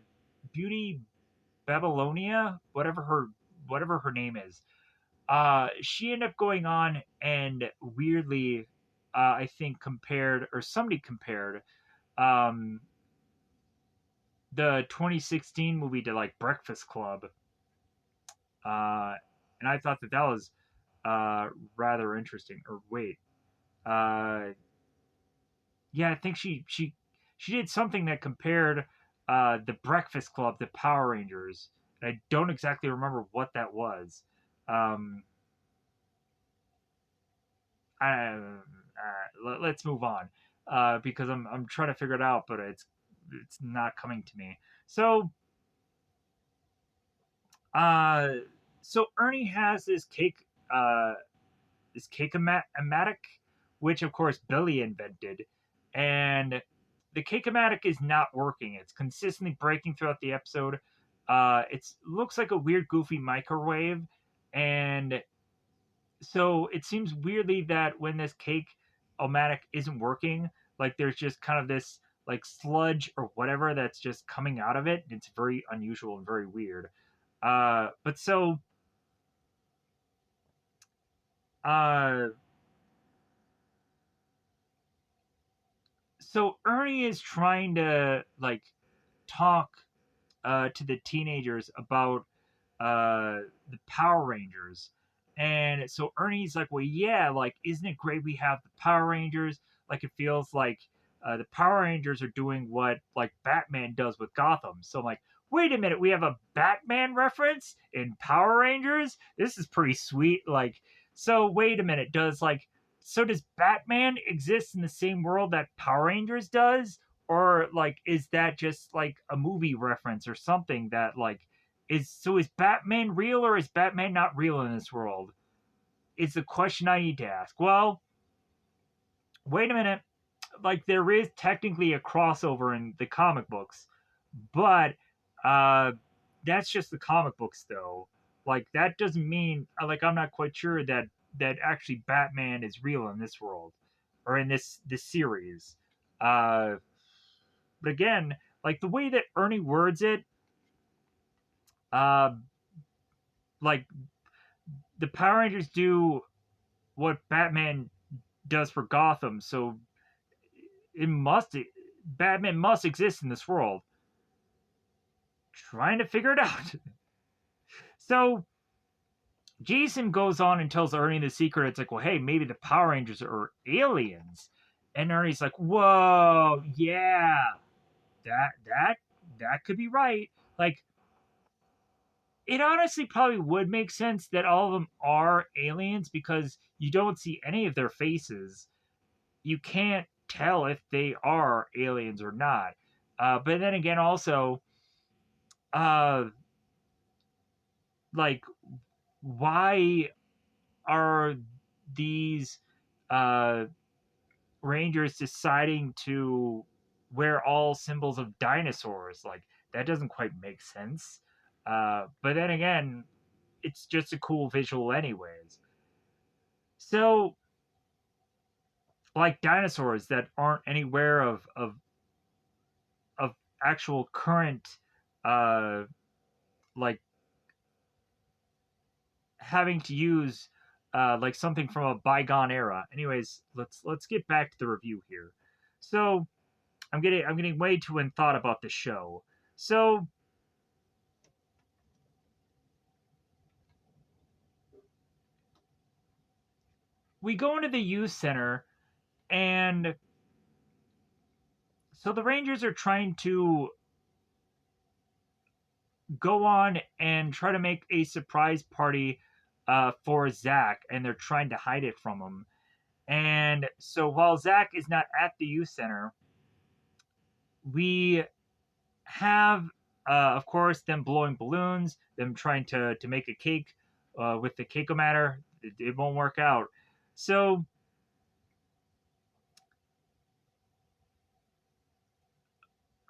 Beauty Babylonia, whatever her name is. She ended up going on and weirdly, I think compared or somebody compared um the 2016 movie to like Breakfast Club, uh, and I thought that was uh, rather interesting. Or wait, uh, yeah, I think she did something that compared the Breakfast Club to Power Rangers. And I don't exactly remember what that was. Um, let's move on because I'm trying to figure it out, but it's not coming to me. Uh, so Ernie has uh, this cake-o-matic, which of course Billy invented, and the cake-o-matic is not working. It's consistently breaking throughout the episode. It looks like a weird, goofy microwave, and so it seems weirdly that when this cake-o-matic isn't working, like there's just kind of this like sludge or whatever that's just coming out of it. It's very unusual and very weird. But uh, so Ernie is trying to like talk to the teenagers about the Power Rangers. And so Ernie's like, well, yeah, like, isn't it great we have the Power Rangers? Like, it feels like the Power Rangers are doing what, like, Batman does with Gotham. So I'm like, wait a minute, we have a Batman reference in Power Rangers? This is pretty sweet. Like, so wait a minute, does Batman exist in the same world that Power Rangers does? Or, like, is that just, like, a movie reference or something that, like, is Batman real or is Batman not real in this world? Is the question I need to ask. Well, wait a minute. Like there is technically a crossover in the comic books, but uh that's just the comic books though. Like that doesn't mean like I'm not quite sure that actually Batman is real in this world or in this series. Uh but again, like the way that Ernie words it, uh like the Power Rangers do what Batman does for Gotham. So it must Batman must exist in this world. Trying to figure it out. So Jason goes on and tells Ernie the secret. It's like, well, hey, maybe the Power Rangers are aliens. And Ernie's like, whoa, yeah, that that that could be right. Like, it honestly probably would make sense that all of them are aliens because you don't see any of their faces. You can't tell if they are aliens or not. But then again, also, uh, like, why are these uh, Rangers deciding to? wear all symbols of dinosaurs. Like, that doesn't quite make sense. But then again, it's just a cool visual, anyways. So, like dinosaurs that aren't anywhere of actual current, uh, like having to use like something from a bygone era. Anyways, let's get back to the review here. So I'm getting way too in thought about the show. So we go into the youth center, and so the Rangers are trying to go on and try to make a surprise party for Zach, and they're trying to hide it from him. And so while Zach is not at the youth center, we have, of course, them blowing balloons, them trying to make a cake with the cake-o-matter. It won't work out. So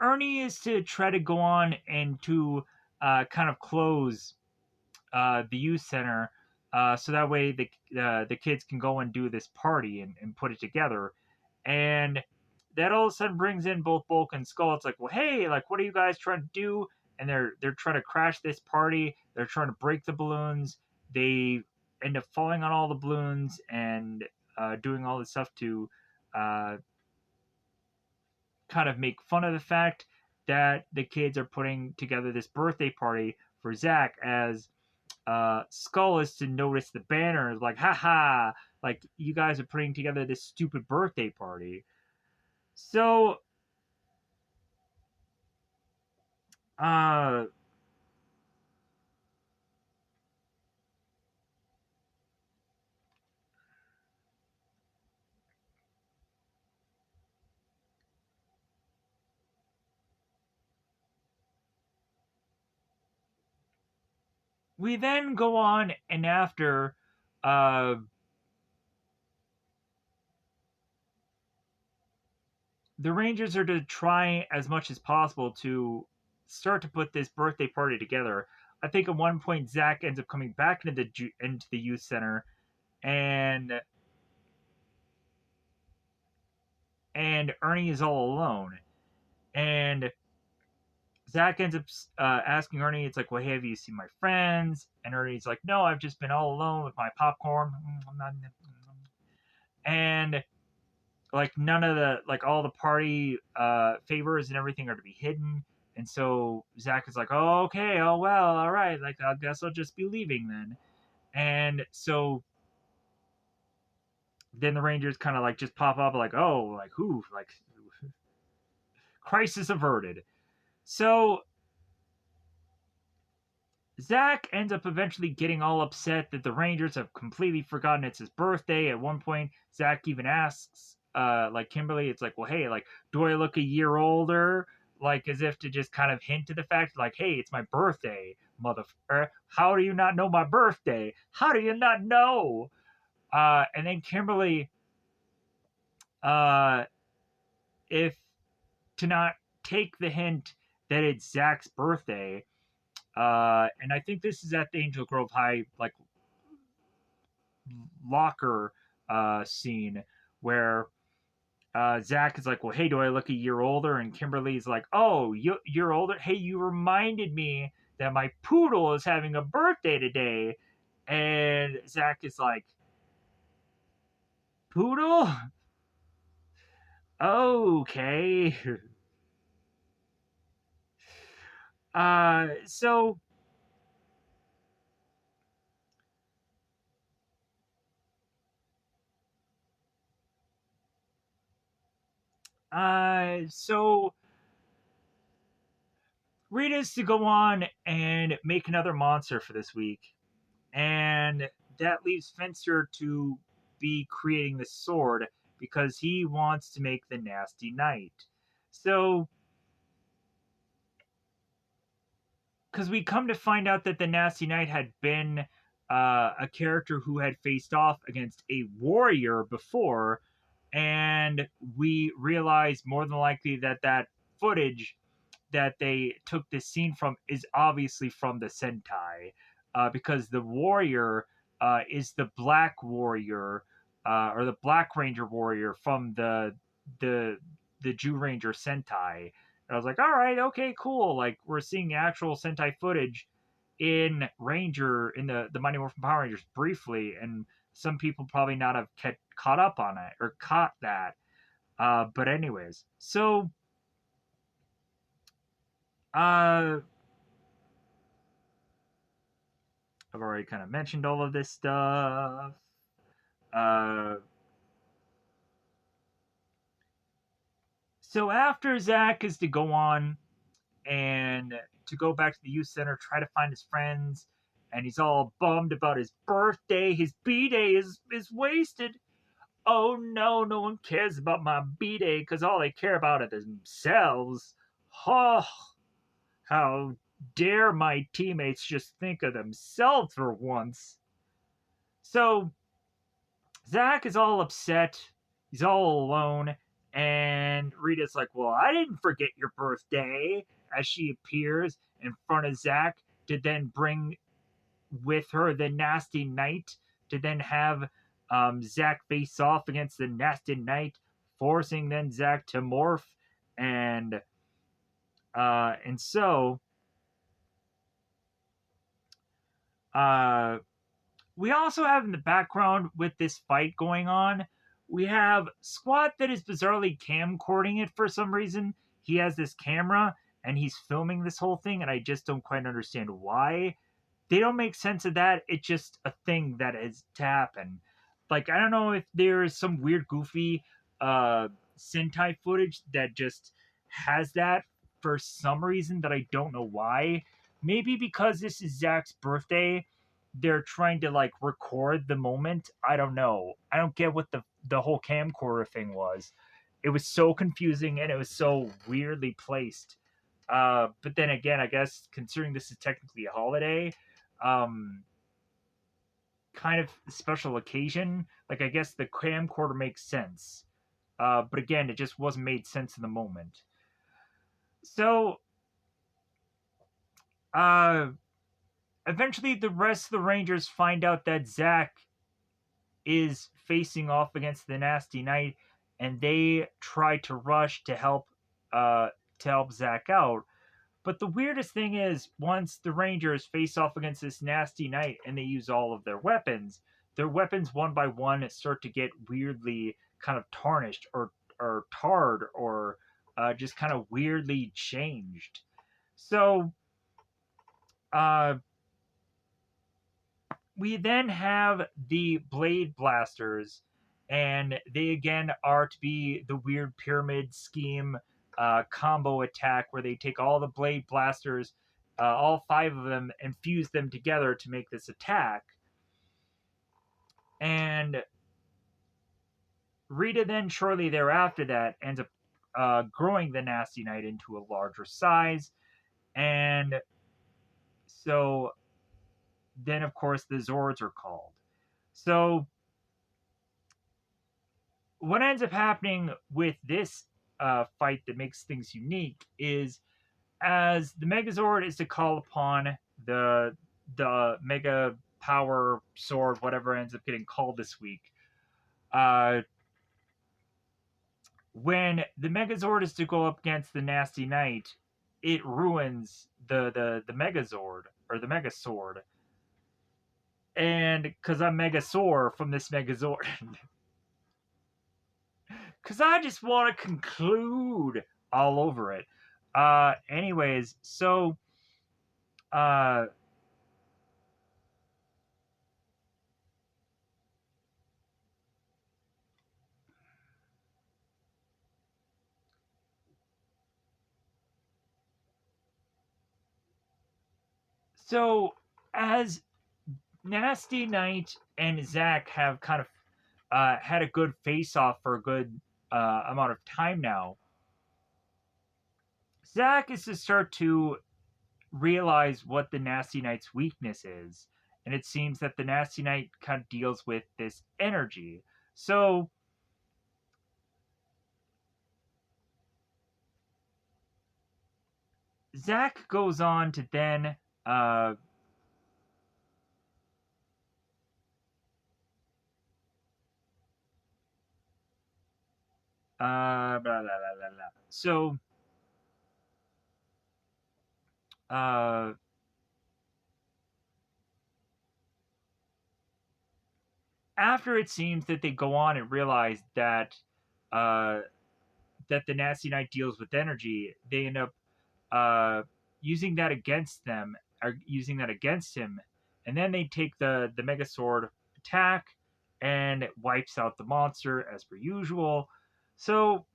Ernie is to try to go on and to kind of close the youth center, so that way the kids can go and do this party and put it together. And that all of a sudden brings in both Bulk and Skull. It's like, well, hey, like, what are you guys trying to do? And they're trying to crash this party. They're trying to break the balloons. They end up falling on all the balloons and doing all this stuff to uh, kind of make fun of the fact that the kids are putting together this birthday party for Zach, as Skull is to notice the banner, like, haha, like, you guys are putting together this stupid birthday party. So, uh, we then go on, and after, uh, the Rangers are to try as much as possible to start to put this birthday party together. I think at one point Zach ends up coming back into the youth center, and Ernie is all alone. And Zach ends up asking Ernie, it's like, well, hey, have you seen my friends? And Ernie's like, no, I've just been all alone with my popcorn. And like none of the, like, all the party favors and everything are to be hidden. And so Zach is like, oh, okay, oh, well, all right. Like, I guess I'll just be leaving then. And so then the Rangers kind of like just pop up, like, oh, like, who? Like, crisis averted. So Zach ends up eventually getting all upset that the Rangers have completely forgotten it's his birthday. At one point, Zach even asks, like, Kimberly, it's like, well, hey, like, do I look a year older? Like, as if to just kind of hint to the fact, like, hey, it's my birthday, motherfucker. How do you not know my birthday? How do you not know? And then Kimberly, uh, if to not take the hint that it's Zach's birthday, and I think this is at the Angel Grove High, like, locker scene where Zach is like, well, hey, do I look a year older? And Kimberly's like, oh, you're older? Hey, you reminded me that my poodle is having a birthday today. And Zach is like, poodle? Okay. So so Rita's to go on and make another monster for this week, and that leaves Fencer to be creating the sword because he wants to make the Nasty Knight. So, because we come to find out that the Nasty Knight had been a character who had faced off against a warrior before, and we realize more than likely that that footage that they took this scene from is obviously from the Sentai, because the warrior is the Black Warrior, or the Black Ranger warrior from the the Jew Ranger Sentai. And I was like, all right, okay, cool. Like we're seeing actual Sentai footage in Ranger in the Mighty Morphin Power Rangers briefly, and some people probably not have caught up on it or caught that. But anyways, so uh, I've already kind of mentioned all of this stuff. Uh, so after Zach is to go on and to go back to the youth center, try to find his friends, and he's all bummed about his birthday. His B day is wasted. Oh no, no one cares about my B day because all they care about is themselves. Oh, how dare my teammates just think of themselves for once. So Zach is all upset. He's all alone. And Rita's like, well, I didn't forget your birthday, as she appears in front of Zach to then bring with her the Nasty Knight to then have Zach face off against the Nasty Knight, forcing then Zach to morph. And so uh, we also have in the background with this fight going on, we have Squat that is bizarrely camcording it for some reason. He has this camera and he's filming this whole thing, and I just don't quite understand why. They don't make sense of that. It's just a thing that is to happen. Like, I don't know if there's some weird, goofy Sentai footage that just has that for some reason that I don't know why. Maybe because this is Zach's birthday, they're trying to like record the moment. I don't know. I don't get what the whole camcorder thing was. It was so confusing and it was so weirdly placed. But then again, I guess considering this is technically a holiday, um, kind of special occasion, like I guess the camcorder makes sense. But again, it just wasn't made sense in the moment. So, uh, eventually, the rest of the Rangers find out that Zach is facing off against the Nasty Knight, and they try to rush uh, to help Zach out. But the weirdest thing is, once the Rangers face off against this Nasty Knight and they use all of their weapons one by one start to get weirdly kind of tarnished or tarred or just kind of weirdly changed. So uh, we then have the Blade Blasters, and they again are to be the weird pyramid scheme combo attack where they take all the Blade Blasters, all five of them, and fuse them together to make this attack. And Rita then shortly thereafter that ends up growing the Nasty Knight into a larger size, and so then of course the Zords are called. So what ends up happening with this fight that makes things unique is as the Megazord is to call upon the Mega Power Sword, whatever ends up getting called this week. Uh, when the Megazord is to go up against the Nasty Knight, it ruins the Megazord or the Mega Sword. And because I'm Mega Sore from this Megazord, because I just want to conclude all over it. Anyways, uh, so as Nasty Knight and Zach have kind of had a good face off for a good amount of time now, Zach is to start to realize what the Nasty Knight's weakness is. And it seems that the Nasty Knight kind of deals with this energy. So Zach goes on to then uh, blah, blah, blah, blah, blah. So uh, after it seems that they go on and realize uh, that the Nasty Knight deals with energy, they end up uh, using that against them, or using that against him, and then they take the Mega Sword attack, and it wipes out the monster as per usual. So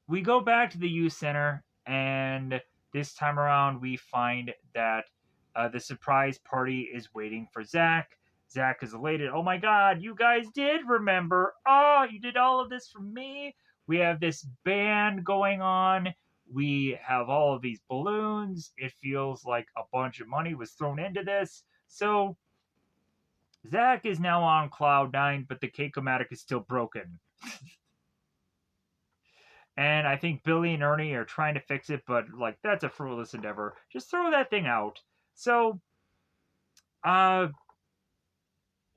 we go back to the youth center, and this time around we find that the surprise party is waiting for Zach. Zach is elated. Oh my god, you guys did remember. Oh, you did all of this for me. We have this band going on. We have all of these balloons. It feels like a bunch of money was thrown into this. So Zach is now on cloud nine, but the K-O-Matic is still broken. And I think Billy and Ernie are trying to fix it, but like that's a fruitless endeavor. Just throw that thing out. So, uh,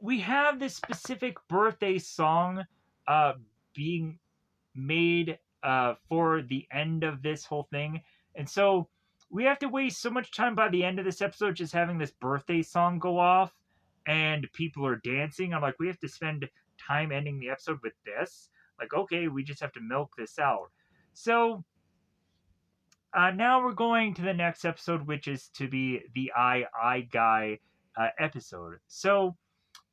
we have this specific birthday song, uh, being made, for the end of this whole thing, and so we have to waste so much time by the end of this episode just having this birthday song go off, and people are dancing. I'm like, we have to spend time ending the episode with this. Like, okay, we just have to milk this out. So now we're going to the next episode, which is to be the I Guy episode. So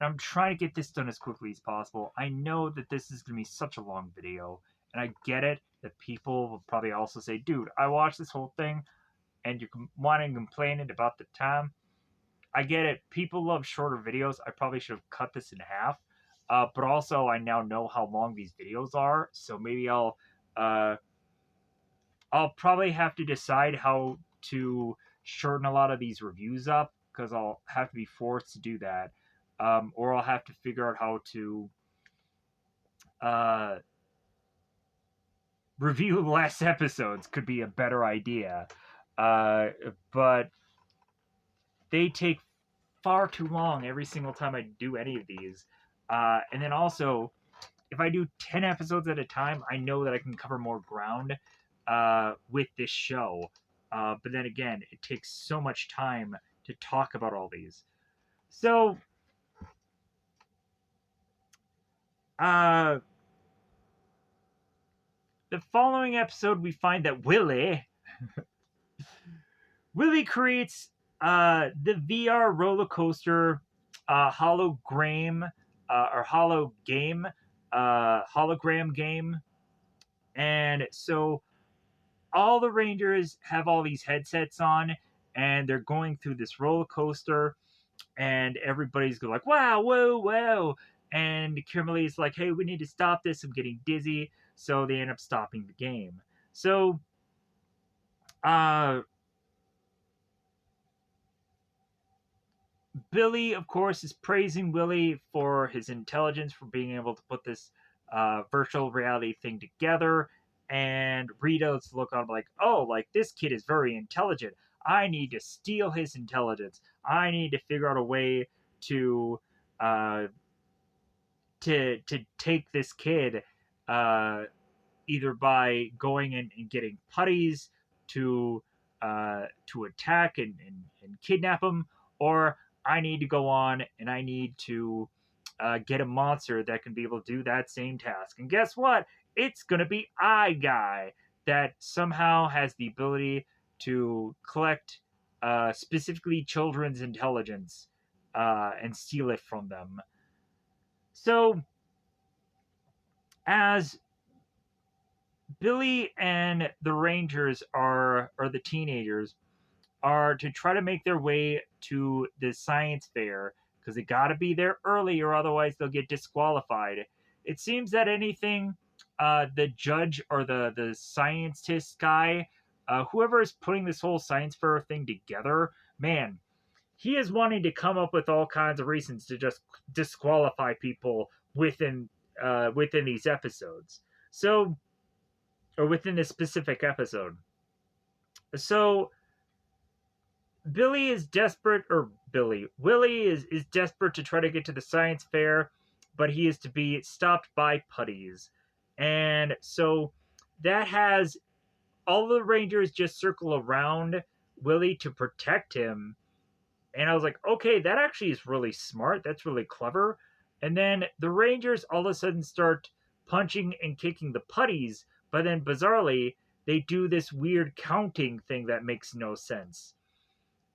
I'm trying to get this done as quickly as possible. I know that this is going to be such a long video, and I get it that people will probably also say, dude, I watched this whole thing, and you're wanting and complaining about the time. I get it. People love shorter videos. I probably should have cut this in half. But also, I now know how long these videos are, so maybe uh, I'll probably have to decide how to shorten a lot of these reviews up because I'll have to be forced to do that, or I'll have to figure out how to uh, review less episodes. Could be a better idea, uh, but they take far too long every single time I do any of these. And then also, if I do 10 episodes at a time, I know that I can cover more ground with this show. But then again, it takes so much time to talk about all these. So, uh, the following episode, we find that Willie creates the VR roller coaster hologram or hologram game, and so all the Rangers have all these headsets on, and they're going through this roller coaster, and everybody's like, "Wow, whoa, whoa!" And Kimberly's like, "Hey, we need to stop this. I'm getting dizzy." So they end up stopping the game. So, uh, Billy, of course, is praising Willie for his intelligence for being able to put this virtual reality thing together. And Rita's look on like, oh, like this kid is very intelligent. I need to steal his intelligence. I need to figure out a way to uh, to take this kid, uh, either by going and getting putties to attack and kidnap him, or I need to go on and I need to get a monster that can be able to do that same task. And guess what? It's gonna be I Guy that somehow has the ability to collect specifically children's intelligence and steal it from them. So as Billy and the Rangers are, or the teenagers, are to try to make their way to the science fair because they got to be there early or otherwise they'll get disqualified. It seems that anything the judge or the scientist guy, whoever is putting this whole science fair thing together, man, he is wanting to come up with all kinds of reasons to just disqualify people within these episodes. So or within this specific episode. So Billy is desperate, or Willie is desperate to try to get to the science fair, but he is to be stopped by putties. And so that has all the Rangers just circle around Willie to protect him. And I was like, okay, that actually is really smart. That's really clever. And then the Rangers all of a sudden start punching and kicking the putties, but then bizarrely, they do this weird counting thing that makes no sense.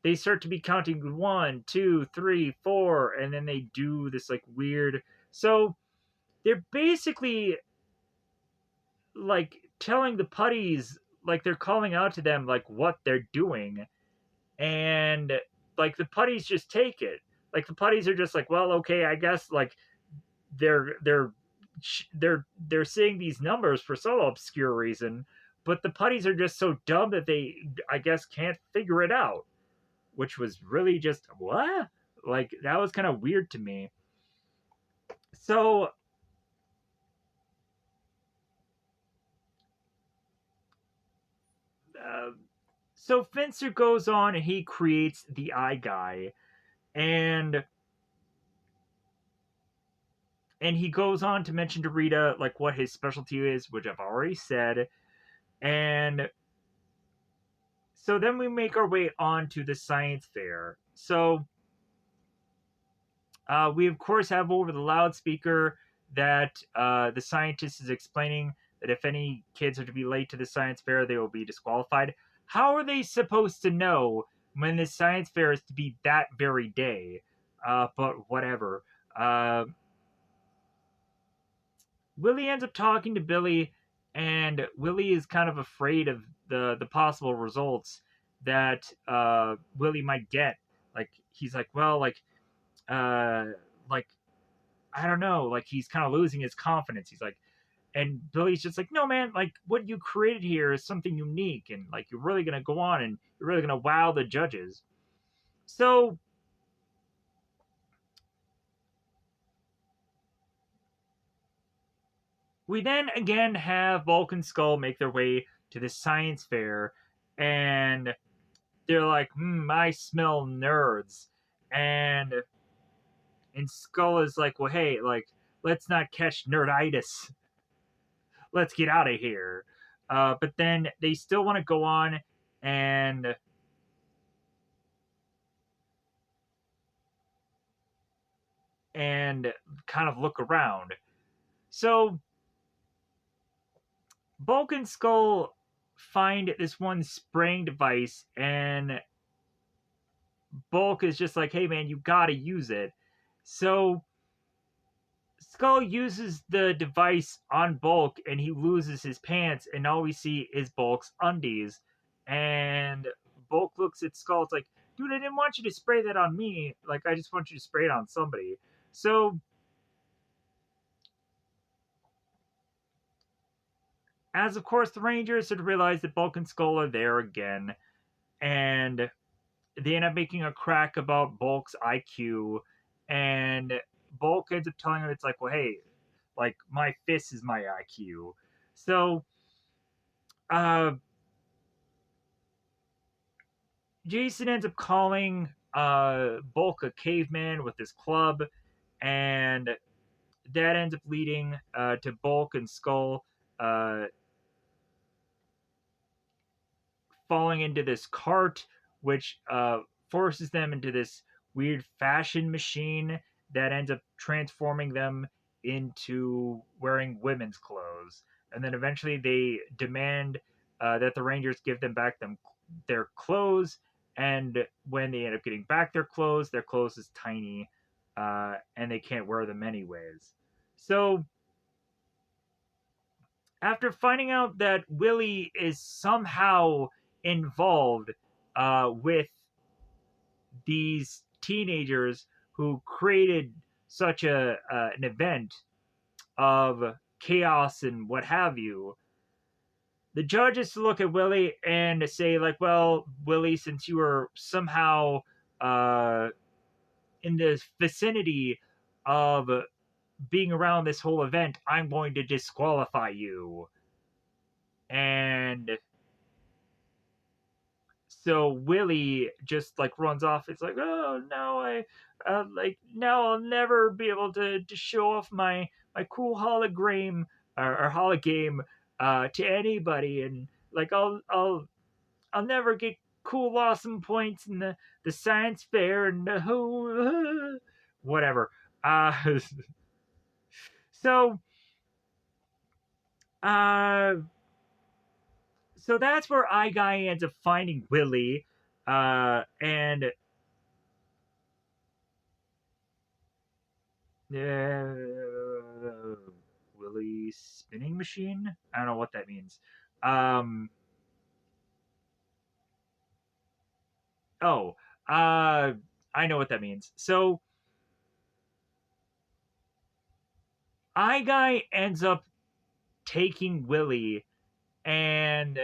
They start to be counting one, two, three, four, and then they do this like weird. So they're basically like telling the putties, like they're calling out to them like what they're doing, and like the putties just take it. Like the putties are just like, well, okay, I guess like they're they're seeing these numbers for some obscure reason, but the putties are just so dumb that they, I guess, can't figure it out, which was really just what? Like that was kind of weird to me. So uh, so Finster goes on and he creates the Eye Guy, and he goes on to mention to Rita like what his specialty is, which I've already said. And so then we make our way on to the science fair. So we of course have over the loudspeaker that the scientist is explaining that if any kids are to be late to the science fair, they will be disqualified. How are they supposed to know when the science fair is to be that very day? But whatever. Willie ends up talking to Billy, and Willie is kind of afraid of the possible results that Willie might get. Like he's like, well, uh, like I don't know, like he's kind of losing his confidence. He's like, and Billy's just like, no, man, like what you created here is something unique, and like you're really gonna go on and you're really gonna wow the judges. So we then again have Bulk and Skull make their way to the science fair, and they're like, I smell nerds. And Skull is like, well, hey, like, let's not catch nerditis. Let's get out of here. But then they still want to go on and kind of look around. So Bulk and Skull find this one spraying device, and Bulk is just like, hey man, you gotta use it. So Skull uses the device on Bulk and he loses his pants, and all we see is Bulk's undies. And Bulk looks at Skull, it's like, dude, I didn't want you to spray that on me. Like, I just want you to spray it on somebody. So, as of course, the Rangers had realized that Bulk and Skull are there again, and they end up making a crack about Bulk's IQ, and Bulk ends up telling him, it's like, well, hey, like, my fist is my IQ. So, uh, Jason ends up calling Bulk a caveman with his club, and that ends up leading to Bulk and Skull uh, falling into this cart, which forces them into this weird fashion machine that ends up transforming them into wearing women's clothes. And then eventually they demand that the Rangers give them back their clothes. And when they end up getting back their clothes is tiny, and they can't wear them anyways. So after finding out that Willie is somehow involved with these teenagers who created such an event of chaos and what have you, the judge is to look at Willie and say like, well, Willie, since you were somehow uh, in the vicinity of being around this whole event, I'm going to disqualify you. And so Willie just like runs off. It's like, oh, now now I'll never be able to show off my cool hologram or hologame to anybody, and like I'll never get cool awesome points in the science fair and whatever. Uh, so uh, so that's where I Guy ends up finding Willie, and Willie spinning machine. I don't know what that means. Um, oh, I know what that means. So I Guy ends up taking Willie, and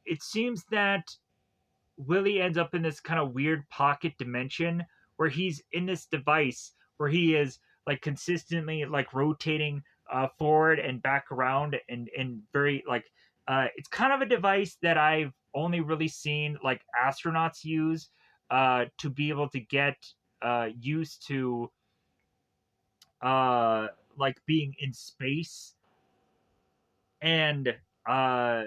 it seems that Willie ends up in this kind of weird pocket dimension where he's in this device where he is like consistently like rotating forward and back around and very like it's kind of a device that I've only really seen like astronauts use to be able to get used to uh, like being in space and uh,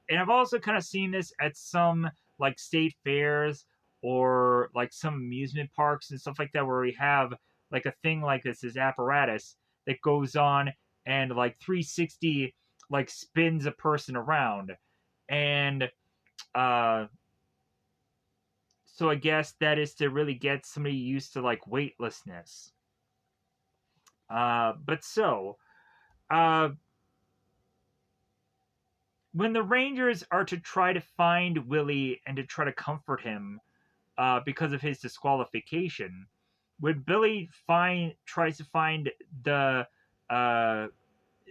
and I've also kind of seen this at some like state fairs or like some amusement parks and stuff like that where we have like a thing like this apparatus that goes on and like 360 like spins a person around. And uh so I guess that is to really get somebody used to like weightlessness. But so uh when the Rangers are to try to find Willie and to try to comfort him because of his disqualification. When Billy tries to find the uh,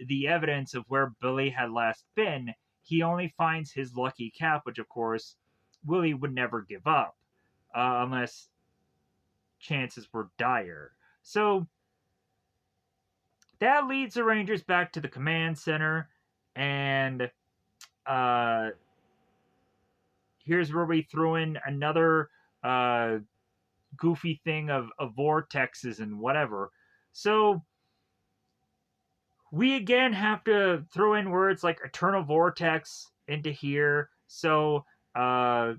the evidence of where Billy had last been, he only finds his lucky cap, which of course Willie would never give up unless chances were dire. So that leads the Rangers back to the command center, and uh, here's where we throw in another uh, goofy thing of vortexes and whatever. So we again have to throw in words like eternal vortex into here. So the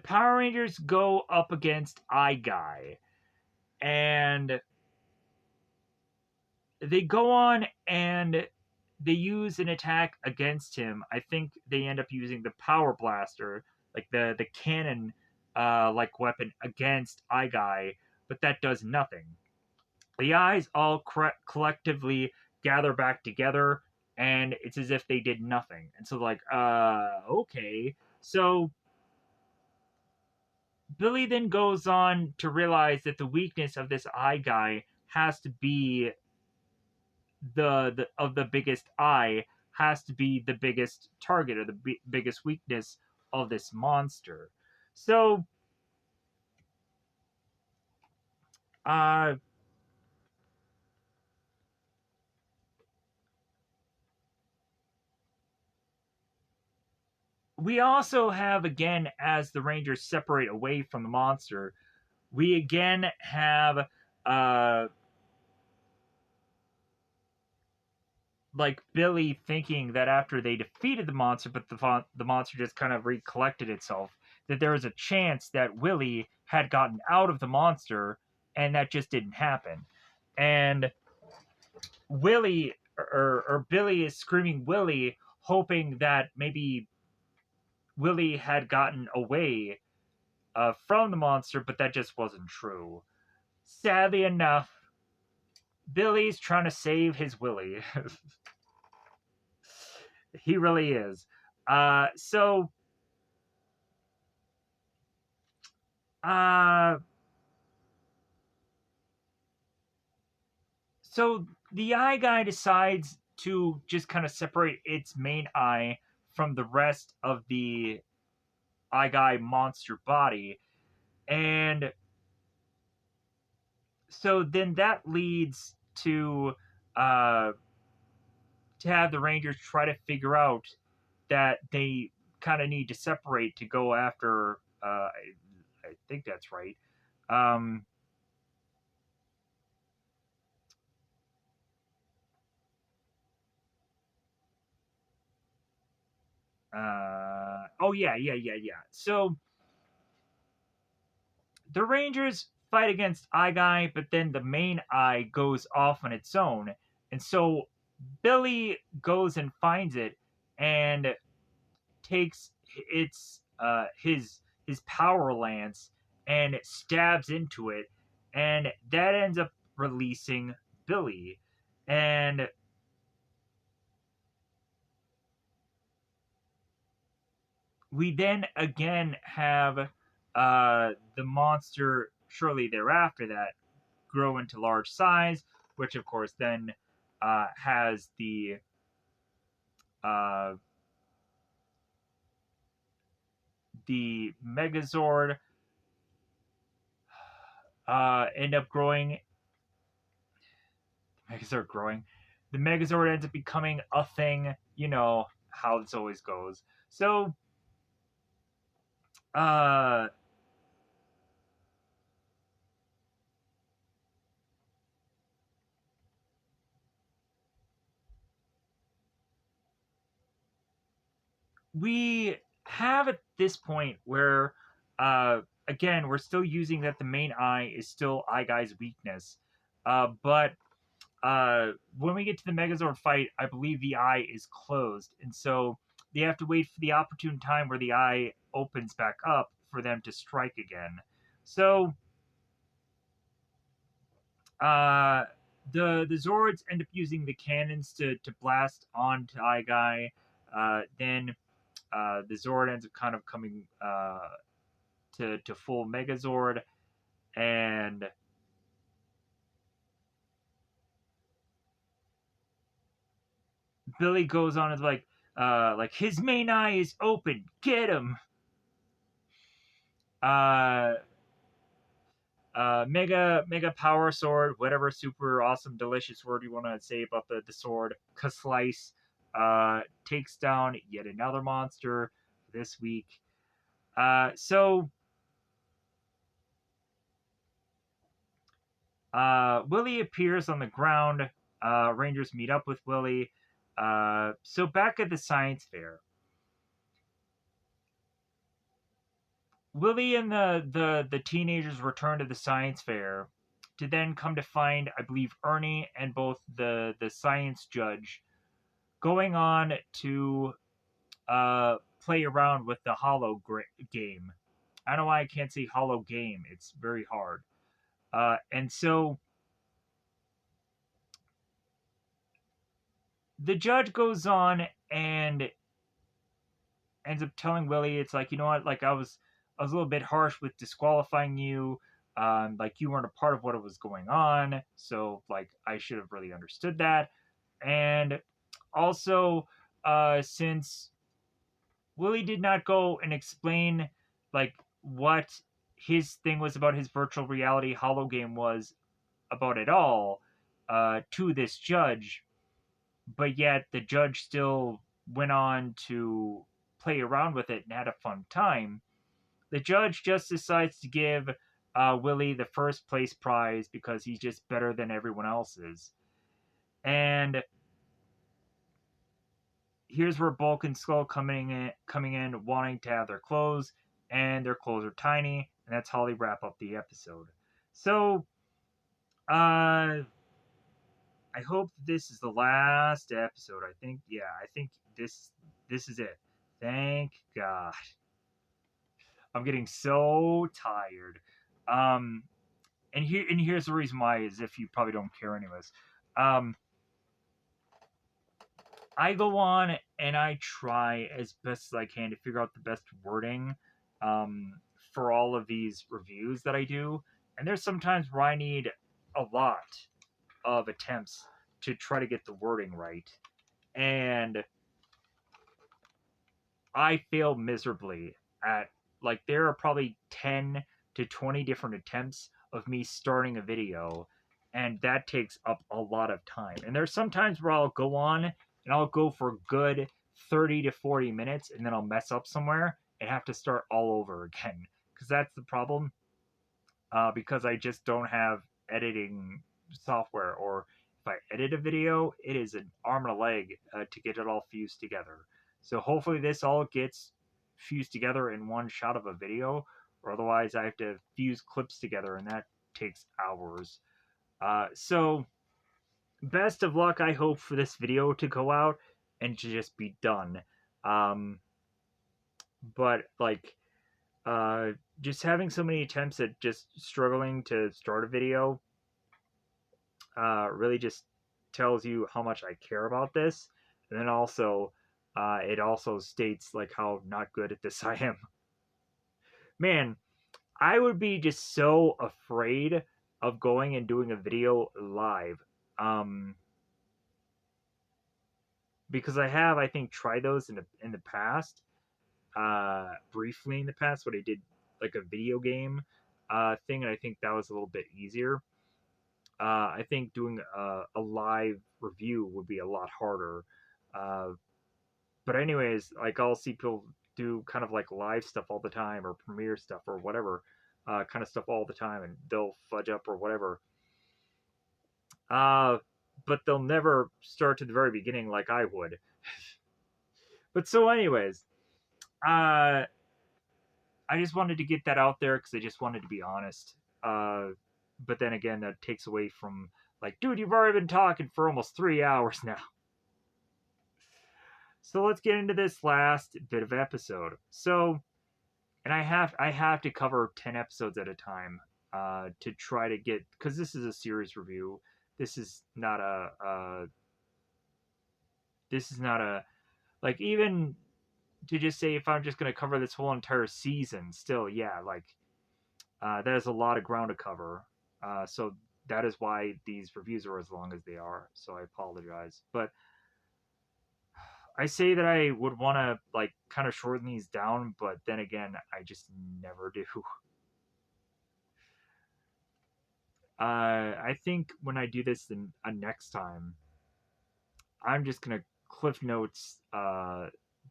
Power Rangers go up against I Guy, and they go on and they use an attack against him. I think they end up using the Power Blaster, like the cannon like weapon against I Guy, but that does nothing. The eyes all collectively gather back together, and it's as if they did nothing. And so, like, okay. So Billy then goes on to realize that the weakness of this eye guy has to be the of the biggest eye has to be the biggest target or the biggest weakness of this monster. So, uh, we also have again as the Rangers separate away from the monster, we again have uh like Billy thinking that after they defeated the monster, but the monster just kind of recollected itself, that there was a chance that Willie had gotten out of the monster, and that just didn't happen. And Willie or Billy is screaming Willie, hoping that maybe Willie had gotten away from the monster, but that just wasn't true. Sadly enough, Billy's trying to save his Willie. He really is. Uh, so, uh, so the eye guy decides to just kind of separate its main eye from the rest of the eye guy monster body, and so then that leads to uh, to have the Rangers try to figure out that they kind of need to separate to go after. I think that's right. Um, oh yeah. So the Rangers fight against Eye Guy, but then the main eye goes off on its own, and so Billy goes and finds it and takes his power lance and stabs into it, and that ends up releasing Billy. And we then again have the monster shortly thereafter that grow into large size, which of course then has uh, the Megazord end up growing. Megazord growing. The Megazord ends up becoming a thing. You know how this always goes. So, uh, we have at this point where, again, we're still using that the main eye is still Eye Guy's weakness. But when we get to the Megazord fight, I believe the eye is closed, and so they have to wait for the opportune time where the eye opens back up for them to strike again. So uh, the Zords end up using the cannons to blast onto Eye Guy. Then the Zord ends up kind of coming to full Megazord, and Billy goes on as like his main eye is open, get him. Uh, mega power sword, whatever super awesome delicious word you want to say about the sword. Kaslice takes down yet another monster this week. So Willie appears on the ground. Rangers meet up with Willie. So back at the science fair, Willie and the teenagers return to the science fair to then come to find, I believe, Ernie and both the science judge going on to play around with the game. I don't know why I can't say hollow game. It's very hard. And so the judge goes on and ends up telling Willie, it's like, you know what, like I was a little bit harsh with disqualifying you. Like you weren't a part of what was going on, so like I should have really understood that. And also, since Willie did not go and explain like what his thing was about his virtual reality hollow game was about at all to this judge, but yet the judge still went on to play around with it and had a fun time. The judge just decides to give Willie the first place prize because he's just better than everyone else's. And here's where Bulk and Skull coming in, wanting to have their clothes, and their clothes are tiny, and that's how they wrap up the episode. So, I hope this is the last episode. I think this is it. Thank God. I'm getting so tired. Um, and here's the reason why is if you probably don't care anyways. Um, I go on and I try as best as I can to figure out the best wording um, for all of these reviews that I do. And there's sometimes where I need a lot of attempts to try to get the wording right. And I fail miserably at like there are probably 10 to 20 different attempts of me starting a video and that takes up a lot of time. And there's sometimes where I'll go on and I'll go for a good 30 to 40 minutes and then I'll mess up somewhere and have to start all over again. Because that's the problem. Because I just don't have editing software, or if I edit a video, it is an arm and a leg to get it all fused together. So hopefully this all gets fused together in one shot of a video, or otherwise I have to fuse clips together, and that takes hours. So best of luck. I hope for this video to go out and to just be done. Um, but like just having so many attempts at just struggling to start a video really just tells you how much I care about this. And then also, it also states like how not good at this I am. Man, I would be just so afraid of going and doing a video live. Um, because I think, tried those in the past, briefly in the past, when I did like a video game thing, and I think that was a little bit easier. I think doing a live review would be a lot harder. Uh, but anyways, like I'll see people do kind of like live stuff all the time, or premiere stuff, or whatever kind of stuff all the time, and they'll fudge up or whatever. Uh, but they'll never start to the very beginning like I would. But so, anyways, uh, I just wanted to get that out there because I just wanted to be honest. But then again, that takes away from like, dude, you've already been talking for almost 3 hours now. So let's get into this last bit of episode. So, and I have to cover 10 episodes at a time to try to get, because this is a series review. This is not a like, even to just say if I'm just going to cover this whole entire season, still, yeah, like there's a lot of ground to cover. So that is why these reviews are as long as they are. So I apologize, but I say that I would want to like kind of shorten these down, but then again, I just never do. I think when I do this the next time, I'm just gonna cliff notes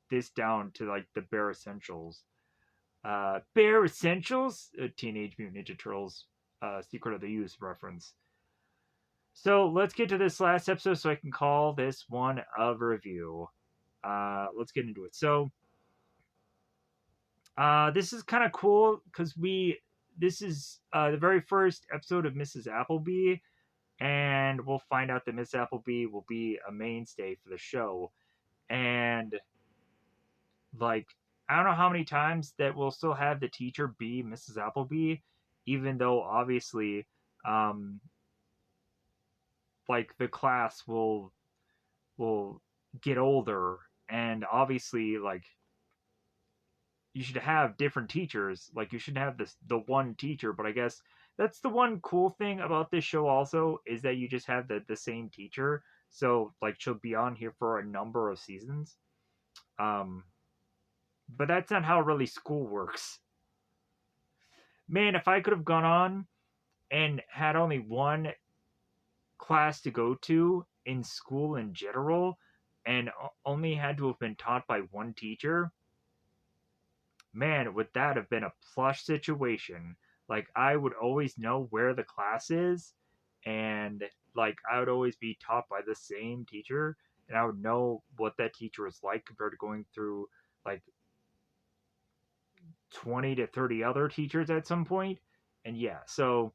this down to like the bare essentials. Bare essentials, Teenage Mutant Ninja Turtles, Secret of the Use reference. So let's get to this last episode so I can call this one a review. Let's get into it. So this is kind of cool because this is the very first episode of Mrs. Appleby, and we'll find out that Miss Appleby will be a mainstay for the show. And like, I don't know how many times that we'll still have the teacher be Mrs. Appleby, even though obviously, like the class will get older, and obviously, like, you should have different teachers. Like, you shouldn't have the one teacher, but I guess that's the one cool thing about this show also, is that you just have the same teacher. So like, she'll be on here for a number of seasons. Um but that's not how really school works. Man, if I could have gone on and had only one class to go to in school in general, and only had to have been taught by one teacher, man, would that have been a plush situation. Like, I would always know where the class is, and like, I would always be taught by the same teacher, and I would know what that teacher was like compared to going through like 20 to 30 other teachers at some point. And yeah, so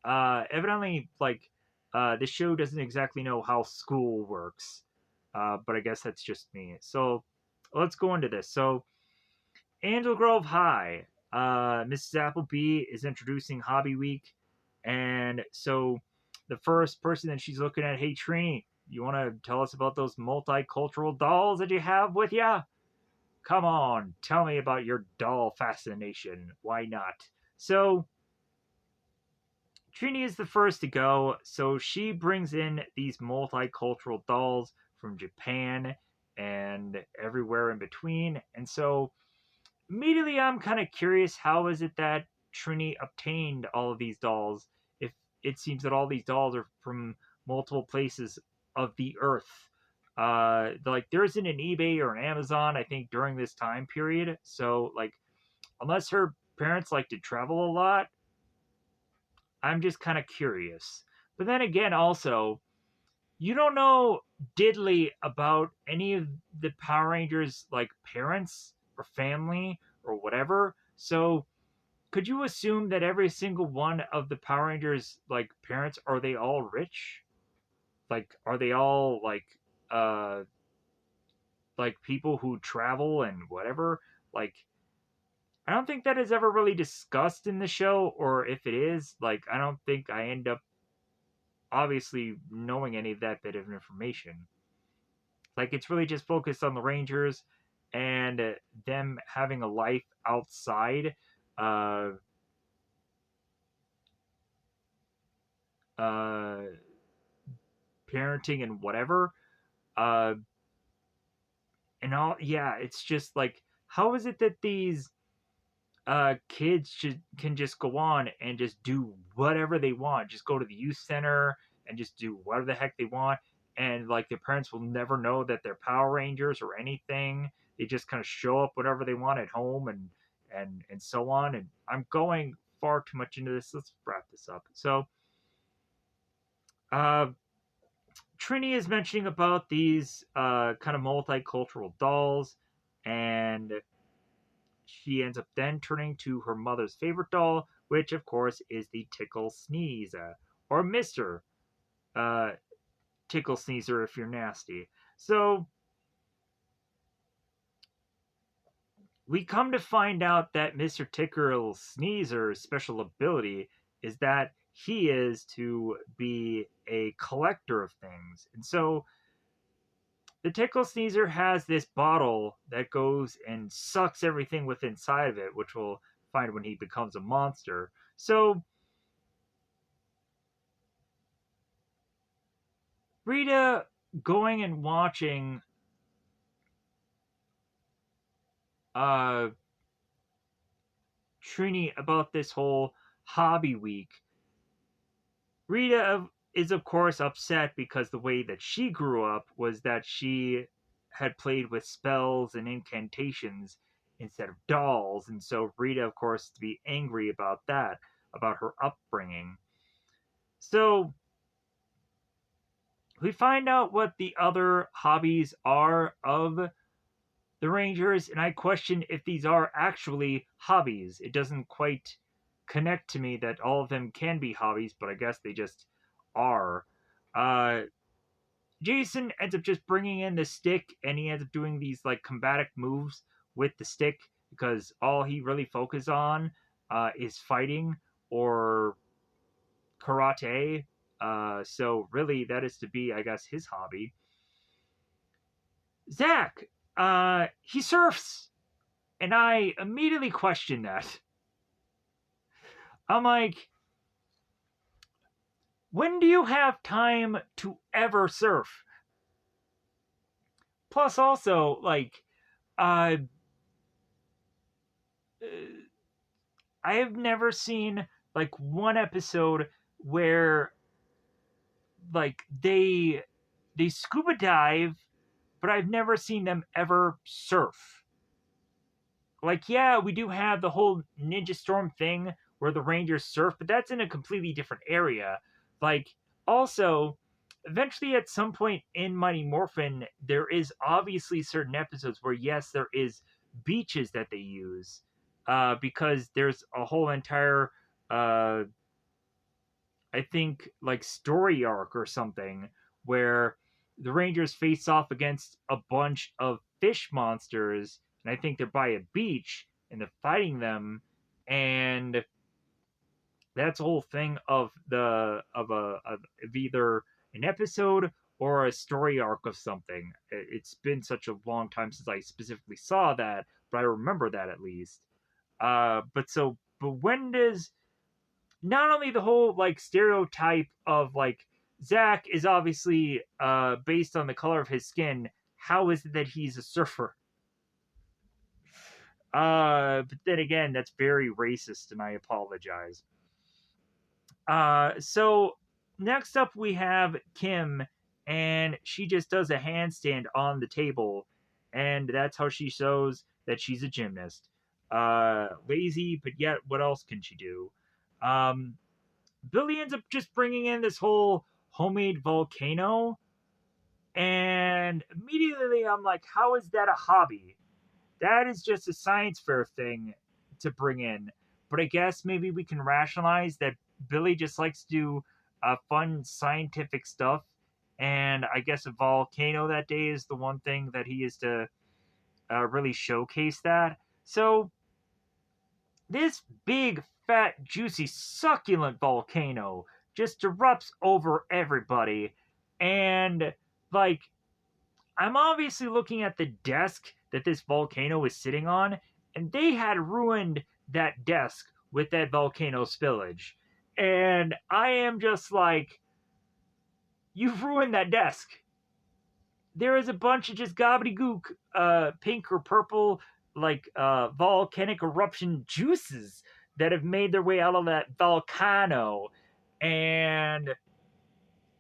evidently, like, the show doesn't exactly know how school works, but I guess that's just me. So let's go into this. So Angel Grove High. Mrs. Appleby is introducing Hobby Week, and so the first person that she's looking at, hey Trini, you want to tell us about those multicultural dolls that you have with ya? Come on, tell me about your doll fascination. Why not? So Trini is the first to go, so she brings in these multicultural dolls from Japan and everywhere in between, and so immediately I'm kind of curious, how is it that Trini obtained all of these dolls if it seems that all these dolls are from multiple places of the earth. Like there isn't an eBay or an Amazon, I think, during this time period. So like, unless her parents like to travel a lot, I'm just kind of curious. But then again, also, you don't know diddly about any of the Power Rangers like parents or family or whatever. So could you assume that every single one of the Power Rangers like parents, are they all rich? Like are they all uh like people who travel and whatever? Like I don't think that is ever really discussed in the show, or if it is, like I don't think I end up obviously knowing any of that bit of information. Like it's really just focused on the Rangers and them having a life outside uh uh parenting and whatever. Uh and all, yeah, it's just like, how is it that these kids can just go on and just do whatever they want, just go to the youth center and just do whatever the heck they want, and like their parents will never know that they're Power Rangers or anything. They just kind of show up whenever they want at home, and so on. And I'm going far too much into this. Let's wrap this up. So uh Trini is mentioning about these kind of multicultural dolls, and she ends up then turning to her mother's favorite doll, which of course is the Tickle Sneeze, or Mr. Uh, Tickle Sneezer if you're nasty. So we come to find out that Mr. Tickle Sneezer's special ability is that he is to be a collector of things. And so the Tickle Sneezer has this bottle that goes and sucks everything with inside of it, which we'll find when he becomes a monster. So Rita going and watching uh Trini about this whole hobby week. Rita is of course upset because the way that she grew up was that she had played with spells and incantations instead of dolls, and so Rita of course to be angry about that, about her upbringing. So we find out what the other hobbies are of the Rangers, and I question if these are actually hobbies. It doesn't quite connect to me that all of them can be hobbies, but I guess they just are. Uh, Jason ends up just bringing in the stick, and he ends up doing these like combatic moves with the stick because all he really focuses on is fighting or karate. So really, that is to be, I guess, his hobby. Zach, he surfs, and I immediately question that. I'm like, when do you have time to ever surf? Plus, also, like, uh, I have never seen like one episode where like they scuba dive, but I've never seen them ever surf. Like, yeah, we do have the whole Ninja Storm thing where the Rangers surf, but that's in a completely different area. Like, also, eventually at some point in Mighty Morphin, there is obviously certain episodes where, yes, there is beaches that they use, because there's a whole entire, uh, I think, like, story arc or something where the Rangers face off against a bunch of fish monsters, and I think they're by a beach and they're fighting them, and that's a whole thing of of either an episode or a story arc of something. It's been such a long time since I specifically saw that, but I remember that at least. But when does not only the whole like stereotype of like Zach is obviously based on the color of his skin. How is it that he's a surfer? But then again, that's very racist, and I apologize. So next up we have Kim, and she just does a handstand on the table, and that's how she shows that she's a gymnast. Lazy, but yet what else can she do? Um, Billy ends up just bringing in this whole homemade volcano, and immediately I'm like, how is that a hobby? That is just a science fair thing to bring in. But I guess maybe we can rationalize that Billy just likes to do fun scientific stuff. And I guess a volcano that day is the one thing that he is to really showcase that. So, this big, fat, juicy, succulent volcano just erupts over everybody. And, like, I'm obviously looking at the desk that this volcano is sitting on, and they had ruined that desk with that volcano spillage. And I am just like, you've ruined that desk. There is a bunch of just gobbledygook, pink or purple, like volcanic eruption juices that have made their way out of that volcano. And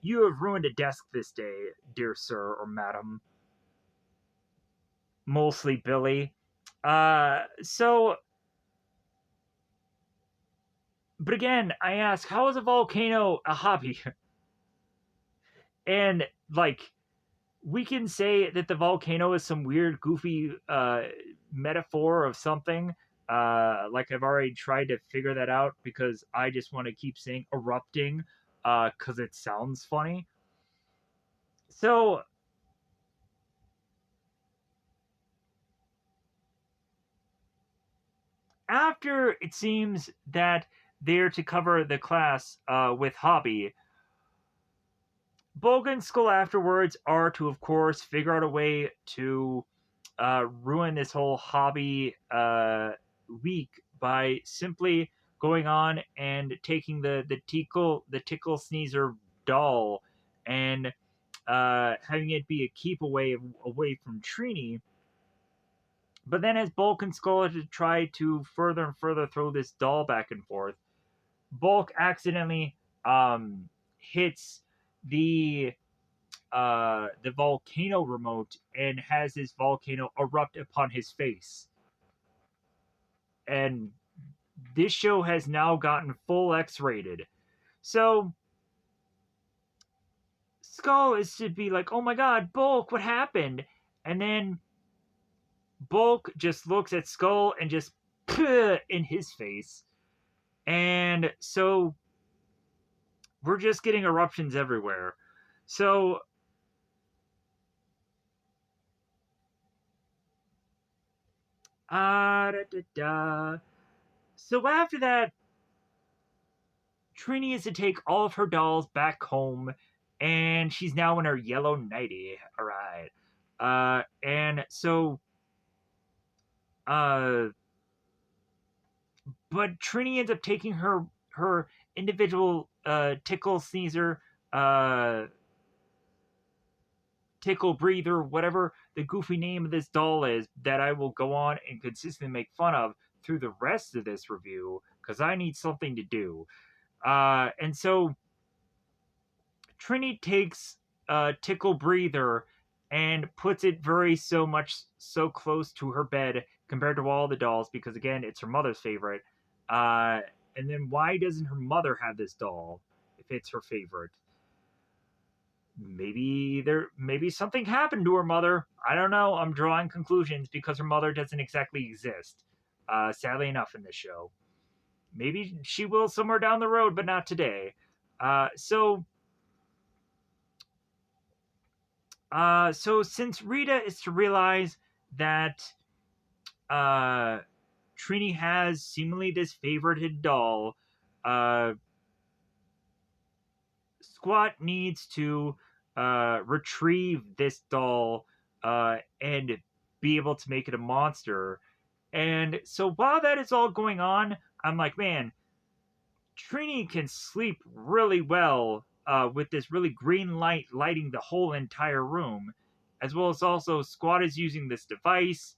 you have ruined a desk this day, dear sir or madam. Mostly Billy. So, but again, I ask, how is a volcano a hobby? And like, we can say that the volcano is some weird, goofy metaphor of something. Like I've already tried to figure that out because I just want to keep saying erupting because it sounds funny. So after it seems that they're to cover the class with hobby, Bulk and Skull afterwards are to, of course, figure out a way to ruin this whole hobby week by simply going on and taking the tickle sneezer doll and having it be a keep away from Trini. But then, as Bulk and Skull try to further and further throw this doll back and forth, Bulk accidentally hits the the volcano remote and has this volcano erupt upon his face. And this show has now gotten full X rated. So Skull is to be like, oh my god, Bulk, what happened? And then Bulk just looks at Skull and just in his face. And so we're just getting eruptions everywhere. So da, da, da. So after that, Trini is to take all of her dolls back home, and she's now in her yellow nightie. All right. And so, uh, but Trini ends up taking her individual tickle sneezer, uh, tickle breather, whatever the goofy name of this doll is, that I will go on and consistently make fun of through the rest of this review because I need something to do. And so Trini takes Tickle Breather and puts it very so close to her bed compared to all the dolls because again it's her mother's favorite. Uh, and then why doesn't her mother have this doll if it's her favorite? Maybe something happened to her mother. I don't know. I'm drawing conclusions because her mother doesn't exactly exist. Sadly enough in this show. Maybe she will somewhere down the road, but not today. So since Rita is to realize that uh, Trini has seemingly this favorited doll, uh, Squat needs to retrieve this doll and be able to make it a monster. And so while that is all going on, I'm like, man, Trini can sleep really well with this really green light lighting the whole entire room, as well as also Squad is using this device.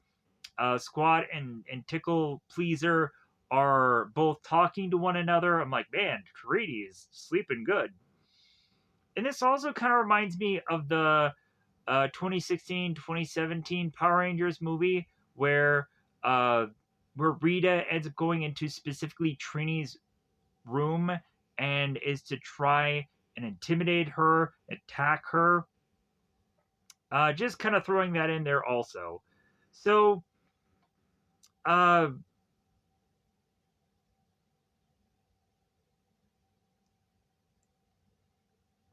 Squad and Tickle Pleaser are both talking to one another. I'm like, man, Treaty is sleeping good. And this also kind of reminds me of the 2016-2017 Power Rangers movie uh, where Rita ends up going into specifically Trini's room and is to try and intimidate her, attack her. Just kind of throwing that in there also. So, uh,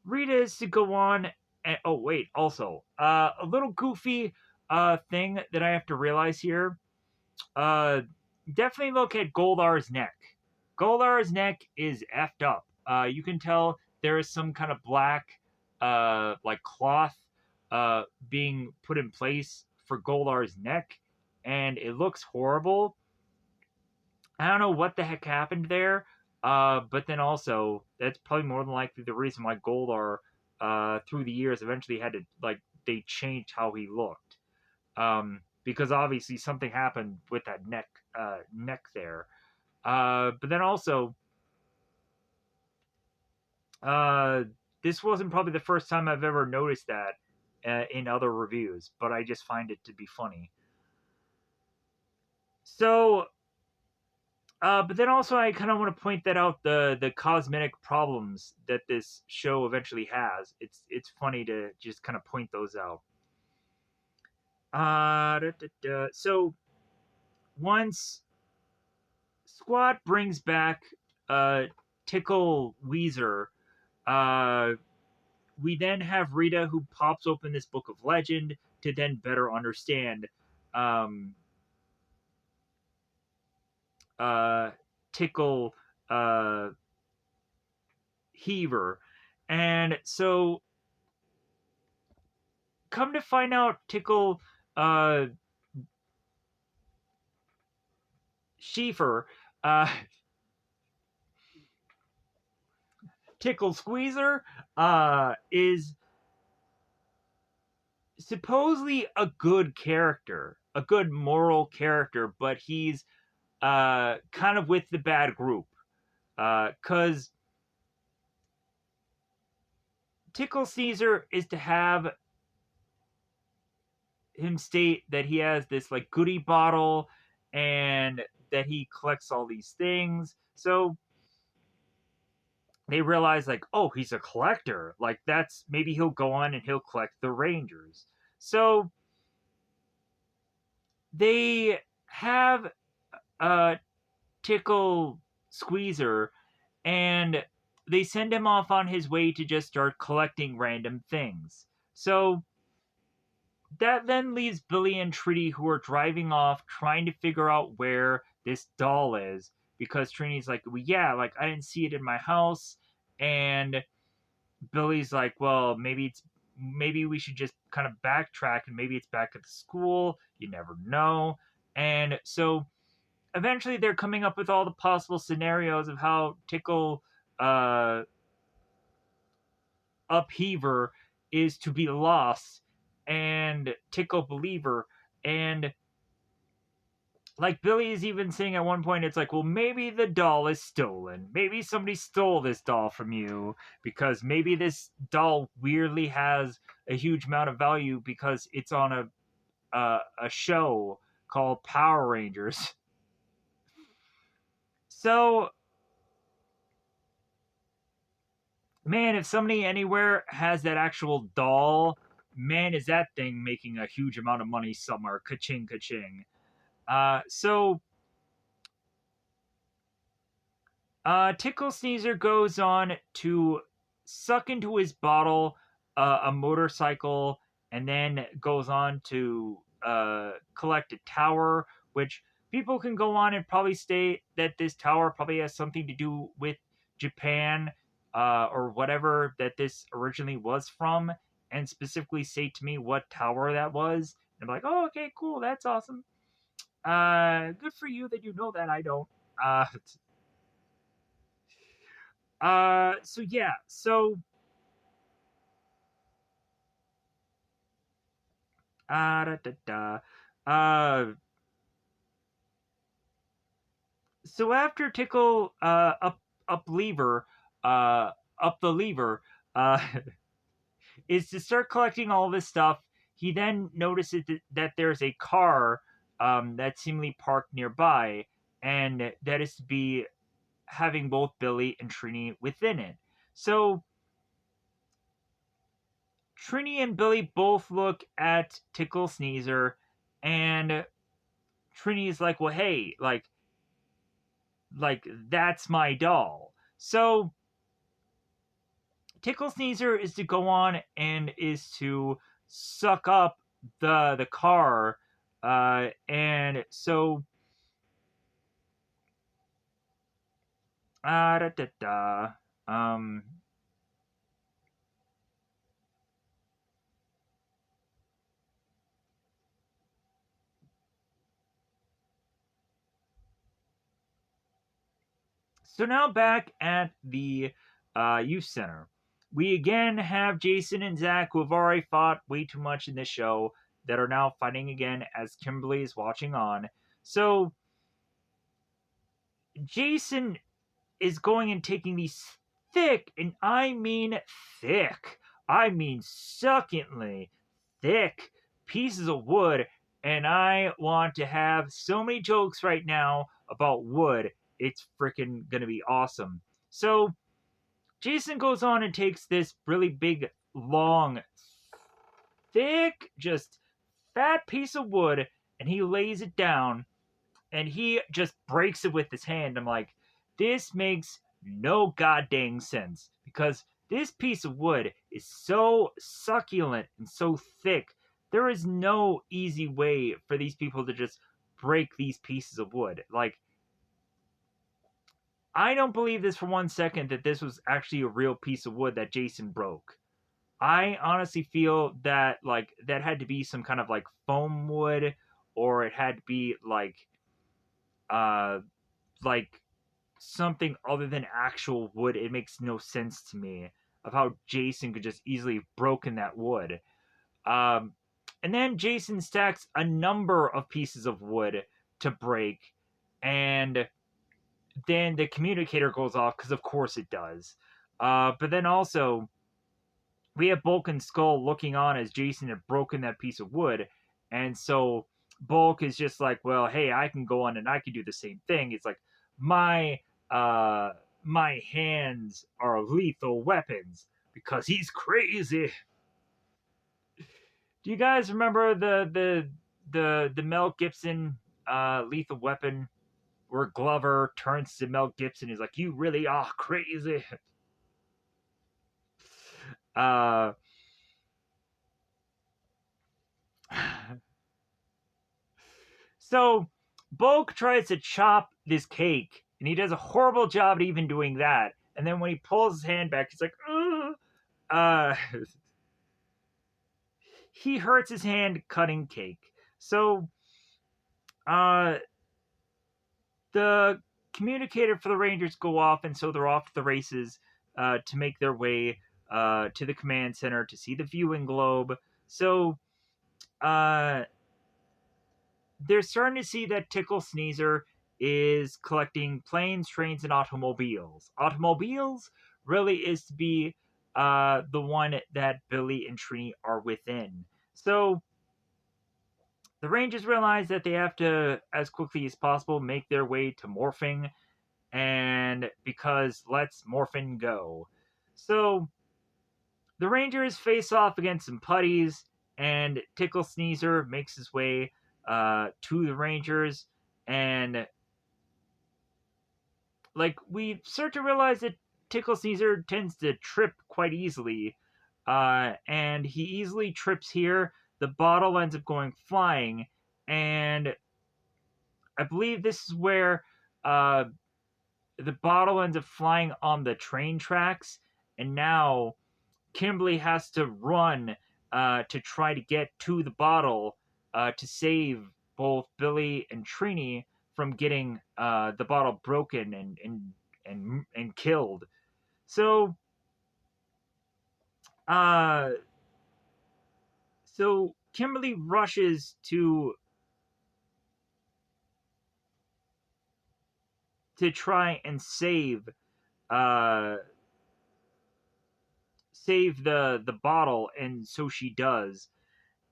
Rita is to go on. And, oh, wait, also, a little goofy thing that I have to realize here. Uh, Definitely look at Goldar's neck. Goldar's neck is effed up. You can tell there is some kind of black, like cloth, uh, being put in place for Goldar's neck, and it looks horrible. I don't know what the heck happened there. But then also, that's probably more than likely the reason why Goldar, through the years, eventually had to like they changed how he looked. Because obviously something happened with that neck there. But then also, uh, this wasn't probably the first time I've ever noticed that in other reviews, but I just find it to be funny. So, but then also I kind of want to point that out the cosmetic problems that this show eventually has. It's funny to just kind of point those out. So once Squad brings back uh, Tickle Weezer. Uh, we then have Rita who pops open this book of legend to then better understand um, uh, Tickle Heaver. And so, come to find out, Tickle uh, Schiefer, uh, Tickle Squeezer, is supposedly a good character, a good moral character, but he's kind of with the bad group. Because Tickle Caesar is to have him state that he has this like goodie bottle and that he collects all these things. So they realize like, oh, he's a collector. Like that's maybe he'll go on and he'll collect the Rangers. So they have Tickle Squeezer and they send him off on his way to just start collecting random things. So that then leaves Billy and Trini, who are driving off trying to figure out where this doll is, because Trini's like, well, yeah, like I didn't see it in my house, and Billy's like, well, maybe we should just kind of backtrack and maybe it's back at the school. You never know. And so eventually they're coming up with all the possible scenarios of how Tickle uh, Upheaver is to be lost and Tickle Believer. And like Billy is even saying at one point, it's like, well, maybe the doll is stolen. Maybe somebody stole this doll from you because maybe this doll weirdly has a huge amount of value because it's on a show called Power Rangers. So, man, if somebody anywhere has that actual doll, man, is that thing making a huge amount of money somewhere? Ka-ching, ka-ching. So Tickle Sneezer goes on to suck into his bottle a motorcycle and then goes on to collect a tower, which people can go on and probably state that this tower probably has something to do with Japan or whatever that this originally was from, and specifically say to me what tower that was. And I'm like, oh, okay, cool, that's awesome. Good for you that you know that. I don't. Uh, so yeah, da, da, da. Uh, So after Tickle up lever uh up the lever uh is to start collecting all this stuff. He then notices that there's a car that's seemingly parked nearby, and that is to be having both Billy and Trini within it. So Trini and Billy both look at Tickle Sneezer, and Trini is like, "Well, hey, like that's my doll." So Tickle Sneezer is to go on and is to suck up the car, and so da, da, da, um. So now back at the youth center, we again have Jason and Zach, who have already fought way too much in this show, that are now fighting again as Kimberly is watching on. So Jason is going and taking these thick, and I mean thick, I mean succulently thick pieces of wood, and I want to have so many jokes right now about wood. It's freaking gonna be awesome. So Jason goes on and takes this really big, long, thick, just fat piece of wood, and he lays it down, and he just breaks it with his hand. I'm like, this makes no goddamn sense, because this piece of wood is so succulent and so thick. There is no easy way for these people to just break these pieces of wood. Like, I don't believe this for 1 second that this was actually a real piece of wood that Jason broke. I honestly feel that like that had to be some kind of like foam wood, or it had to be uh like something other than actual wood. It makes no sense to me of how Jason could just easily have broken that wood. Um, and then Jason stacks a number of pieces of wood to break, and then the communicator goes off because, of course, it does. But then also, we have Bulk and Skull looking on as Jason had broken that piece of wood, and so Bulk is just like, "Well, hey, I can go on and I can do the same thing." It's like my uh my hands are lethal weapons because he's crazy. Do you guys remember the Mel Gibson lethal weapon where Glover turns to Mel Gibson? He's like, "You really are crazy." Uh, so Bulk tries to chop this cake, and he does a horrible job at even doing that. And then when he pulls his hand back, he's like, "Ugh." Uh, he hurts his hand cutting cake. So, uh, the communicator for the Rangers go off, and so they're off to the races to make their way to the command center to see the viewing globe. So, uh, they're starting to see that Tickle Sneezer is collecting planes, trains, and automobiles. Automobiles really is to be the one that Billy and Trini are within. So the Rangers realize that they have to, as quickly as possible, make their way to Morphin, and because let's Morphin go. So the Rangers face off against some putties, and Tickle Sneezer makes his way to the Rangers, and like we start to realize that Tickle Sneezer tends to trip quite easily, and he easily trips here. The bottle ends up going flying, and I believe this is where uh, the bottle ends up flying on the train tracks, and now Kimberly has to run to try to get to the bottle to save both Billy and Trini from getting the bottle broken and killed. So uh, so Kimberly rushes to to try and uh save the bottle, and so she does.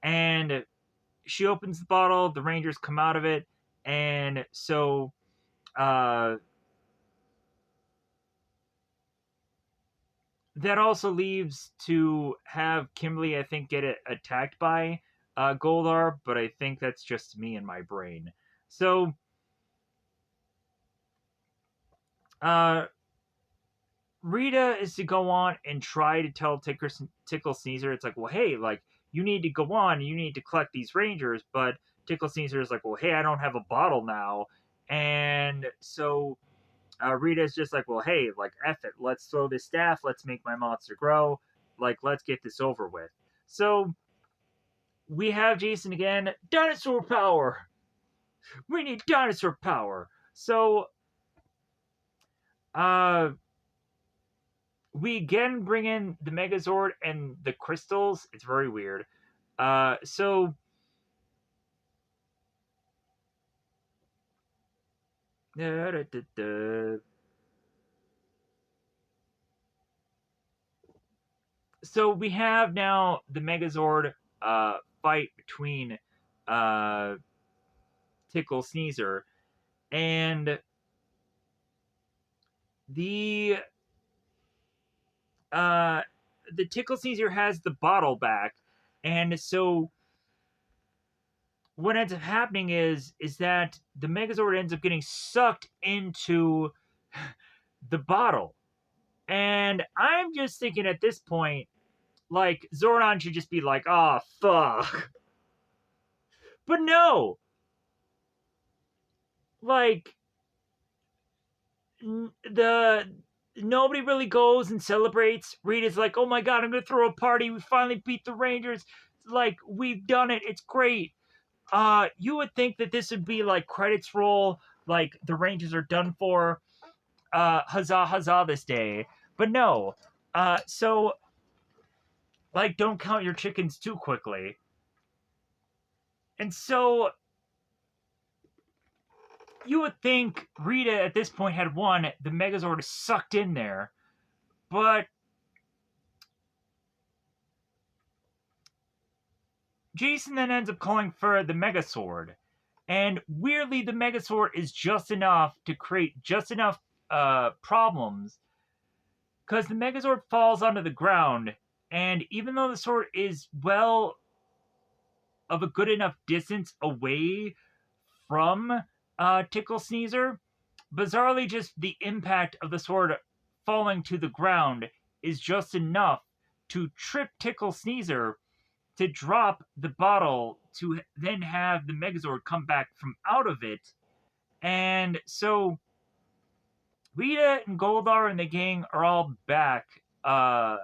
And she opens the bottle, the Rangers come out of it, and so uh that also leaves to have Kimberly, I think, get attacked by Goldar, but I think that's just me in my brain. So uh Rita is to go on and try to tell Tickle Sneezer, it's like, well, hey, like, you need to go on, you need to collect these Rangers, but Tickle Sneezer is like, well, hey, I don't have a bottle now. And so Rita's just like, well, hey, like, F it, let's throw this staff, let's make my monster grow, like, let's get this over with. So we have Jason again, dinosaur power! We need dinosaur power! So, uh, we again bring in the Megazord and the crystals. It's very weird. So da, da, da, da. So we have now the Megazord fight between uh Tickle Sneezer, and the uh the Tickle Sneezer has the bottle back, and so what ends up happening is that the Megazord ends up getting sucked into the bottle. And I'm just thinking at this point, like, Zordon should just be like, oh, fuck. But no! Like, the nobody really goes and celebrates. Rita's like, oh my god, I'm gonna throw a party. We finally beat the Rangers. Like, we've done it. It's great. You would think that this would be like credits roll, like the Rangers are done for. Huzzah, huzzah this day. But no. So, like, don't count your chickens too quickly. And so you would think Rita at this point had won. The Megazord is sucked in there, but Jason then ends up calling for the Megazord, and weirdly, the Megazord is just enough to create just enough problems because the Megazord falls onto the ground, and even though the sword is well of a good enough distance away from Tickle Sneezer, bizarrely, just the impact of the sword falling to the ground is just enough to trip Tickle Sneezer to drop the bottle to then have the Megazord come back from out of it. And so Rita and Goldar and the gang are all back on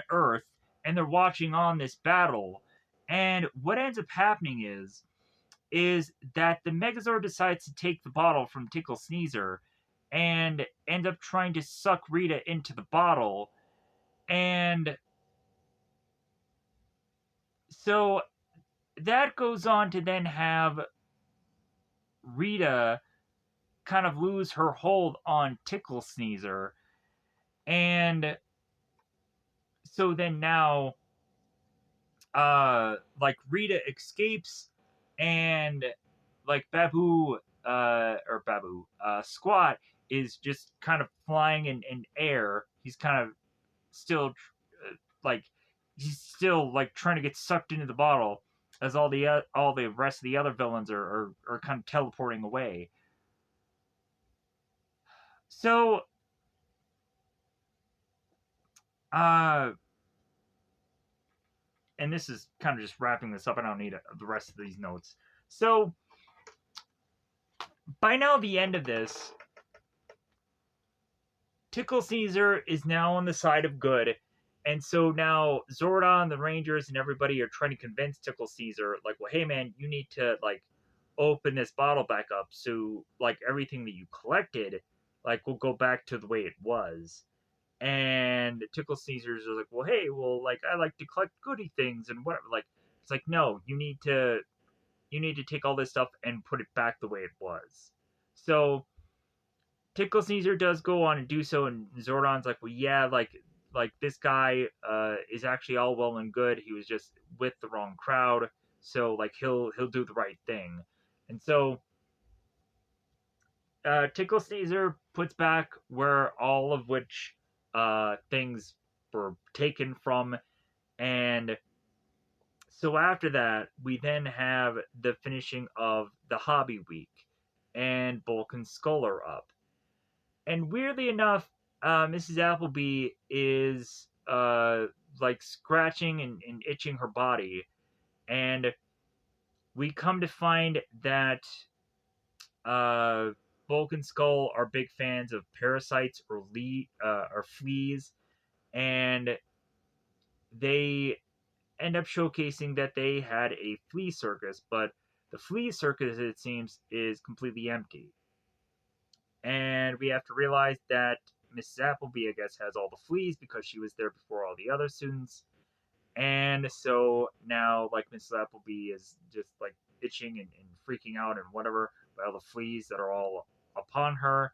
Earth, and they're watching on this battle. And what ends up happening is that the Megazord decides to take the bottle from Tickle Sneezer and end up trying to suck Rita into the bottle. And so that goes on to then have Rita kind of lose her hold on Tickle Sneezer. And so then now like Rita escapes, and like Squat is just kind of flying in air. He's kind of still like he's still like trying to get sucked into the bottle as all the rest of the other villains are kind of teleporting away. So uh and this is kind of just wrapping this up. I don't need the rest of these notes. So by now the end of this, Tickle Caesar is now on the side of good. And so now Zordon, the Rangers, and everybody are trying to convince Tickle Caesar, like, well, hey man, you need to like open this bottle back up so like everything that you collected like will go back to the way it was. And Tickle Caesar's like, well, hey, well, like I like to collect goody things and whatever. Like, it's like, no, you need to take all this stuff and put it back the way it was. So Tickle Sneezer does go on and do so, and Zordon's like, well, yeah, like this guy is actually all well and good. He was just with the wrong crowd, so like he'll do the right thing. And so Tickle Sneezer puts back where all of which things were taken from, and so after that, we then have the finishing of the Hobby Week, and Bulk and Skull are up. And weirdly enough, Mrs. Appleby is like scratching and itching her body, and we come to find that uh, Bulk and Skull are big fans of parasites or fleas, and they end up showcasing that they had a flea circus, but the flea circus, it seems, is completely empty. And we have to realize that Mrs. Appleby, I guess, has all the fleas because she was there before all the other students. And so now, like, Mrs. Appleby is just like itching and freaking out and whatever by all the fleas that are all upon her.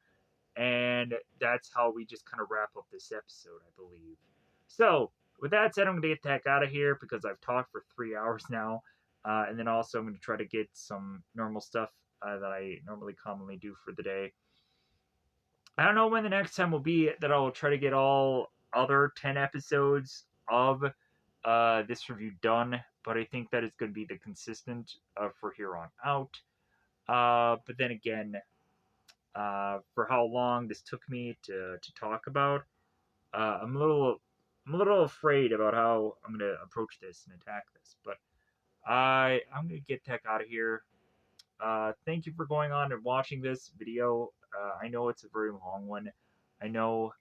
And that's how we just kind of wrap up this episode, I believe. So, with that said, I'm going to get the heck out of here because I've talked for 3 hours now. And then also, I'm going to try to get some normal stuff that I normally commonly do for the day. I don't know when the next time will be that I'll try to get all other 10 episodes of this review done, but I think that is going to be the consistent for here on out. But then again, for how long this took me to talk about, I'm a little afraid about how I'm going to approach this and attack this. But I'm going to get the heck out of here. Thank you for going on and watching this video. I know it's a very long one. I know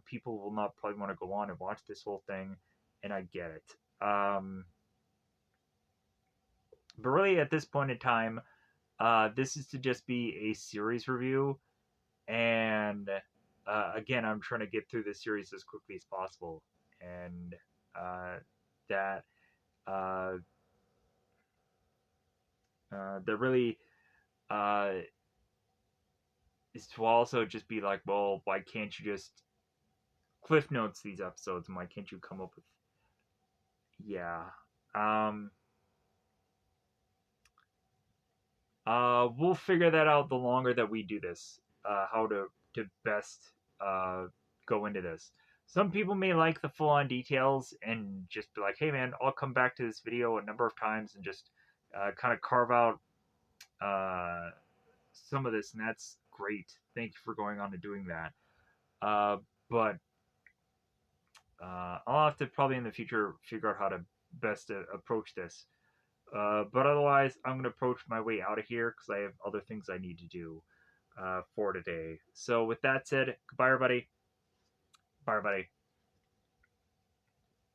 people will not probably want to go on and watch this whole thing, and I get it. But really, at this point in time, this is to just be a series review, and again, I'm trying to get through this series as quickly as possible, and that uh, that really uh, is to also just be like, well, why can't you just cliff notes these episodes, and why can't you come up with, yeah. um we'll figure that out the longer that we do this, how to best go into this. Some people may like the full-on details and just be like, hey man, I'll come back to this video a number of times and just kind of carve out uh some of this, and that's great. Thank you for going on and doing that. But I'll have to probably in the future figure out how to best approach this. But otherwise, I'm going to approach my way out of here because I have other things I need to do for today. So with that said, goodbye everybody. Bye everybody.